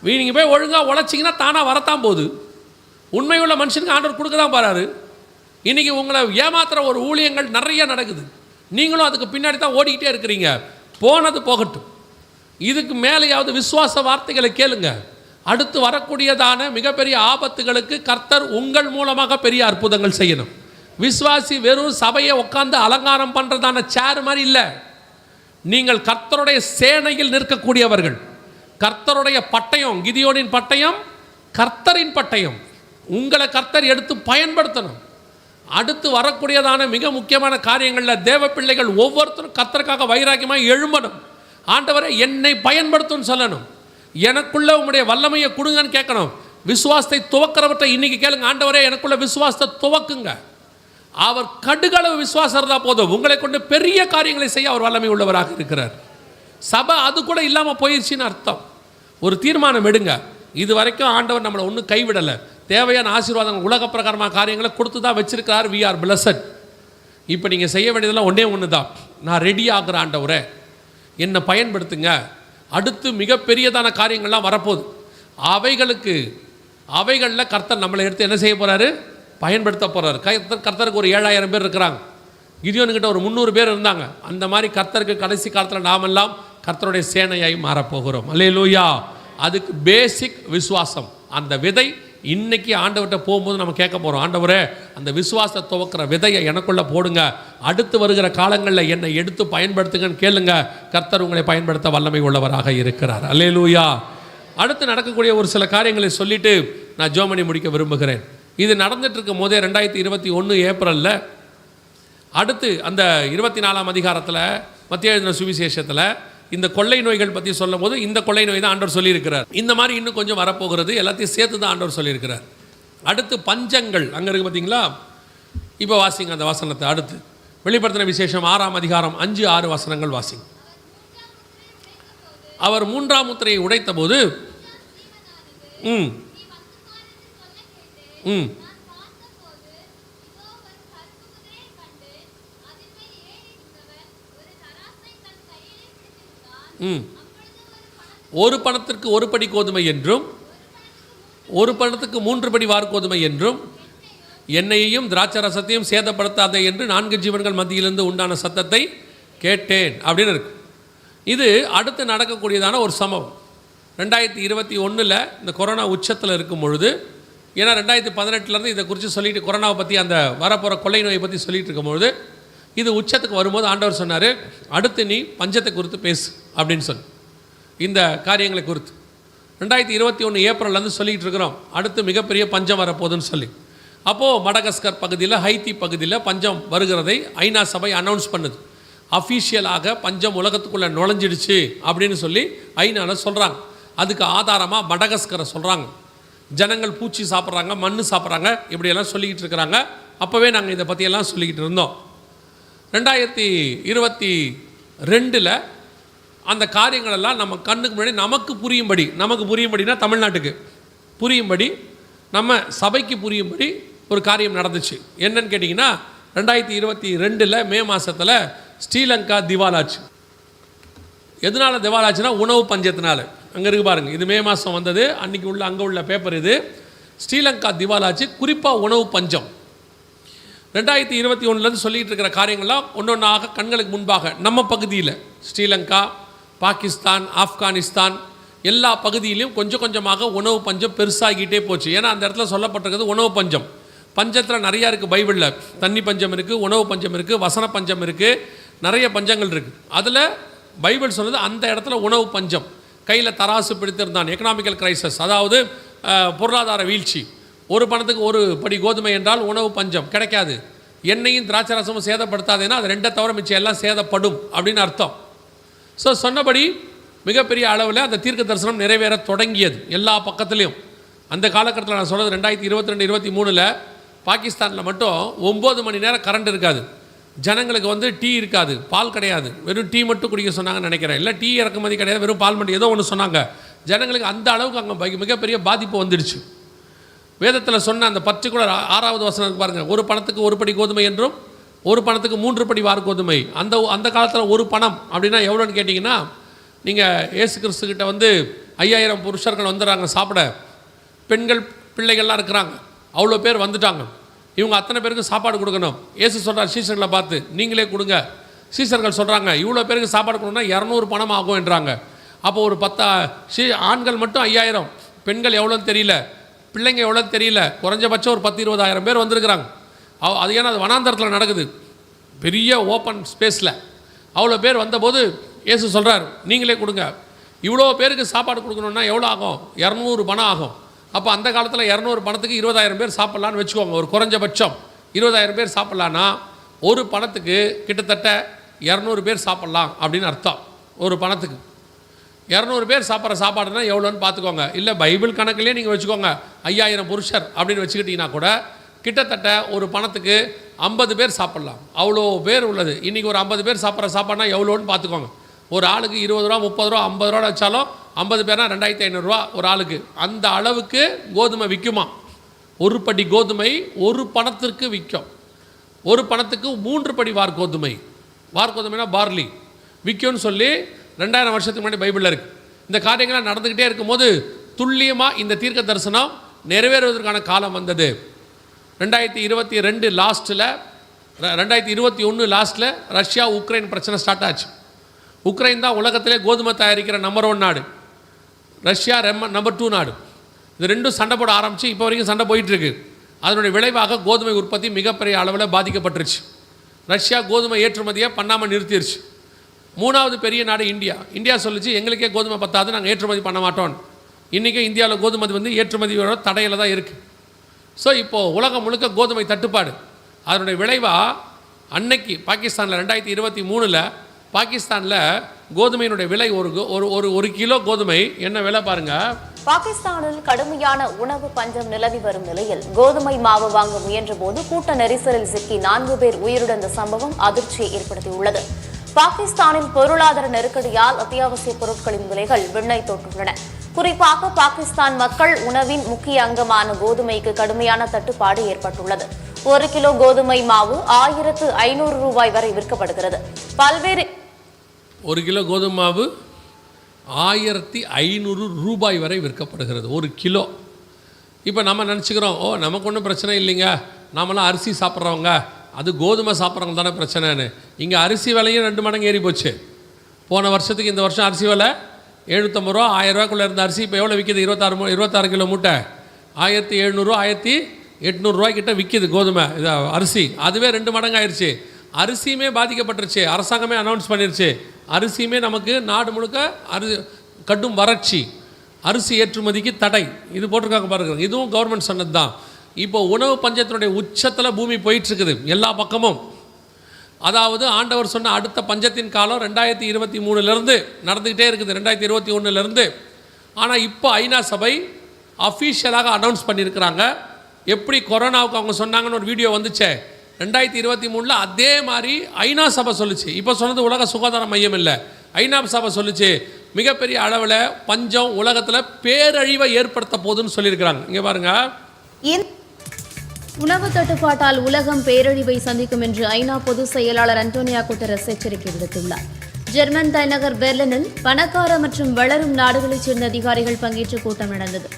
A: நீங்கள் போய் ஒழுங்காக உழைச்சிங்கன்னா தானாக வரத்தான் போகுது. உண்மையுள்ள மனுஷனுக்கு ஆண்டவர் கொடுக்க தான் பாராரு. இன்றைக்கி உங்களை ஏமாத்துகிற ஒரு ஊழியங்கள் நிறைய நடக்குது. நீங்களும் அதுக்கு பின்னாடி தான் ஓடிக்கிட்டே இருக்கிறீங்க. போனது போகட்டும், இதுக்கு மேலேயாவது விசுவாச வார்த்தைகளை கேளுங்க. அடுத்து வரக்கூடியதான மிகப்பெரிய ஆபத்துகளுக்கு கர்த்தர் உங்கள் மூலமாக பெரிய அற்புதங்கள் செய்யணும். விசுவாசி வெறும் சபையை உட்காந்து அலங்காரம் பண்ணுறதான சேர் மாதிரி இல்லை. நீங்கள் கர்த்தருடைய சேனையில் நிற்கக்கூடியவர்கள். கர்த்தருடைய பட்டயம், கிதியோனின் பட்டயம் கர்த்தரின் பட்டயம். உங்களை கர்த்தர் எடுத்து பயன்படுத்தணும். அடுத்து வரக்கூடியதான மிக முக்கியமான காரியங்களில் தேவ பிள்ளைகள் ஒவ்வொருத்தரும் கர்த்தருக்காக வைராக்கியமாக எழும்பணும். ஆண்டவரை என்னை பயன்படுத்தும் சொல்லணும். எனக்குள்ள உங்களுடைய வல்லமையை கொடுங்கன்னு கேட்கணும். விசுவாசத்தை துவக்கிறவற்றை இன்னைக்கு கேளுங்க. ஆண்டவரே எனக்குள்ள விசுவாசத்தை துவக்குங்க. அவர் கடுகளவு விசுவாசம் இருந்தால் போதும், உங்களை கொண்டு பெரிய காரியங்களை செய்ய அவர் வல்லமை உள்ளவராக இருக்கிறார். சபை அது கூட இல்லாமல் போயிடுச்சின்னு அர்த்தம். ஒரு தீர்மானம் எடுங்க. இது வரைக்கும் ஆண்டவர் நம்மளை ஒன்றும் கைவிடலை. தேவையான ஆசீர்வாதங்கள் உலக பிரகாரமான காரியங்களை கொடுத்து தான் வச்சிருக்கிறார். We are blessed. இப்போ நீங்கள் செய்ய வேண்டியதெல்லாம் ஒன்று தான். நான் ரெடி ஆகிற ஆண்டவரே என்னை பயன்படுத்துங்க. அடுத்து மிகப்பெரியதான காரியங்கள்லாம் வரப்போகுது. அவைகளில் கர்த்தர் நம்மளை எடுத்து என்ன செய்ய போகிறாரு? பயன்படுத்த போகிறார். கர்த்தருக்கு ஒரு 7000 பேர் இருக்கிறாங்க. கிதியோனுக்கிட்ட ஒரு 300 பேர் இருந்தாங்க. அந்த மாதிரி கர்த்தருக்கு கடைசி காலத்தில் நாமெல்லாம் கர்த்தருடைய சேனையாய் மாறப்போகிறோம். அல்லேலூயா. அதுக்கு பேசிக் விசுவாசம். அந்த விதை இன்னைக்கு ஆண்டவர்கிட்ட போகும்போது நம்ம கேட்க போகிறோம், ஆண்டவரே அந்த விசுவாசத்தை துவக்கிற விதையை எனக்குள்ளே போடுங்க, அடுத்து வருகிற காலங்களில் என்னை எடுத்து பயன்படுத்துங்கன்னு கேளுங்க. கர்த்தர் உங்களை பயன்படுத்த வல்லமை உள்ளவராக இருக்கிறார். அல்லேலூயா. அடுத்து நடக்கக்கூடிய ஒரு சில காரியங்களை சொல்லிவிட்டு நான் ஜோமனி முடிக்க விரும்புகிறேன். இது நடந்துட்டு இருக்கும் போதே 2021 ஏப்ரலில் அடுத்து அந்த 24ஆம் அதிகாரத்தில் மத்திய எழுதின சுவிசேஷத்தில் இந்த கொள்ளை நோய்கள் பற்றி சொல்லும் போது இந்த கொள்ளை நோய் தான் ஆண்டவர் சொல்லியிருக்கிறார். இந்த மாதிரி இன்னும் கொஞ்சம் வரப்போகிறது. எல்லாத்தையும் சேர்த்து தான் ஆண்டவர் சொல்லியிருக்கிறார். அடுத்து பஞ்சங்கள் அங்கே இருக்குது பார்த்தீங்களா? இப்போ வாசிங்க அந்த வசனத்தை. அடுத்து வெளிப்படுத்தின விசேஷம் 6ஆம் அதிகாரம் 5-6 வசனங்கள் வாசிங்க. அவர் 3ஆம் முத்திரையை உடைத்த போது ஒரு பணத்திற்கு 1 படி கோதுமை என்றும் ஒரு பணத்துக்கு 3 படி வார்கோதுமை என்றும் எண்ணெயையும் திராட்சை ரசத்தையும் சேதப்படுத்தாதே என்று 4 ஜீவன்கள் மத்தியிலிருந்து உண்டான சத்தத்தை கேட்டேன் அப்படின்னு இருக்கு. இது அடுத்து நடக்கக்கூடியதான ஒரு சம்பவம். 2021 இந்த கொரோனா உச்சத்தில் இருக்கும் பொழுது, ஏன்னா 2018 இதை குறித்து சொல்லிட்டு கொரோனாவை பற்றி அந்த வரப்போகிற கொள்ளை நோயை பற்றி சொல்லிட்டு இருக்கும்பொழுது இது உச்சத்துக்கு வரும்போது ஆண்டவர் சொன்னார், அடுத்து நீ பஞ்சத்தை குறித்து பேசு அப்படின்னு சொல்லி இந்த காரியங்களை குறித்து 2021 ஏப்ரல்லேருந்து சொல்லிகிட்டு இருக்கிறோம். அடுத்து மிகப்பெரிய பஞ்சம் வரப்போகுதுன்னு சொல்லி. அப்போது மடகஸ்கர் பகுதியில், ஹைத்தி பகுதியில் பஞ்சம் வருகிறதை ஐநா சபை அனௌன்ஸ் பண்ணுது. அஃபீஷியலாக பஞ்சம் உலகத்துக்குள்ளே நுழைஞ்சிடுச்சு அப்படின்னு சொல்லி ஐநாவில் சொல்கிறாங்க. அதுக்கு ஆதாரமாக மடகஸ்கரை சொல்கிறாங்க. ஜனங்கள் பூச்சி சாப்பிட்றாங்க, மண் சாப்பிட்றாங்க, இப்படியெல்லாம் சொல்லிக்கிட்டு இருக்கிறாங்க. அப்போவே நாங்கள் இதை பற்றியெல்லாம் சொல்லிக்கிட்டு இருந்தோம். 2022 அந்த காரியங்களெல்லாம் நம்ம கண்ணுக்கு முன்னாடி நமக்கு புரியும்படினா தமிழ்நாட்டுக்கு புரியும்படி, நம்ம சபைக்கு புரியும்படி ஒரு காரியம் நடந்துச்சு. என்னன்னு கேட்டிங்கன்னா 2022 மே மாதத்தில் ஸ்ரீலங்கா திவாலாச்சு. எதனால் திவாலாச்சுன்னா உணவு பஞ்சத்தினால. அங்கே இருக்கு பாருங்கள், இது மே மாதம் வந்தது. அன்றைக்கி அங்கே உள்ள பேப்பர் இது. ஸ்ரீலங்கா திவாலாச்சு, குறிப்பாக உணவு பஞ்சம். 2021 சொல்லிகிட்டு இருக்கிற காரியங்கள்லாம் ஒன்றொன்றாக கண்களுக்கு முன்பாக நம்ம பகுதியில் ஸ்ரீலங்கா, பாகிஸ்தான், ஆப்கானிஸ்தான் எல்லா பகுதியிலையும் கொஞ்சம் கொஞ்சமாக உணவு பஞ்சம் பெருசாகிட்டே போச்சு. ஏன்னா அந்த இடத்துல சொல்லப்பட்டிருக்கிறது உணவு பஞ்சம். பஞ்சத்தில் நிறையா இருக்குது பைபிளில். தண்ணி பஞ்சம் இருக்குது, உணவு பஞ்சம் இருக்குது, வசன பஞ்சம் இருக்குது, நிறைய பஞ்சங்கள் இருக்குது. அதில் பைபிள் சொல்லுது அந்த இடத்துல உணவு பஞ்சம். கையில் தராசு பிடித்திருந்தான், எக்கனாமிக்கல் கிரைசஸ், அதாவது பொருளாதார வீழ்ச்சி. ஒரு பணத்துக்கு ஒரு படி கோதுமை என்றால் உணவு பஞ்சம் கிடைக்காது. எண்ணெயும் திராட்சை ரசமும் சேதப்படுத்தாதேன்னா அது ரெண்டை தவிர மிச்சம் எல்லாம் சேதப்படும் அப்படின்னு அர்த்தம். ஸோ சொன்னபடி மிகப்பெரிய அளவில் அந்த தீர்க்க தரிசனம் நிறைவேற தொடங்கியது எல்லா பக்கத்துலேயும். அந்த காலகட்டத்தில் நான் சொல்கிறது 2022-23 பாகிஸ்தானில் மட்டும் 9 மணி நேரம் கரண்ட் இருக்காது. ஜனங்களுக்கு டீ இருக்காது, பால் கிடையாது, வெறும் டீ மட்டும் குடிக்க சொன்னாங்கன்னு நினைக்கிறேன். இல்லை டீ இறக்குமதி கிடையாது, வெறும் பால் மட்டும் ஏதோ ஒன்று சொன்னாங்க. ஜனங்களுக்கு அந்த அளவுக்கு அங்கே மிகப்பெரிய பாதிப்பு வந்துடுச்சு. வேதத்தில் சொன்ன அந்த பர்டிகுலர் 6வது வசனம் பாருங்கள், ஒரு பணத்துக்கு ஒரு படி கோதுமை என்றும் ஒரு பணத்துக்கு 3 படி வார் கோதுமை. அந்த காலத்தில் ஒரு பணம் அப்படின்னா எவ்வளோன்னு கேட்டிங்கன்னா, நீங்கள் இயேசு கிறிஸ்துக்கிட்ட 5000 புருஷர்கள் வந்துடுறாங்க சாப்பிட, பெண்கள் பிள்ளைகள்லாம் இருக்கிறாங்க, அவ்வளோ பேர் வந்துட்டாங்க. இவங்க அத்தனை பேருக்கு சாப்பாடு கொடுக்கணும். இயேசு சொல்கிறார் சீசர்களை பார்த்து, நீங்களே கொடுங்க. சீசர்கள் சொல்கிறாங்க இவ்வளோ பேருக்கு சாப்பாடு கொடுக்கணும்னா 200 பணம் ஆகும் என்றாங்க. அப்போ ஒரு 10 ஆண்கள் மட்டும் 5000, பெண்கள் எவ்வளோன்னு தெரியல, பிள்ளைங்க எவ்வளோன்னு தெரியல, குறைஞ்சபட்சம் ஒரு 10-20 பேர் வந்திருக்கிறாங்க. அது ஏன்னா அது வனாந்தரத்தில் நடக்குது, பெரிய ஓப்பன் ஸ்பேஸில். அவ்வளோ பேர் வந்தபோது இயேசு சொல்கிறார் நீங்களே கொடுங்க. இவ்வளோ பேருக்கு சாப்பாடு கொடுக்கணுன்னா எவ்வளோ ஆகும்? 200 பணம் ஆகும். அப்போ அந்த காலத்தில் 200 பணத்துக்கு 20,000 பேர் சாப்பிட்லான்னு வச்சுக்கோங்க. ஒரு குறைஞ்சபட்சம் 20,000 பேர் சாப்பிட்லான்னா ஒரு பணத்துக்கு கிட்டத்தட்ட 200 பேர் சாப்பிட்லாம் அப்படின்னு அர்த்தம். ஒரு பணத்துக்கு 200 பேர் சாப்பிட்ற சாப்பாடுனா எவ்வளோன்னு பார்த்துக்கோங்க. இல்லை பைபிள் கணக்குலேயே நீங்கள் வச்சுக்கோங்க, 5000 புருஷர் அப்படின்னு வச்சுக்கிட்டிங்கன்னா கூட கிட்டத்தட்ட ஒரு பணத்துக்கு 50 பேர் சாப்பிட்லாம். அவ்வளோ பேர் உள்ளது. இன்றைக்கி ஒரு 50 பேர் சாப்பிட்ற சாப்பாடுனா எவ்வளோன்னு பார்த்துக்கோங்க. ஒரு ஆளுக்கு 20 ரூபா, 30 ரூபா, 50 ரூபா வச்சாலும் 50 பேர்னா 2500 ரூபா ஒரு ஆளுக்கு. அந்த அளவுக்கு கோதுமை விற்குமா? ஒரு படி கோதுமை ஒரு பணத்திற்கு விற்கும். ஒரு பணத்துக்கு 3 படி வார் கோதுமை. வார் கோதுமைனா பார்லி விற்கும்னு சொல்லி 2000 வருஷத்துக்கு முன்னாடி பைபிளில் இருக்குது. இந்த காரியங்கள்லாம் நடந்துக்கிட்டே இருக்கும்போது துல்லியமாக இந்த தீர்க்க தரிசனம் நிறைவேறுவதற்கான காலம் வந்தது. 2022 லாஸ்ட்டில், 2021 லாஸ்ட்டில் ரஷ்யா உக்ரைன் பிரச்சனை ஸ்டார்ட் ஆச்சு. உக்ரைன் தான் உலகத்திலே கோதுமை தயாரிக்கிற நம்பர் 1 நாடு, ரஷ்யா நம்பர் 2 நாடு. இது ரெண்டும் சண்டை போட ஆரம்பித்து இப்போ வரைக்கும் சண்டை போயிட்டுருக்கு. அதனுடைய விளைவாக கோதுமை உற்பத்தி மிகப்பெரிய அளவில் பாதிக்கப்பட்டுருச்சு. ரஷ்யா கோதுமை ஏற்றுமதியை பண்ணாமல் நிறுத்திடுச்சு. 3வது பெரிய நாடு இந்தியா சொல்லிச்சு எங்களுக்கே கோதுமை பத்தாது, நாங்கள் ஏற்றுமதி பண்ண மாட்டோம். இன்றைக்கும் இந்தியாவில் கோதுமை ஏற்றுமதியோட தடையில் தான் இருக்குது. ஸோ இப்போது உலகம் முழுக்க கோதுமை தட்டுப்பாடு. அதனுடைய விளைவாக அன்னைக்கு பாகிஸ்தானில் 2023 பாகிஸ்தானில் கோதுமையினுடைய விலை ஒரு கிலோ கோதுமை என்ன விலை பாருங்கள்.
C: பாகிஸ்தானில் கடுமையான உணவு பஞ்சம் நிலவி வரும் நிலையில் கோதுமை மாவு வாங்க முயன்ற போது கூட்ட நெரிசலில் சிக்கி 4 பேர் உயிரிழந்த சம்பவம் அதிர்ச்சியை ஏற்படுத்தியுள்ளது. பாகிஸ்தானில் பொருளாதார நெருக்கடியால் அத்தியாவசிய பொருட்களின் விலைகள் விண்ணை தொட்டுள்ளன. குறிப்பாக பாகிஸ்தான் மக்கள் உணவின் முக்கிய அங்கமான கோதுமைக்கு கடுமையான தட்டுப்பாடு ஏற்பட்டுள்ளது. 1 கிலோ கோதுமை மாவு 1500 ரூபாய் வரை விற்கப்படுகிறது. பல்வேறு
A: 1 கிலோ கோதுமை மாவு 1500 ரூபாய் வரை விற்கப்படுகிறது 1 கிலோ. இப்போ நம்ம நினச்சிக்கிறோம் நமக்கு ஒன்றும் பிரச்சனை இல்லைங்க, நாமெல்லாம் அரிசி சாப்பிட்றவங்க, அது கோதுமை சாப்பிட்றவங்க தானே பிரச்சனைன்னு. இங்கே அரிசி விலையும் 2 மடங்கு ஏறி போச்சு. போன வருஷத்துக்கு இந்த வருஷம் அரிசி விலை 750 ரூபா, 1000 ரூபாய்க்குள்ளே இருந்த அரிசி இப்போ எவ்வளோ விற்கிது? 26 கிலோ மூட்டை 1700 1800 ரூபாய்க்கிட்ட விற்கிது கோதுமை இது அரிசி. அதுவே 2 மடங்கு ஆயிடுச்சு. அரிசியுமே பாதிக்கப்பட்டுருச்சு. அரசாங்கமே அனௌன்ஸ் பண்ணிருச்சு அரிசியுமே நமக்கு நாடு முழுக்க கடும் வறட்சி, அரிசி ஏற்றுமதிக்கு தடை, இது போட்டிருக்காங்க பாருங்க. இதுவும் கவர்மெண்ட் சொன்னது தான். இப்போ உணவு பஞ்சத்தினுடைய உச்சத்தில் பூமி போயிட்டுருக்குது எல்லா பக்கமும். அதாவது ஆண்டவர் சொன்ன அடுத்த பஞ்சத்தின் காலம் 2023 நடந்துக்கிட்டே இருக்குது, 2021 ஆனால் இப்போ ஐநா சபை அஃபீஷியலாக அனௌன்ஸ் பண்ணியிருக்கிறாங்க. எப்படி கொரோனாவுக்கு அவங்க சொன்னாங்கன்னு ஒரு வீடியோ வந்துச்சே 2023 அதே மாதிரி ஐநா சபை சொல்லிச்சு. இப்போ சொன்னது உலக சுகாதார மையம் இல்லை, ஐநா சபை சொல்லிச்சு மிகப்பெரிய அளவில் பஞ்சம் உலகத்தில் பேரழிவை ஏற்படுத்த போகுதுன்னு சொல்லியிருக்கிறாங்க. இங்கே பாருங்கள்.
C: உணவு தட்டுப்பாட்டால் உலகம் பேரழிவை சந்திக்கும் என்று ஐநா பொதுச் செயலாளர் அன்டோனியோ குட்டரஸ் எச்சரிக்கை விடுத்துள்ளார். ஜெர்மன் தலைநகர் பெர்லினில் பணக்கார மற்றும் வளரும் நாடுகளைச் சேர்ந்த அதிகாரிகள் பங்கேற்ற கூட்டம் நடந்தது.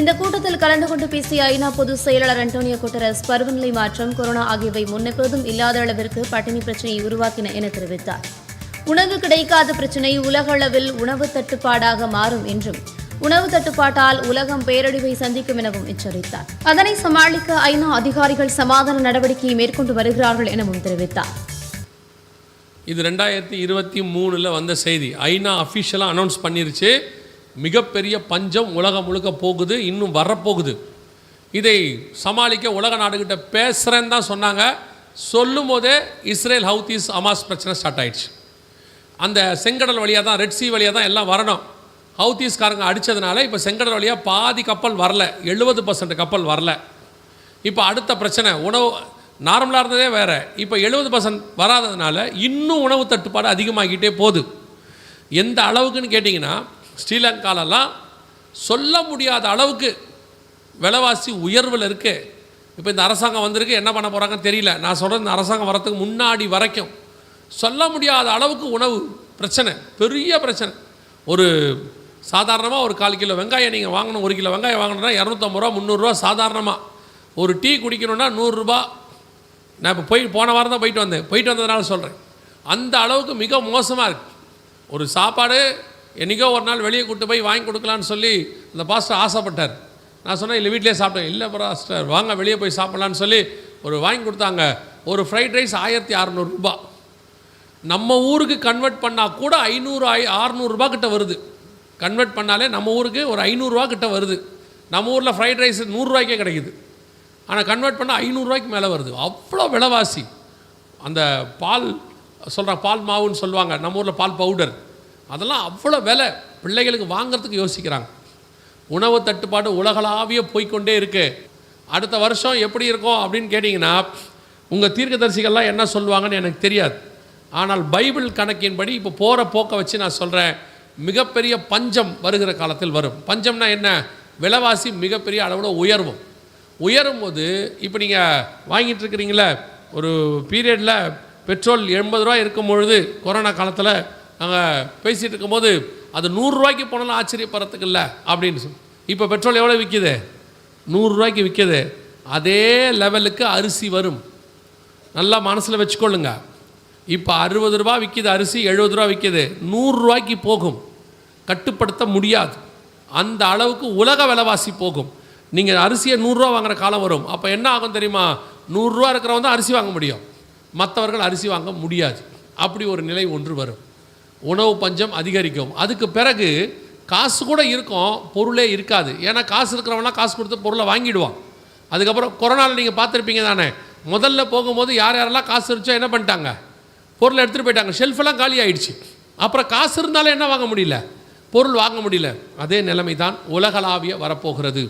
C: இந்த கூட்டத்தில் கலந்து கொண்டு பேசிய ஐநா பொதுச் செயலாளர் அன்டோனியோ குட்டரஸ் பருவநிலை மாற்றம், கொரோனா ஆகியவை முன்னெப்போதும் இல்லாத அளவிற்கு பட்டினி பிரச்சினையை உருவாக்கின என தெரிவித்தார். உணவு கிடைக்காத பிரச்சினை உலக அளவில் உணவு தட்டுப்பாடாக மாறும் என்றும்
D: உணவு தட்டுப்பாட்டால் உலகம் பேரழிவை சந்திக்கும் எனவும் எச்சரித்தார். அதனை சமாளிக்க ஐநா அதிகாரிகள் சமாதான நடவடிக்கையை மேற்கொண்டு வருகிறார்கள் எனவும் தெரிவித்தார்.
A: இது 2023 வந்த செய்தி. ஐநா அஃபிஷியலாக அனௌன்ஸ் பண்ணிருச்சு, மிகப்பெரிய பஞ்சம் உலகம் முழுக்க போகுது, இன்னும் வரப்போகுது. இதை சமாளிக்க உலக நாடுகிட்ட பேசுகிறேன்னு தான் சொன்னாங்க. சொல்லும் போதே இஸ்ரேல் ஹவுதீஸ் ஹமாஸ் பிரச்சனை ஸ்டார்ட் ஆயிடுச்சு. அந்த செங்கடல் வழியாக தான், ரெட் சி வழியாக தான் எல்லாம் வரணும். ஹவுதீஸ்காரங்க அடித்ததுனால இப்போ செங்கடல் வழியாக பாதி கப்பல் வரல, 70% கப்பல் வரல. இப்போ அடுத்த பிரச்சனை உணவு. நார்மலாக இருந்ததே வேறு, இப்போ 70% வராததுனால இன்னும் உணவு தட்டுப்பாடு அதிகமாகிட்டே போகுது. எந்த அளவுக்குன்னு கேட்டிங்கன்னா, ஸ்ரீலங்காலெல்லாம் சொல்ல முடியாத அளவுக்கு விலைவாசி உயர்வில் இருக்குது. இப்போ இந்த அரசாங்கம் வந்திருக்கு, என்ன பண்ண போகிறாங்கன்னு தெரியல. நான் சொல்கிறது, இந்த அரசாங்கம் வரத்துக்கு முன்னாடி வரைக்கும் சொல்ல முடியாத அளவுக்கு உணவு பிரச்சனை, பெரிய பிரச்சனை. ஒரு சாதாரணமாக ஒரு 1/4 கிலோ வெங்காயம் நீங்கள் வாங்கணும், 1 கிலோ வெங்காயம் வாங்கணுன்னா 250 ரூபா 300 ரூபா சாதாரணமாக. ஒரு டீ குடிக்கணுன்னா 100 ரூபா. நான் இப்போ போன வாரம் தான் போயிட்டு வந்ததுனால சொல்கிறேன். அந்த அளவுக்கு மிக மோசமாக இருக்குது. ஒரு சாப்பாடு என்றைக்கோ ஒரு நாள் வெளியே கூட்டு போய் வாங்கி கொடுக்கலான்னு சொல்லி அந்த பாஸ்டர் ஆசைப்பட்டார். நான் சொன்னேன், இல்லை வீட்டிலே சாப்பிட்டேன். இல்லை பாஸ்டர், வாங்க வெளியே போய் சாப்பிட்லான்னு சொல்லி ஒரு வாங்கி கொடுத்தாங்க. ஒரு ஃப்ரைட் ரைஸ் 1600 ரூபா. நம்ம ஊருக்கு கன்வெர்ட் பண்ணால் கூட 500-600 ரூபா கிட்ட வருது. கன்வெர்ட் பண்ணாலே நம்ம ஊருக்கு ஒரு 500 ரூபா கிட்ட வருது. நம்ம ஊரில் ஃப்ரைட் ரைஸ் 100 ரூபாய்க்கே கிடைக்குது. ஆனால் கன்வெர்ட் பண்ணால் 500 ரூபாய்க்கு மேலே வருது. அவ்வளோ விலைவாசி. அந்த பால் சொல்கிறாங்க, பால் மாவுன்னு சொல்லுவாங்க, நம்ம ஊரில் பால் பவுடர், அதெல்லாம் அவ்வளோ விலை. பிள்ளைகளுக்கு வாங்கிறதுக்கு யோசிக்கிறாங்க. உணவு தட்டுப்பாடு உலகளாவிய போய்கொண்டே இருக்குது. அடுத்த வருஷம் எப்படி இருக்கும் அப்படின்னு கேட்டிங்கன்னா, உங்கள் தீர்க்கதரிசிகள்லாம் என்ன சொல்லுவாங்கன்னு எனக்கு தெரியாது. ஆனால் பைபிள் கணக்கின்படி இப்போ போகிற போக்கை வச்சு நான் சொல்கிறேன், மிகப்பெரிய பஞ்சம் வருகிற காலத்தில் வரும். பஞ்சம்னா என்ன? விலைவாசி மிகப்பெரிய அளவில் உயரும் போது, இப்போ நீங்கள் வாங்கிட்டு இருக்கிறீங்களே, ஒரு பீரியடில் பெட்ரோல் 80 ரூபா இருக்கும் பொழுது, கொரோனா காலத்தில் நாங்கள் பேசிகிட்டு இருக்கும்போது அது 100 ரூபாய்க்கு போனாலும் ஆச்சரியப்படுறதுக்கு இல்லை அப்படின்னு சொல்லி. இப்போ பெட்ரோல் எவ்வளோ விற்கிது? 100 ரூபாய்க்கு விற்கிது. அதே லெவலுக்கு அரிசி வரும். நல்லா மனசில் வச்சுக்கொள்ளுங்க. இப்போ 60 ரூபா விற்கிது அரிசி, 70 ரூபா விற்கிது. 100 ரூபாய்க்கு போகும். கட்டுப்படுத்த முடியாது. அந்த அளவுக்கு உலக விலைவாசி போகும். நீங்கள் அரிசியை 100 ரூபா வாங்குகிற காலம் வரும். அப்போ என்ன ஆகும் தெரியுமா? 100 ரூபா இருக்கிறவங்க தான் அரிசி வாங்க முடியும், மற்றவர்கள் அரிசி வாங்க முடியாது. அப்படி ஒரு நிலை ஒன்று வரும். உணவு பஞ்சம் அதிகரிக்கும். அதுக்கு பிறகு காசு கூட இருக்கும், பொருளே இருக்காது. ஏன்னா காசு இருக்கிறவங்களாம் காசு கொடுத்து பொருளை வாங்கிடுவான். அதுக்கப்புறம் கொரோனாவில் நீங்கள் பார்த்துருப்பீங்க தானே, முதல்ல போகும்போது யாரெல்லாம் காசு இருந்துச்சோ என்ன பண்ணிட்டாங்க? பொருளை எடுத்துகிட்டு போயிட்டாங்க. ஷெல்ஃபெல்லாம் காலி ஆகிடுச்சு. அப்புறம் காசு இருந்தாலும் என்ன வாங்க முடியல? பொருள் வாங்க முடியல. அதே நிலைமை தான் உலகளாவிய வரப்போகிறது.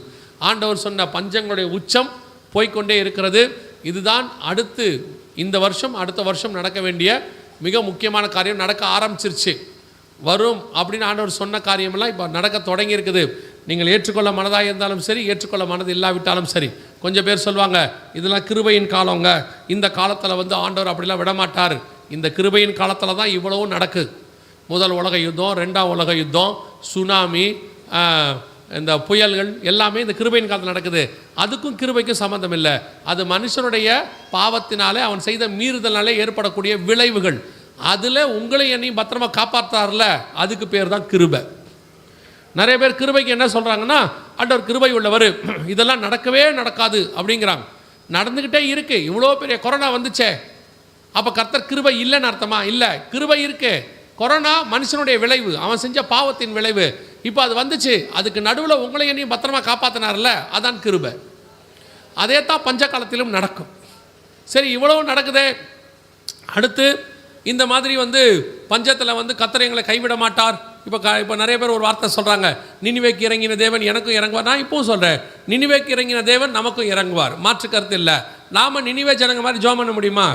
A: ஆண்டவர் சொன்ன பஞ்சங்களுடைய உச்சம் போய்கொண்டே இருக்கிறது. இதுதான் அடுத்து இந்த வருஷம் அடுத்த வருஷம் நடக்க வேண்டிய மிக முக்கியமான காரியம். நடக்க ஆரம்பிச்சிருச்சு. வரும் அப்படின்னு ஆண்டவர் சொன்ன காரியமெல்லாம் இப்போ நடக்க தொடங்கி இருக்குது. நீங்கள் ஏற்றுக்கொள்ள மனதாக இருந்தாலும் சரி, ஏற்றுக்கொள்ள மனது இல்லாவிட்டாலும் சரி. கொஞ்சம் பேர் சொல்லுவாங்க, இதெல்லாம் கிருபையின் காலங்க, இந்த காலத்தில் ஆண்டவர் அப்படிலாம் விடமாட்டார். இந்த கிருபையின் காலத்தில் தான் இவ்வளவும் நடக்குது. முதல் உலக யுத்தம், 2ஆம் உலக யுத்தம், சுனாமி, இந்த புயல்கள் எல்லாமே இந்த கிருபையின் காலத்தில் நடக்குது. அதுக்கும் கிருபைக்கும் சம்மந்தம் இல்லை. அது மனுஷனுடைய பாவத்தினாலே, அவன் செய்த மீறுதல்னாலே ஏற்படக்கூடிய விளைவுகள். அதில் உங்களை என்னையும் பத்திரமா காப்பாற்றார்ல, அதுக்கு பேர் தான் கிருபை. நிறைய பேர் கிருபைக்கு என்ன சொல்கிறாங்கன்னா, ஆண்டவர் கிருபை உள்ளவர், இதெல்லாம் நடக்கவே நடக்காது அப்படிங்கிறாங்க. நடந்துக்கிட்டே இருக்கு. இவ்வளோ பெரிய கொரோனா வந்துச்சே, அப்போ கர்த்தர் கிருபை இல்லைன்னு அர்த்தமா? இல்லை, கிருபை இருக்கு. கொரோனா மனுஷனுடைய விளைவு, அவன் செஞ்ச பாவத்தின் விளைவு. இப்போ அது வந்துச்சு, அதுக்கு நடுவில் உங்களை என்னையும் பத்திரமா காப்பாற்றினார்ல, அதான் கிருபை. அதே தான் பஞ்ச காலத்திலும் நடக்கும். சரி, இவ்வளவு நடக்குதே. அடுத்து இந்த மாதிரி பஞ்சத்தில் கர்த்தர் எங்களை கைவிட மாட்டார். இப்போ நிறைய பேர் ஒரு வார்த்தை சொல்கிறாங்க, நினிவேக்கு இறங்கின தேவன் எனக்கும் இறங்குவார். நான் இப்போவும் சொல்கிறேன், நினிவேக்கு இறங்கின தேவன் நமக்கும் இறங்குவார், மாற்று கருத்து இல்லை. நாம் நினிவே ஜனங்க மாதிரி ஜெபம் பண்ண முடியுமா?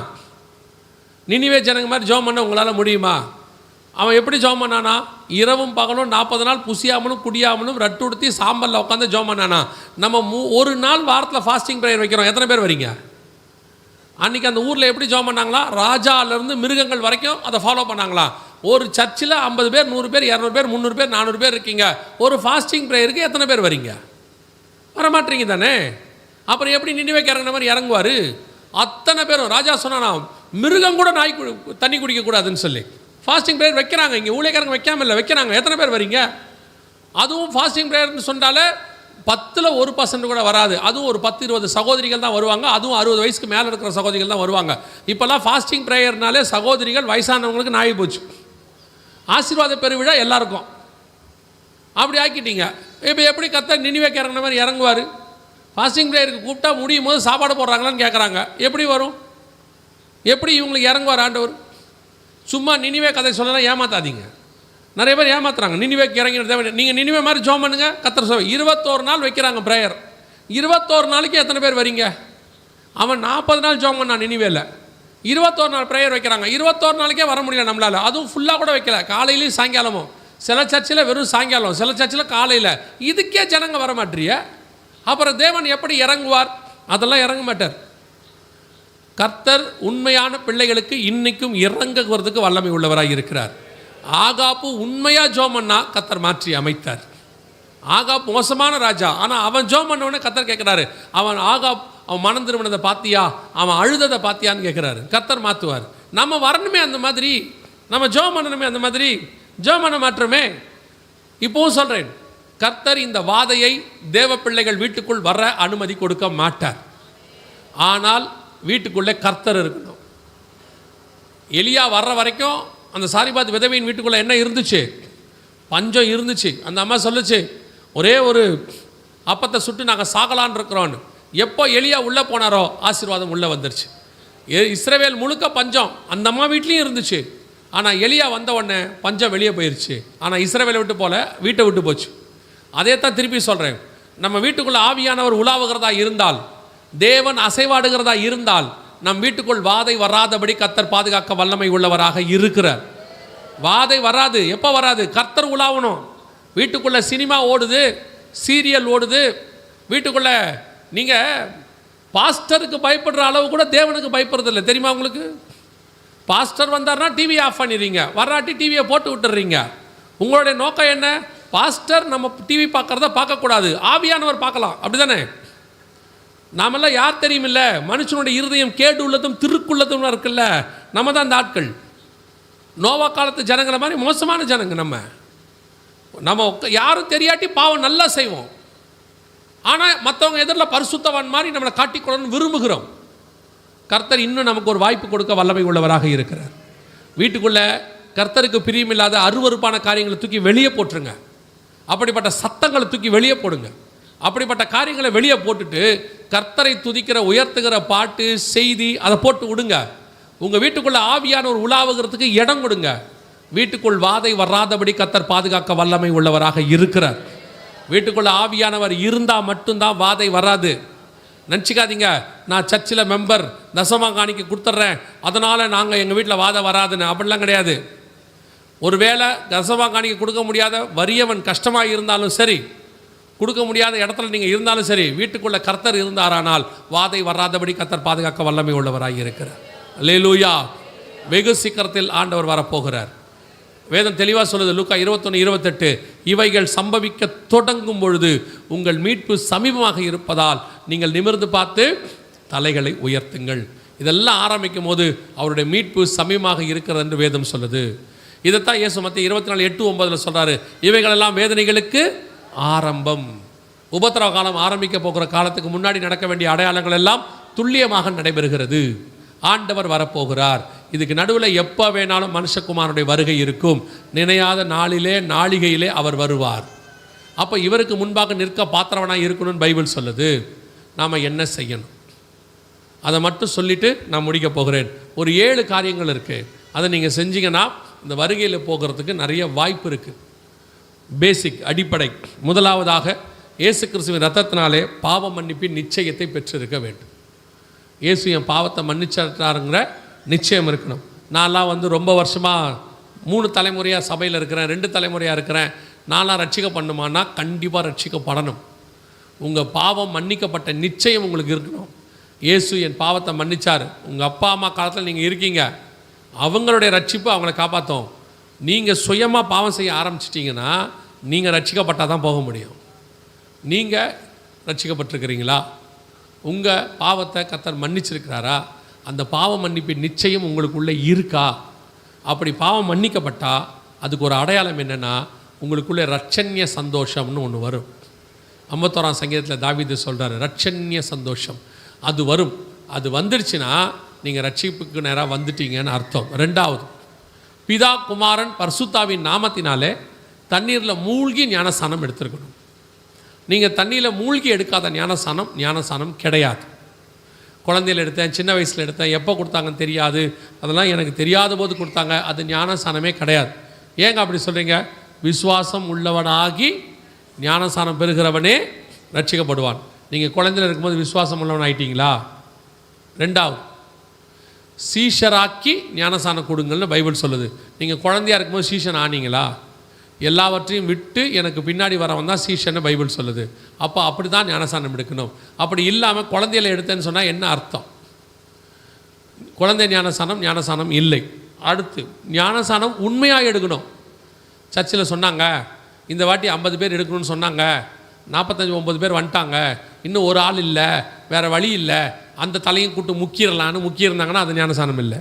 A: நினிவே ஜனங்க மாதிரி ஜெபம் பண்ண உங்களால் முடியுமா? அவன் எப்படி ஜெபம் பண்ணானா? இரவும் பகலும் 40 நாள் புசியாமலும் குடியாமலும் ரட்டு உடுத்தி சாம்பலில் உட்காந்து ஜெபம் பண்ணானா? நம்ம ஒரு நாள் வாரத்தில் ஃபாஸ்டிங் ப்ரேயர் வைக்கிறோம். எத்தனை பேர் வரீங்க? அன்றைக்கி அந்த ஊரில் எப்படி ஜெபம் பண்ணாங்களா? ராஜாவிலேருந்து மிருகங்கள் வரைக்கும் அதை ஃபாலோ பண்ணாங்களா? ஒரு சர்ச்சில் 50 பேர், 100 பேர், 200 பேர், 300 பேர், 400 பேர் இருக்கீங்க. ஒரு ஃபாஸ்டிங் ப்ரேயருக்கு எத்தனை பேர் வரீங்க? வரமாட்டீங்க தானே. அப்புறம் எப்படி நினிவேக்கு இறங்கின மாதிரி இறங்குவார்? அத்தனை பேரும். ராஜா சொன்னானா, மிருகம் கூட நாய் தண்ணி குடிக்கக்கூடாதுன்னு சொல்லி ஃபாஸ்டிங் ப்ரேயர் வைக்கிறாங்க. இங்கே ஊழியக்காரங்க வைக்காமல் இல்லை, வைக்கிறாங்க. எத்தனை பேர் வரீங்க? அதுவும் ஃபாஸ்டிங் ப்ரேயர்னு சொன்னாலே 10ல் 1% கூட வராது. அதுவும் ஒரு 10-20 சகோதரிகள் தான் வருவாங்க. அதுவும் 60 வயசுக்கு மேலே இருக்கிற சகோதரிகள் தான் வருவாங்க. இப்போல்லாம் ஃபாஸ்டிங் ப்ரேயர்னாலே சகோதரிகள் வயசானவங்களுக்கு நாயி போச்சு. ஆசீர்வாத பெருவிழா எல்லாருக்கும் அப்படி ஆக்கிட்டீங்க. இப்போ எப்படி கர்த்தர் நினிவேக்கு இறங்குன மாதிரி இறங்குவார்? ஃபாஸ்டிங் ப்ரேயருக்கு கூப்பிட்டா முடியும் போது சாப்பாடு போடுறாங்களான்னு கேட்குறாங்க. எப்படி வரும்? எப்படி இவங்களுக்கு இறங்குவார் ஆண்டவர்? சும்மா நினிவே கதை சொல்லலாம், ஏமாத்தாதீங்க. நிறைய பேர் ஏமாத்துறாங்க. நினிவேக்கு இறங்கின தேவை. நீங்கள் நினிவே மாதிரி ஜோம் பண்ணுங்க, கர்த்தர் சொல்ல. 21 நாள் வைக்கிறாங்க ப்ரேயர். 21 நாளைக்கு எத்தனை பேர் வரீங்க? அவன் 40 நாள் ஜோம் பண்ணான் நினிவேல. 21 நாள் ப்ரேயர் வைக்கிறாங்க. 21 நாளைக்கே வர முடியல நம்மளால். அதுவும் ஃபுல்லாக கூட வைக்கல, காலையிலையும் சாயங்காலமும். சில சர்ச்சில் வெறும் சாயங்காலம், சில சர்ச்சில் காலையில். இதுக்கே ஜனங்க வர மாட்டீங்க. அப்புறம் தேவன் எப்படி இறங்குவார்? அதெல்லாம் இறங்க மாட்டார். கர்த்தர் உண்மையான பிள்ளைகளுக்கு இன்னைக்கும் இறங்குவதற்கு வல்லமை உள்ளவராக இருக்கிறார். ஆகாப்பு உண்மையாக ஜோம் பண்ணா கர்த்தர் மாற்றி அமைத்தார். ஆகாப் மோசமான ராஜா, ஆனால் அவன் ஜோம் பண்ணவொடனே கர்த்தர் கேட்குறாரு, அவன் மனம் திரும்பினதை பார்த்தியா, அவன் அழுததை பார்த்தியான்னு கேட்குறாரு. கர்த்தர் மாற்றுவார். நம்ம வரணுமே அந்த மாதிரி, நம்ம ஜோம் பண்ணணுமே அந்த மாதிரி, ஜோம் பண்ண மாற்றமே. இப்போவும் சொல்கிறேன், கர்த்தர் இந்த வாதையை தேவ பிள்ளைகள் வீட்டுக்குள் வர அனுமதி கொடுக்க மாட்டார். ஆனால் வீட்டுக்குள்ளே கர்த்தர் இருக்கணும். எலியா வர்ற வரைக்கும் அந்த சாரிபாத் விதவையின் வீட்டுக்குள்ளே என்ன இருந்துச்சு? பஞ்சம் இருந்துச்சு. அந்த அம்மா சொல்லுச்சு, ஒரே ஒரு அப்பத்தை சுட்டு நாங்கள் சாகலான் இருக்கிறோன்னு. எப்போ எலியா உள்ளே போனாரோ ஆசீர்வாதம் உள்ளே வந்துருச்சு. இஸ்ரவேல் முழுக்க பஞ்சம் அந்த அம்மா வீட்லேயும் இருந்துச்சு. ஆனால் எலியா வந்த உடனே பஞ்சம் வெளியே போயிடுச்சு. ஆனால் இஸ்ரவேலை விட்டு போல, வீட்டை விட்டு போச்சு. அதே தான் திருப்பி சொல்கிறேன், நம்ம வீட்டுக்குள்ளே ஆவியானவர் உலாவுகிறதா இருந்தால், தேவன் அசைவாடுகிறதா இருந்தால், நம் வீட்டுக்குள் வாதை வராதபடி கர்த்தர் பாதுகாக்க வல்லமை உள்ளவராக இருக்கிறார். வாதை வராது. எப்போ வராது? கர்த்தர் உலாவணும். வீட்டுக்குள்ளே சினிமா ஓடுது, சீரியல் ஓடுது. வீட்டுக்குள்ளே நீங்கள் பாஸ்டருக்கு பயப்படுற அளவு கூட தேவனுக்கு பயப்படுறதில்லை, தெரியுமா உங்களுக்கு? பாஸ்டர் வந்தார்னா டிவியை ஆஃப் பண்ணிடுறீங்க, வராட்டி டிவியை போட்டு விட்டுறீங்க. உங்களுடைய நோக்கம் என்ன? பாஸ்டர் நம்ம டிவி பார்க்குறத பார்க்கக்கூடாது, ஆவியானவர் பார்க்கலாம், அப்படி தானே? நாமெல்லாம் யார் தெரியுமில்ல? மனுஷனுடைய இருதயம் கேடு உள்ளதும் திருக்குள்ளதும் இருக்குல்ல, நம்ம தான் அந்த ஆட்கள். நோவா காலத்து ஜனங்களை மாதிரி மோசமான ஜனங்க. நம்ம யாரும் தெரியாட்டி பாவம் நல்லா செய்வோம். ஆனால் மற்றவங்க எதிரில் பரிசுத்தவான் மாதிரி நம்மளை காட்டிக்கொள்ளணும்னு விரும்புகிறோம். கர்த்தர் இன்னும் நமக்கு ஒரு வாய்ப்பு கொடுக்க வல்லமை உள்ளவராக இருக்கிறார். வீட்டுக்குள்ளே கர்த்தருக்கு பிரியமில்லாத அருவருப்பான காரியங்களை தூக்கி வெளியே போட்டுருங்க. அப்படிப்பட்ட சத்தங்களை தூக்கி வெளியே போடுங்க. அப்படிப்பட்ட காரியங்களை வெளியே போட்டுட்டு கர்த்தரை துதிக்கிற உயர்த்துகிற பாட்டு செய்தி அதை போட்டு விடுங்க. உங்கள் வீட்டுக்குள்ளே ஆவியான ஒரு உலாவுகிறதுக்கு இடம் கொடுங்க. வீட்டுக்குள் வாதை வராதபடி கர்த்தர் பாதுகாக்க வல்லமை உள்ளவராக இருக்கிறார். வீட்டுக்குள்ளே ஆவியானவர் இருந்தால் மட்டும்தான் வாதை வராது. நினச்சிக்காதீங்க, நான் சர்ச்சில் மெம்பர், தசமா காணிக்க கொடுத்துட்றேன், அதனால் நாங்கள் எங்கள் வீட்டில் வாதை வராதுன்னு. அப்படிலாம் கிடையாது. ஒருவேளை தசமா காணிக்க கொடுக்க முடியாத வறியவன் கஷ்டமாக இருந்தாலும் சரி, கொடுக்க முடியாத இடத்துல நீங்கள் இருந்தாலும் சரி, வீட்டுக்குள்ளே கர்த்தர் இருந்தாரானால் வாதை வராதபடி கர்த்தர் பாதுகாக்க வல்லமை உள்ளவராக இருக்கிறார். அல்லேலூயா. வெகு சீக்கிரத்தில் ஆண்டவர் வரப்போகிறார். வேதம் தெளிவாக சொல்லுது, லூக்கா 21:28, இவைகள் சம்பவிக்க தொடங்கும் பொழுது உங்கள் மீட்பு சமீபமாக இருப்பதால் நீங்கள் நிமிர்ந்து பார்த்து தலைகளை உயர்த்துங்கள். இதெல்லாம் ஆரம்பிக்கும் போது அவருடைய மீட்பு சமீபமாக இருக்கிறது என்று வேதம் சொல்லுது. இதைத்தான் இயேசு மத்திய 24:8-9 சொல்கிறாரு, இவைகளெல்லாம் வேதனைகளுக்கு ஆரம்பம். உபத்திரவ காலம் ஆரம்பிக்க போகிற காலத்துக்கு முன்னாடி நடக்க வேண்டிய அடையாளங்கள் எல்லாம் துல்லியமாக நடைபெறுகிறது. ஆண்டவர் வரப்போகிறார். இதுக்கு நடுவில் எப்போ வேணாலும் மனுஷகுமாரனுடைய வருகை இருக்கும். நினையாத நாளிலே நாளிகையிலே அவர் வருவார். அப்போ இவருக்கு முன்பாக நிற்க பாத்திரவனாக இருக்கணும்னு பைபிள் சொல்லுது. நாம் என்ன செய்யணும் அதை மட்டும் சொல்லிவிட்டு நான் முடிக்க போகிறேன். ஒரு 7 காரியங்கள் இருக்குது. அதை நீங்கள் செஞ்சீங்கன்னா இந்த வருகையில் போகிறதுக்கு நிறைய வாய்ப்பு இருக்குது. பேசிக் அடிப்படை. முதலாவதாக இயேசு கிறிஸ்துவின் ரத்தத்தினாலே பாவ மன்னிப்பின் நிச்சயத்தை பெற்றிருக்க வேண்டும். இயேசு என் பாவத்தை மன்னிச்சாருங்கிற நிச்சயம் இருக்கணும். நான்லாம் ரொம்ப வருஷமாக 3 தலைமுறையாக சபையில் இருக்கிறேன், 2 தலைமுறையாக இருக்கிறேன், நான்லாம் ரட்சிக்கப்படணுமானா கண்டிப்பாக ரட்சிக்கப்படணும். உங்கள் பாவம் மன்னிக்கப்பட்ட நிச்சயம் உங்களுக்கு இருக்கணும். இயேசு என் பாவத்தை மன்னிச்சார். உங்கள் அப்பா அம்மா காலத்தில் நீங்கள் இருக்கீங்க, அவங்களுடைய ரட்சிப்பு அவங்கள காப்பாற்றும். நீங்கள் சுயமாக பாவம் செய்ய ஆரம்பிச்சிட்டிங்கன்னா நீங்கள் ரட்சிக்கப்பட்டால் தான் போக முடியும். நீங்கள் ரட்சிக்கப்பட்டிருக்கிறீங்களா? உங்கள் பாவத்தை கர்த்தர் மன்னிச்சிருக்கிறாரா? அந்த பாவ மன்னிப்பின் நிச்சயம் உங்களுக்குள்ளே இருக்கா? அப்படி பாவம் மன்னிக்கப்பட்டால் அதுக்கு ஒரு அடையாளம் என்னென்னா, உங்களுக்குள்ளே ரட்சண்ய சந்தோஷம்னு ஒன்று வரும். 51ஆம் சங்கீதத்தில் தாவீது சொல்கிறார், ரட்சண்ய சந்தோஷம் அது வரும். அது வந்துடுச்சுன்னா நீங்கள் ரட்சிப்புக்கு நேராக வந்துட்டீங்கன்னு அர்த்தம். ரெண்டாவது, பிதா குமாரன் பரிசுத்தாவின் நாமத்தினாலே தண்ணீரில் மூழ்கி ஞானஸ்தானம் எடுத்துருக்கணும். நீங்கள் தண்ணியில் மூழ்கி எடுக்காத ஞானஸ்தானம் கிடையாது. குழந்தையில் எடுத்தேன், சின்ன வயசில் எடுத்தேன், எப்போ கொடுத்தாங்கன்னு தெரியாது, அதெல்லாம் எனக்கு தெரியாத போது கொடுத்தாங்க, அது ஞானஸ்தானமே கிடையாது. ஏங்க அப்படி சொல்கிறீங்க? விசுவாசம் உள்ளவனாகி ஞானஸ்தானம் பெறுகிறவனே ரட்சிக்கப்படுவான். நீங்கள் குழந்தையில் இருக்கும்போது விசுவாசம் உள்ளவன் ஆயிட்டீங்களா? ரெண்டாவது, சீஷராக்கி ஞானஸ்தானம் கொடுங்கள்னு பைபிள் சொல்லுது. நீங்கள் குழந்தையாக இருக்கும்போது சீஷன் ஆனீங்களா? எல்லாவற்றையும் விட்டு எனக்கு பின்னாடி வரவன் தான் சீஷன்னு பைபிள் சொல்லுது. அப்போ அப்படி தான் ஞானஸ்தானம் எடுக்கணும். அப்படி இல்லாமல் குழந்தையில எடுத்தேன்னு சொன்னால் என்ன அர்த்தம்? குழந்தை ஞானஸ்தானம் இல்லை. அடுத்து, ஞானஸ்தானம் உண்மையாக எடுக்கணும். சர்ச்சில் சொன்னாங்க இந்த வாட்டி 50 பேர் எடுக்கணும்னு சொன்னாங்க, 45-50 பேர் வந்துட்டாங்க, இன்னும் ஒரு ஆள் இல்லை, வேறு வழி இல்லை, அந்த தலையும் கூட்டு முக்கியிருந்தாங்கன்னா அது ஞானஸ்தானம் இல்லை.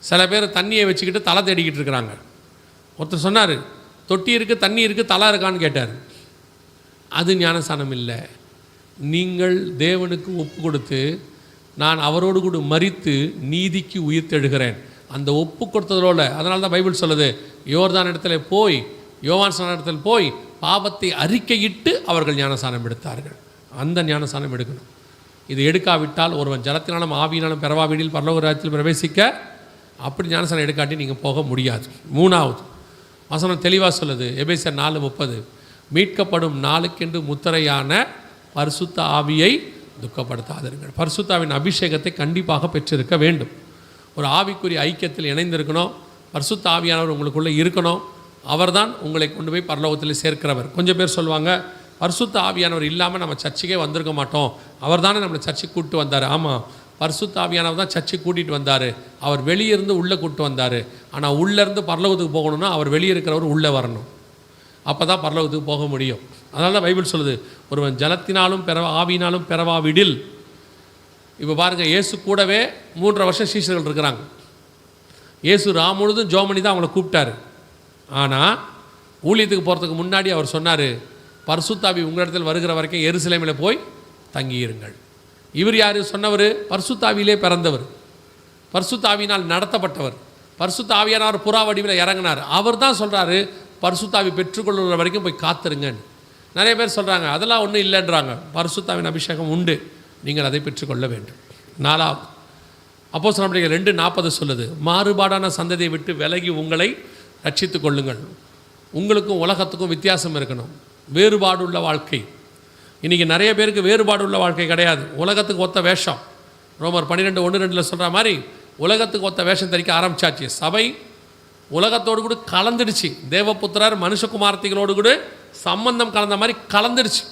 A: சில பேர் தண்ணியை வச்சுக்கிட்டு தலை தேடிக்கிட்டு இருக்கிறாங்க. ஒருத்தர் சொன்னார், தொட்டி இருக்குது, தண்ணி இருக்குது, தலை இருக்கான்னு கேட்டார். அது ஞானஸ்தானம் இல்லை. நீங்கள் தேவனுக்கு ஒப்பு கொடுத்து நான் அவரோடு கூட மரித்து நீதிக்கு உயிர் தெழுகிறேன், அந்த ஒப்பு கொடுத்ததோட. அதனால தான் பைபிள் சொல்லுது, யோர்தான் இடத்துல போய், யோவான் இடத்துல போய் பாவத்தை அறிக்கையிட்டு அவர்கள் ஞானஸ்தானம் எடுத்தார்கள். அந்த ஞானஸ்தானம் எடுக்கணும். இது எடுக்காவிட்டால் ஒருவன் ஜலத்தினாலும் ஆவியினாலும் பெறவாவிடில் பரலோக ராஜ்யத்தில் பிரவேசிக்க, அப்படி ஞானஸ்தானம் எடுக்காட்டி நீங்கள் போக முடியாது. மூணாவது வசனம் தெளிவாக சொல்லுது, எபேசியர் 4:30, மீட்கப்படும் நாளுக்கென்று முத்திரையான பரிசுத்த ஆவியை துக்கப்படுத்தாதிருங்கள். பரிசுத்த ஆவியின் அபிஷேகத்தை கண்டிப்பாக பெற்றிருக்க வேண்டும். ஒரு ஆவிக்குரிய ஐக்கியத்தில் இணைந்திருக்கணும். பரிசுத்த ஆவியானவர் உங்களுக்குள்ளே இருக்கணும். அவர்தான் உங்களை கொண்டு போய் பரலோகத்தில் சேர்க்கிறவர். கொஞ்சம் பேர் சொல்லுவாங்க, பரிசுத்த ஆவியானவர் இல்லாமல் நம்ம சர்ச்சுக்கே வந்திருக்க மாட்டோம், அவர் தானே நம்மளை சர்ச்சுக்கு கூப்பிட்டு வந்தார். ஆமாம், பரிசுத்த ஆவியானவர் தான் சர்ச்சுக்கு கூட்டிகிட்டு வந்தார். அவர் வெளியிருந்து உள்ளே கூப்பிட்டு வந்தார். ஆனால் உள்ளேருந்து பரலோகத்துக்கு போகணும்னா அவர் வெளியே இருக்கிறவர் உள்ளே வரணும். அப்போ தான் பரலோகத்துக்கு போக முடியும். அதனால தான் பைபிள் சொல்லுது, ஒருவன் ஜலத்தினாலும் ஆவியினாலும் பெறவாவிடில். இப்போ பாருங்கள், இயேசு கூடவே 3.5 வருஷம் சீஷர்கள் இருக்கிறாங்க. இயேசு முழுதும் ஜோமணி தான் அவங்கள கூப்பிட்டாரு. ஆனால் ஊழியத்துக்கு போகிறதுக்கு முன்னாடி அவர் சொன்னார், பரிசுத்தாவி உங்களிடத்தில் வருகிற வரைக்கும் எருசலேமில் போய் தங்கியிருங்கள். இவர் யார் சொன்னவர்? பரிசுத்தாவியிலே பிறந்தவர், பரிசுத்தாவியினால் நடத்தப்பட்டவர், பரிசுத்த ஆவியானவர் புறா வடிவில் இறங்கினார். அவர் தான் சொல்கிறாரு, பரிசுத்தாவி பெற்றுக்கொள்ளுற வரைக்கும் போய் காத்துருங்கன்னு. நிறைய பேர் சொல்கிறாங்க அதெல்லாம் ஒன்றும் இல்லைன்றாங்க. பரிசுத்தாவின் அபிஷேகம் உண்டு, நீங்கள் அதை பெற்றுக்கொள்ள வேண்டும். 4வது அப்போஸ்தலர் 2:40 சொல்லுது, மாறுபாடான சந்ததியை விட்டு விலகி உங்களை ரட்சித்து கொள்ளுங்கள். உங்களுக்கும் உலகத்துக்கும் வித்தியாசம் இருக்கணும். வேறுபாடு உள்ள வாழ்க்கை. இன்றைக்கி நிறைய பேருக்கு வேறுபாடு உள்ள வாழ்க்கை கிடையாது. உலகத்துக்கு ஒத்த வேஷம். ரோமர் 12:1-2 சொல்கிற மாதிரி உலகத்துக்கு ஒத்த வேஷம் தரிக்க ஆரம்பிச்சாச்சு. சபை உலகத்தோடு கூட கலந்துடுச்சு. தேவபுத்திரர் மனுஷகுமார்த்திகளோடு கூட சம்பந்தம் கலந்த மாதிரி கலந்துடுச்சு.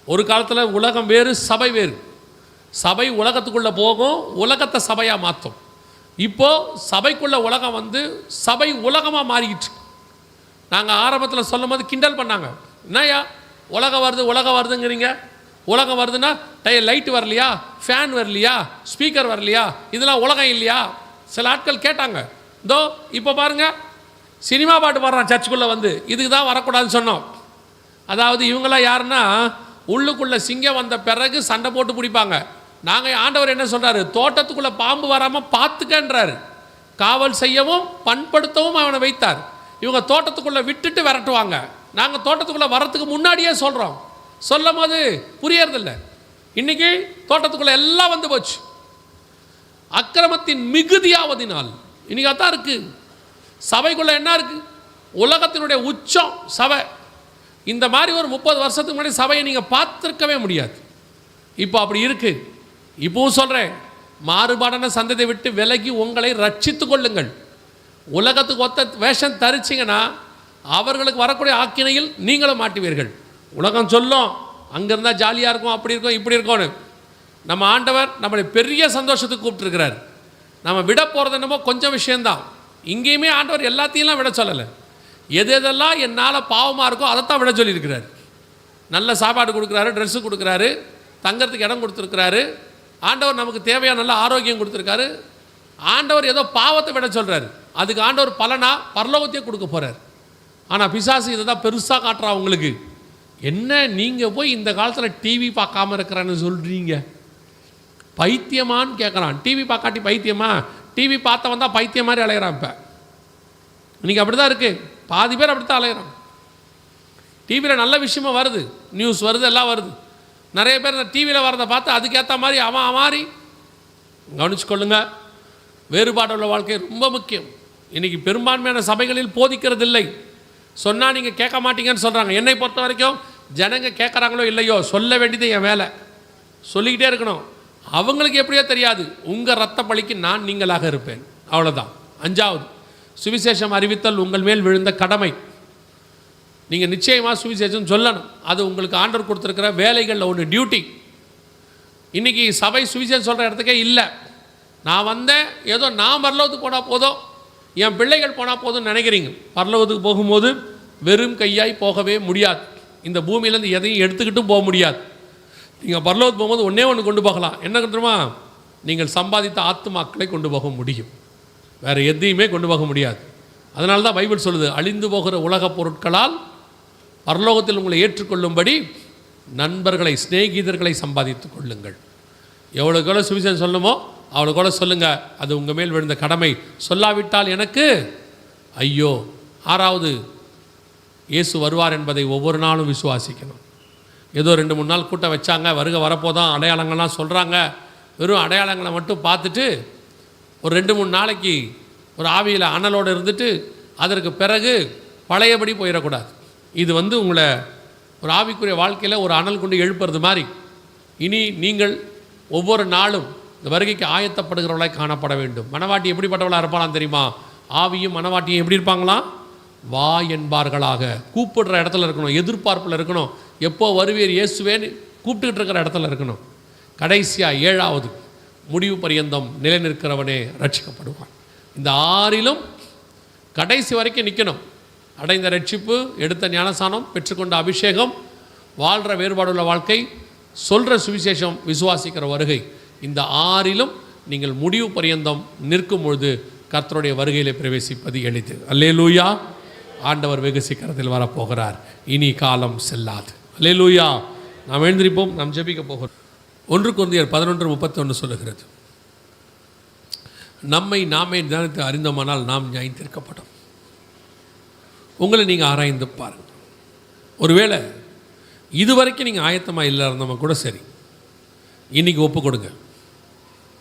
A: ஒரு காலத்தில் உலகம் வேறு, சபை வேறு. சபை உலகத்துக்குள்ளே போகும், உலகத்தை சபையாக மாற்றும். இப்போது சபைக்குள்ளே உலகம் வந்து சபை உலகமாக மாறிக்கிட்டு. நாங்கள் ஆரம்பத்தில் சொல்லும் போது கிண்டல் பண்ணாங்க, என்னையா உலகம் வருதுங்கிறீங்க, உலகம் வருதுன்னா லைட் வரலையா, ஃபேன் வரலையா, ஸ்பீக்கர் வரலையா, இதெல்லாம் உலகம் இல்லையா? சில ஆட்கள் கேட்டாங்க. இதோ இப்போ பாருங்கள், சினிமா பாட்டு பாடுறான் சர்ச்சுக்குள்ளே வந்து, இதுக்கு தான் வரக்கூடாதுன்னு சொன்னோம். அதாவது இவங்களாம் யாருன்னா, உள்ளுக்குள்ளே சிங்கம் வந்த பிறகு சண்டை போட்டு பிடிப்பாங்க. நாங்கள் ஆண்டவர் என்ன சொல்கிறாரு, தோட்டத்துக்குள்ளே பாம்பு வராமல் பார்த்துக்கன்றாரு. காவல் செய்யவும் பண்படுத்தவும் அவனை வைத்தார். இவங்க தோட்டத்துக்குள்ளே விட்டுட்டு விரட்டுவாங்க. நாங்கள் தோட்டத்துக்குள்ளே வரத்துக்கு முன்னாடியே சொல்கிறோம். சொல்லும் போது புரியறதில்ல. இன்றைக்கி தோட்டத்துக்குள்ளே எல்லாம் வந்து போச்சு. அக்கிரமத்தின் மிகுதியாவதினால் இன்றைக்கி அதான் இருக்குது. சபைக்குள்ளே என்ன இருக்குது? உலகத்தினுடைய உச்சம் சபை. இந்த மாதிரி ஒரு 30 வருஷத்துக்கு முன்னாடி சபையை நீங்கள் பார்த்துருக்கவே முடியாது. இப்போ அப்படி இருக்குது. இப்போவும் சொல்கிறேன், மாறுபாடான சந்ததியை விட்டு விலகி உங்களை ரட்சித்து கொள்ளுங்கள். உலகத்துக்கு ஒத்த வேஷம் தரிச்சிங்கன்னா அவர்களுக்கு வரக்கூடிய ஆக்கினையில் நீங்களும் மாட்டுவீர்கள். உலகம் சொல்லும் அங்கே இருந்தால் ஜாலியாக இருக்கும், அப்படி இருக்கும், இப்படி இருக்கும்னு. நம்ம ஆண்டவர் நம்மளை பெரிய சந்தோஷத்துக்கு கூப்பிட்டுருக்கிறார். நம்ம விட போகிறது என்னமோ கொஞ்சம் விஷயந்தான். இங்கேயுமே ஆண்டவர் எல்லாத்தையும் விட சொல்லலை. எதெல்லாம் என்னால் பாவமாக இருக்கோ அதைத்தான் விட சொல்லியிருக்கிறார். நல்ல சாப்பாடு கொடுக்குறாரு, ட்ரெஸ்ஸு கொடுக்குறாரு, தங்கறதுக்கு இடம் கொடுத்துருக்கிறாரு. ஆண்டவர் நமக்கு தேவையான நல்ல ஆரோக்கியம் கொடுத்துருக்காரு. ஆண்டவர் ஏதோ பாவத்தை விட சொல்கிறாரு. அதுக்கு ஆண்டவர் பலனா பரலோகத்தையே கொடுக்க போகிறார். ஆனால் பிசாசு இதை தான் பெருசாக காட்டுறா உங்களுக்கு. என்ன நீங்கள் போய் இந்த காலத்தில் டிவி பார்க்காம இருக்கிறான்னு சொல்கிறீங்க, பைத்தியமான்னு கேட்குறான். டிவி பார்க்காட்டி பைத்தியமா? டிவி பார்த்தவன் தான் பைத்தியம் மாதிரி அலையிறான். இப்போ இன்றைக்கி அப்படி தான் இருக்குது, பாதி பேர் அப்படி தான் அலையிறான். டிவியில் நல்ல விஷயமா வருது, நியூஸ் வருது, எல்லாம் வருது. நிறைய பேர் இந்த டிவியில் வரதை பார்த்து அதுக்கேற்ற மாதிரி அவன் மாதிரி கவனிச்சுக்கொள்ளுங்க. வேறுபாடு உள்ள வாழ்க்கை ரொம்ப முக்கியம். இன்றைக்கி பெரும்பான்மையான சபைகளில் போதிக்கிறது இல்லை. சொன்னால் நீங்கள் கேட்க மாட்டீங்கன்னு சொல்கிறாங்க. என்னை பொறுத்த வரைக்கும் ஜனங்க கேட்குறாங்களோ இல்லையோ, சொல்ல வேண்டியது என் வேலை, சொல்லிக்கிட்டே இருக்கணும். அவங்களுக்கு எப்படியோ தெரியாது, உங்கள் ரத்த பழிக்கு நான் நீங்களாக இருப்பேன், அவ்வளோதான். 5வது, சுவிசேஷம் அறிவித்தல் உங்கள் மேல் விழுந்த கடமை. நீங்கள் நிச்சயமாக சுவிசேஷம் சொல்லணும். அது உங்களுக்கு ஆண்டவர் கொடுத்துருக்கிற வேலைகளில் ஒன்று, டியூட்டி. இன்றைக்கி சபை சுவிசேஷம் சொல்கிற இடத்துக்கே இல்லை. நான் வந்தேன், ஏதோ நான் பரலோகத்துக்கு போனால் போதும், என் பிள்ளைகள் போனால் போதும்னு நினைக்கிறீங்க. பரலோகத்துக்கு போகும்போது வெறும் கையாய் போகவே முடியாது. இந்த பூமியிலேருந்து எதையும் எடுத்துக்கிட்டும் போக முடியாது. நீங்கள் பரலோகத்துக்கு போகும்போது ஒன்றே ஒன்று கொண்டு போகலாம். என்ன தெரியுமா? நீங்கள் சம்பாதித்த ஆத்துமாக்களை கொண்டு போக முடியும், வேறு எதையுமே கொண்டு போக முடியாது. அதனால தான் பைபிள் சொல்லுது, அழிந்து போகிற உலகப் பொருட்களால் பரலோகத்தில் உங்களை ஏற்றுக்கொள்ளும்படி நண்பர்களை, சிநேகிதர்களை சம்பாதித்துக் கொள்ளுங்கள். எவ்வளோக்கு எவ்வளோ சுவிசேஷம் சொல்லணுமோ அவ்வளோக்கு எவ்வளோ சொல்லுங்கள். அது உங்கள் மேல் விழுந்த கடமை. சொல்லாவிட்டால் எனக்கு ஐயோ. 6வது, இயேசு வருவார் என்பதை ஒவ்வொரு நாளும் விசுவாசிக்கணும். ஏதோ 2-3 நாள் கூட்டம் வச்சாங்க, வருக வரப்போதான் அடையாளங்கள்லாம் சொல்கிறாங்க, வெறும் அடையாளங்களை மட்டும் பார்த்துட்டு ஒரு 2-3 நாளைக்கு ஒரு ஆவியில் அனலோடு இருந்துட்டு அதற்கு பிறகு பழையபடி போயிடக்கூடாது. இது உங்களை ஒரு ஆவிக்குரிய வாழ்க்கையில் ஒரு அனல் கொண்டு எழுப்புறது மாதிரி. இனி நீங்கள் ஒவ்வொரு நாளும் இந்த வருகைக்கு ஆயத்தப்படுகிறவர்களாய் காணப்பட வேண்டும். மனவாட்டி எப்படிப்பட்டவளாக இருப்பாளாம் தெரியுமா? ஆவியும் மனவாட்டியும் எப்படி இருப்பாங்களாம்? வா என்பார்களாக. கூப்பிடுற இடத்துல இருக்கணும், எதிர்பார்ப்பில் இருக்கணும், எப்போ வருவீர் இயேசுவேன்னு கூப்பிட்டுக்கிட்டு இருக்கிற இடத்துல இருக்கணும். கடைசியாக 7வது, முடிவு பரியந்தம் நிலை நிற்கிறவனே ரட்சிக்கப்படுவான். இந்த 6லும் கடைசி வரைக்கும் நிற்கணும். அடைந்த ரட்சிப்பு, எடுத்த ஞானசானம், பெற்றுக்கொண்ட அபிஷேகம், வாழ்கிற வேறுபாடுள்ள வாழ்க்கை, சொல்கிற சுவிசேஷம், விசுவாசிக்கிற வருகை, இந்த 6லும் நீங்கள் முடிவு பரியந்தம் நிற்கும் பொழுது கர்த்தருடைய வருகையில் பிரவேசிப்பது எளிது. அல்லேலூயா. ஆண்டவர் வெகு சீக்கிரத்தில் வரப்போகிறார், இனி காலம் செல்லாது. அல்லேலூயா. நாம் எழுந்திருப்போம், நாம் ஜெபிக்க போகிறோம். 1 கொரிந்தியர் 11:31 சொல்லுகிறது, நம்மை நாமே நிதானித்து அறிந்தோமானால் நாம் நியாயந்தீர்க்கப்படும். உங்களை நீங்கள் ஆராய்ந்து பாருங்கள். ஒருவேளை இதுவரைக்கும் நீங்கள் ஆயத்தமாக இல்லை இருந்தவங்க கூட சரி, இன்றைக்கி ஒப்பு கொடுங்க.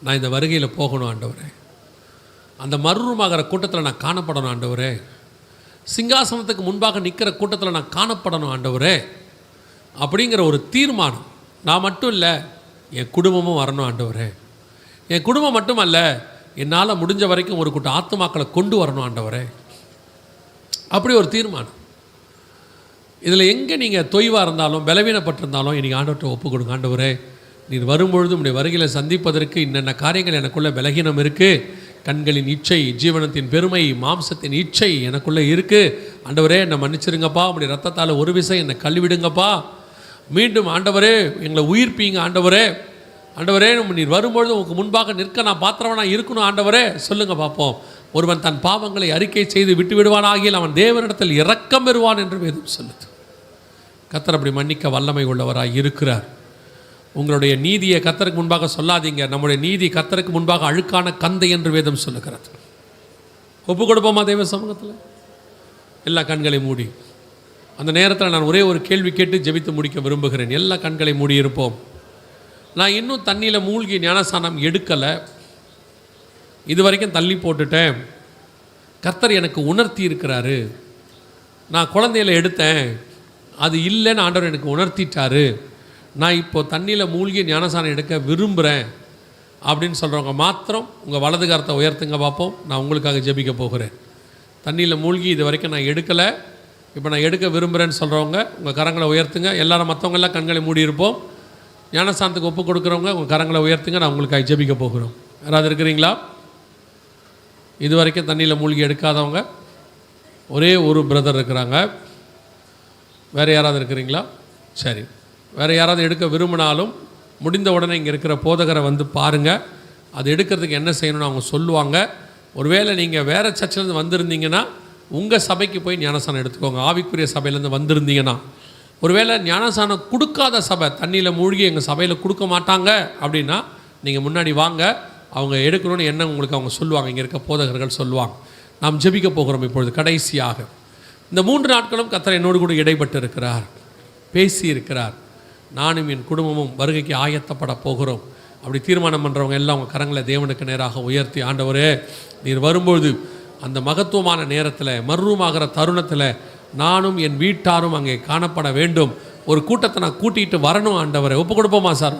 A: நான் இந்த வருகையில் போகணும் ஆண்டவரே, அந்த மறுரூபமாகிற கூட்டத்தில் நான் காணப்படணும் ஆண்டவரே, சிங்காசனத்துக்கு முன்பாக நிற்கிற கூட்டத்தில் நான் காணப்படணும் ஆண்டவரே அப்படிங்கிற ஒரு தீர்மானம். நான் மட்டும் இல்லை, என் குடும்பமும் வரணும் ஆண்டவரே. என் குடும்பம் மட்டுமல்ல, என்னால் முடிஞ்ச வரைக்கும் ஒரு கூட்டம் ஆத்துமாக்களை கொண்டு வரணும் ஆண்டவரே. அப்படி ஒரு தீர்மானம். இதில் எங்கே நீங்கள் தொய்வாக இருந்தாலும் பலவீனப்பட்டிருந்தாலும் இன்றைக்கி ஆண்டவர்கிட்ட ஒப்பு கொடுங்க. ஆண்டவரே, நீர் வரும்பொழுது உடைய வருகையில் சந்திப்பதற்கு இன்னென்ன காரியங்கள் எனக்குள்ளே பலகீனம் இருக்குது, கண்களின் இச்சை, ஜீவனத்தின் பெருமை, மாம்சத்தின் இச்சை எனக்குள்ளே இருக்குது. ஆண்டவரே என்னை மன்னிச்சிருங்கப்பா, உடைய ரத்தத்தால் ஒரு விசை என்னை கழுவிடுங்கப்பா. மீண்டும் ஆண்டவரே எங்களை உயிர்ப்பீங்க ஆண்டவரே. ஆண்டவரே, நீர் வரும்பொழுது உங்களுக்கு முன்பாக நிற்க நான் பாத்திரவனாக இருக்கணும் ஆண்டவரே. சொல்லுங்கள் பார்ப்போம். ஒருவன் தன் பாவங்களை அறிக்கை செய்து விட்டு விடுவானாகில் அவன் தேவனிடத்தில் இரக்கம் பெறுவான் என்று வேதம் சொல்லுது. கர்த்தர் அப்படி மன்னிக்க வல்லமை உள்ளவராய் இருக்கிறார். உங்களுடைய நீதியை கர்த்தருக்கு முன்பாக சொல்லாதீங்க. நம்முடைய நீதி கர்த்தருக்கு முன்பாக அழுக்கான கந்தை என்று வேதம் சொல்லுகிறது. ஒப்பு கொடுப்போமா தேவ சமூகத்தில்? எல்லா கண்களை மூடி அந்த நேரத்தில் நான் ஒரே ஒரு கேள்வி கேட்டு ஜெபித்து முடிக்க விரும்புகிறேன். எல்லா கண்களை மூடி இருப்போம். நான் இன்னும் தண்ணியில் மூழ்கி ஞானசானம் எடுக்கலை, இது வரைக்கும் தள்ளி போட்டுட்டேன். கர்த்தர் எனக்கு உணர்த்தி இருக்கிறாரு. நான் குழந்தையில எடுத்தேன், அது இல்லைன்னு ஆண்டவர் எனக்கு உணர்த்திட்டாரு. நான் இப்போது தண்ணியில் மூழ்கி ஞானசானம் எடுக்க விரும்புகிறேன் அப்படின்னு சொல்கிறவங்க மாத்திரம் உங்கள் வலது கரத்தை உயர்த்துங்க பார்ப்போம். நான் உங்களுக்காக ஜெபிக்க போகிறேன். தண்ணியில் மூழ்கி இது வரைக்கும் நான் எடுக்கலை, இப்போ நான் எடுக்க விரும்புகிறேன்னு சொல்கிறவங்க உங்கள் கரங்களை உயர்த்துங்க. எல்லாரும் மற்றவங்கெல்லாம் கண்களை மூடி இருப்போம். ஞானசானத்துக்கு ஒப்பு கொடுக்குறவங்க உங்கள் கரங்களை உயர்த்துங்க. நான் உங்களுக்காக ஜெபிக்க போகிறோம். யாராவது இருக்கிறீங்களா? இது வரைக்கும் தண்ணியில் மூழ்கி எடுக்காதவங்க ஒரே ஒரு பிரதர் இருக்கிறாங்க. வேறு யாராவது இருக்கிறீங்களா? சரி, வேறு யாராவது எடுக்க விரும்பினாலும் முடிந்த உடனே இங்கே இருக்கிற போதகரை வந்து பாருங்கள். அது எடுக்கிறதுக்கு என்ன செய்யணும்னு அவங்க சொல்லுவாங்க. ஒருவேளை நீங்கள் வேறு சர்ச்சிலேருந்து வந்திருந்தீங்கன்னா உங்கள் சபைக்கு போய் ஞானஸ்தானம் எடுத்துக்கோங்க. ஆவிக்குரிய சபையிலேருந்து வந்திருந்தீங்கன்னா, ஒருவேளை ஞானஸ்தானம் கொடுக்காத சபை, தண்ணியில் மூழ்கி எங்கள் சபையில் கொடுக்க மாட்டாங்க அப்படின்னா, நீங்கள் முன்னாடி வாங்க, அவங்க எடுக்கணும்னு என்ன உங்களுக்கு அவங்க சொல்லுவாங்க, இங்கே இருக்க போதகர்கள் சொல்லுவாங்க. நாம் ஜெபிக்க போகிறோம். இப்பொழுது கடைசியாக இந்த 3 நாட்களும் கர்த்தர் என்னோடு கூட இடைப்பட்டு இருக்கிறார், பேசி இருக்கிறார். நானும் என் குடும்பமும் வருகைக்கு ஆயத்தப்பட போகிறோம். அப்படி தீர்மானம் பண்ணுறவங்க எல்லாம் அவங்க கரங்களை தேவனுக்கு நேராக உயர்த்தி, ஆண்டவரே நீர் வரும்பொழுது அந்த மகத்துவமான நேரத்தில், மர்ரூமாகிற தருணத்தில் நானும் என் வீட்டாரும் அங்கே காணப்பட வேண்டும். ஒரு கூட்டத்தை நான் கூட்டிகிட்டு வரணும் ஆண்டவரை. ஒப்பு கொடுப்போமா சார்?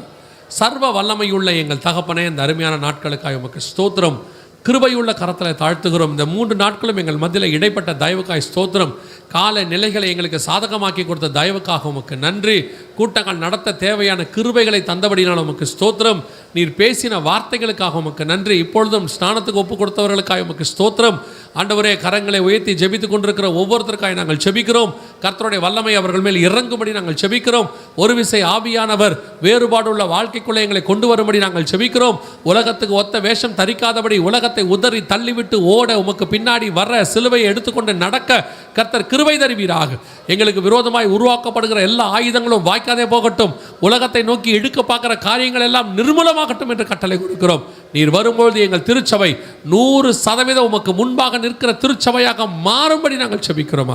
A: சர்வ வல்லமையுள்ள எங்கள் தகப்பனே, இந்த அருமையான நாட்களுக்காக உமக்கு ஸ்தோத்திரம். கிருபையுள்ள கரத்தில் தாழ்த்துகிறோம். இந்த 3 நாட்களும் எங்கள் மத்தியில் இடைப்பட்ட தயவுக்காய் ஸ்தோத்திரம். கால நிலைகளை எங்களுக்கு சாதகமாக்கி கொடுத்த தயவுக்காக உமக்கு நன்றி. கூட்டங்கள் நடத்த தேவையான கிருபைகளை தந்தபடினால் உமக்கு ஸ்தோத்திரம். நீர் பேசின வார்த்தைகளுக்காக உமக்கு நன்றி. இப்பொழுதும் ஸ்நானத்துக்கு ஒப்பு கொடுத்தவர்களுக்காக உமக்கு ஸ்தோத்திரம். ஆண்டவரே, கரங்களை உயர்த்தி ஜெபித்துக் கொண்டிருக்கிற ஒவ்வொருத்தருக்காக நாங்கள் ஜெபிக்கிறோம். கர்த்தருடைய வல்லமை அவர்கள் மேல் இறங்கும்படி நாங்கள் ஜெபிக்கிறோம். ஒரு விசை ஆவியானவர் வேறுபாடுள்ள வாழ்க்கைக்குள்ளே எங்களை கொண்டு வரும்படி நாங்கள் ஜெபிக்கிறோம். உலகத்துக்கு ஒத்த வேஷம் தரிக்காதபடி, உலகத்தை உதறி தள்ளிவிட்டு ஓட, உமக்கு பின்னாடி வர, சிலுவையை எடுத்துக்கொண்டு நடக்க கர்த்தர் கிருபை தருவீராக. எங்களுக்கு விரோதமாய் உருவாக்கப்படுகிற எல்லா ஆயுதங்களும் வாய்க்காதே போகட்டும். உலகத்தை நோக்கி எடுக்க பார்க்கிற காரியங்கள் எல்லாம் நிர்மூலமாகட்டும் என்று கட்டளை கொடுக்கிறோம். நீர் வரும்பொழுது எங்கள் திருச்சபை 100% உமக்கு முன்பாக நிற்கிற திருச்சபையாக மாறும்படி நாங்கள் ஜெபிக்கிறோம்.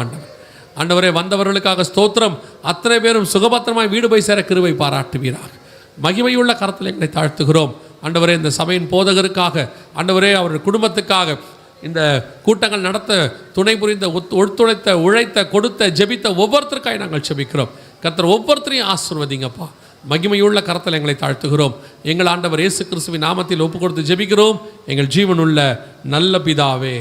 A: ஆண்டவரே, வந்தவர்களுக்காக ஸ்தோத்திரம். அத்தனை பேரும் சுகபத்திரமாய் வீடு போய் சேர கிருபை பாராட்டுவீராக. மகிமையுள்ள கரத்தில் எங்களை தாழ்த்துகிறோம். ஆண்டவரே, இந்த சபையின் போதகருக்காக, ஆண்டவரே அவருடைய குடும்பத்துக்காக, இந்த கூட்டங்கள் நடத்த துணை புரிந்த, ஒத்துழைத்த, உழைத்த, கொடுத்த, ஜெபித்த ஒவ்வொருத்தருக்காக நாங்கள் ஜெபிக்கிறோம். கர்த்தர் ஒவ்வொருத்தரையும் ஆசீர்வதிங்கப்பா. மகிமையுள்ள கரத்தில் எங்களை தாழ்த்துகிறோம். எங்கள் ஆண்டவர் இயேசு கிறிஸ்துவின் நாமத்தில் ஒப்பு கொடுத்து ஜெபிக்கிறோம். எங்கள் ஜீவனுள்ள நல்ல பிதாவே.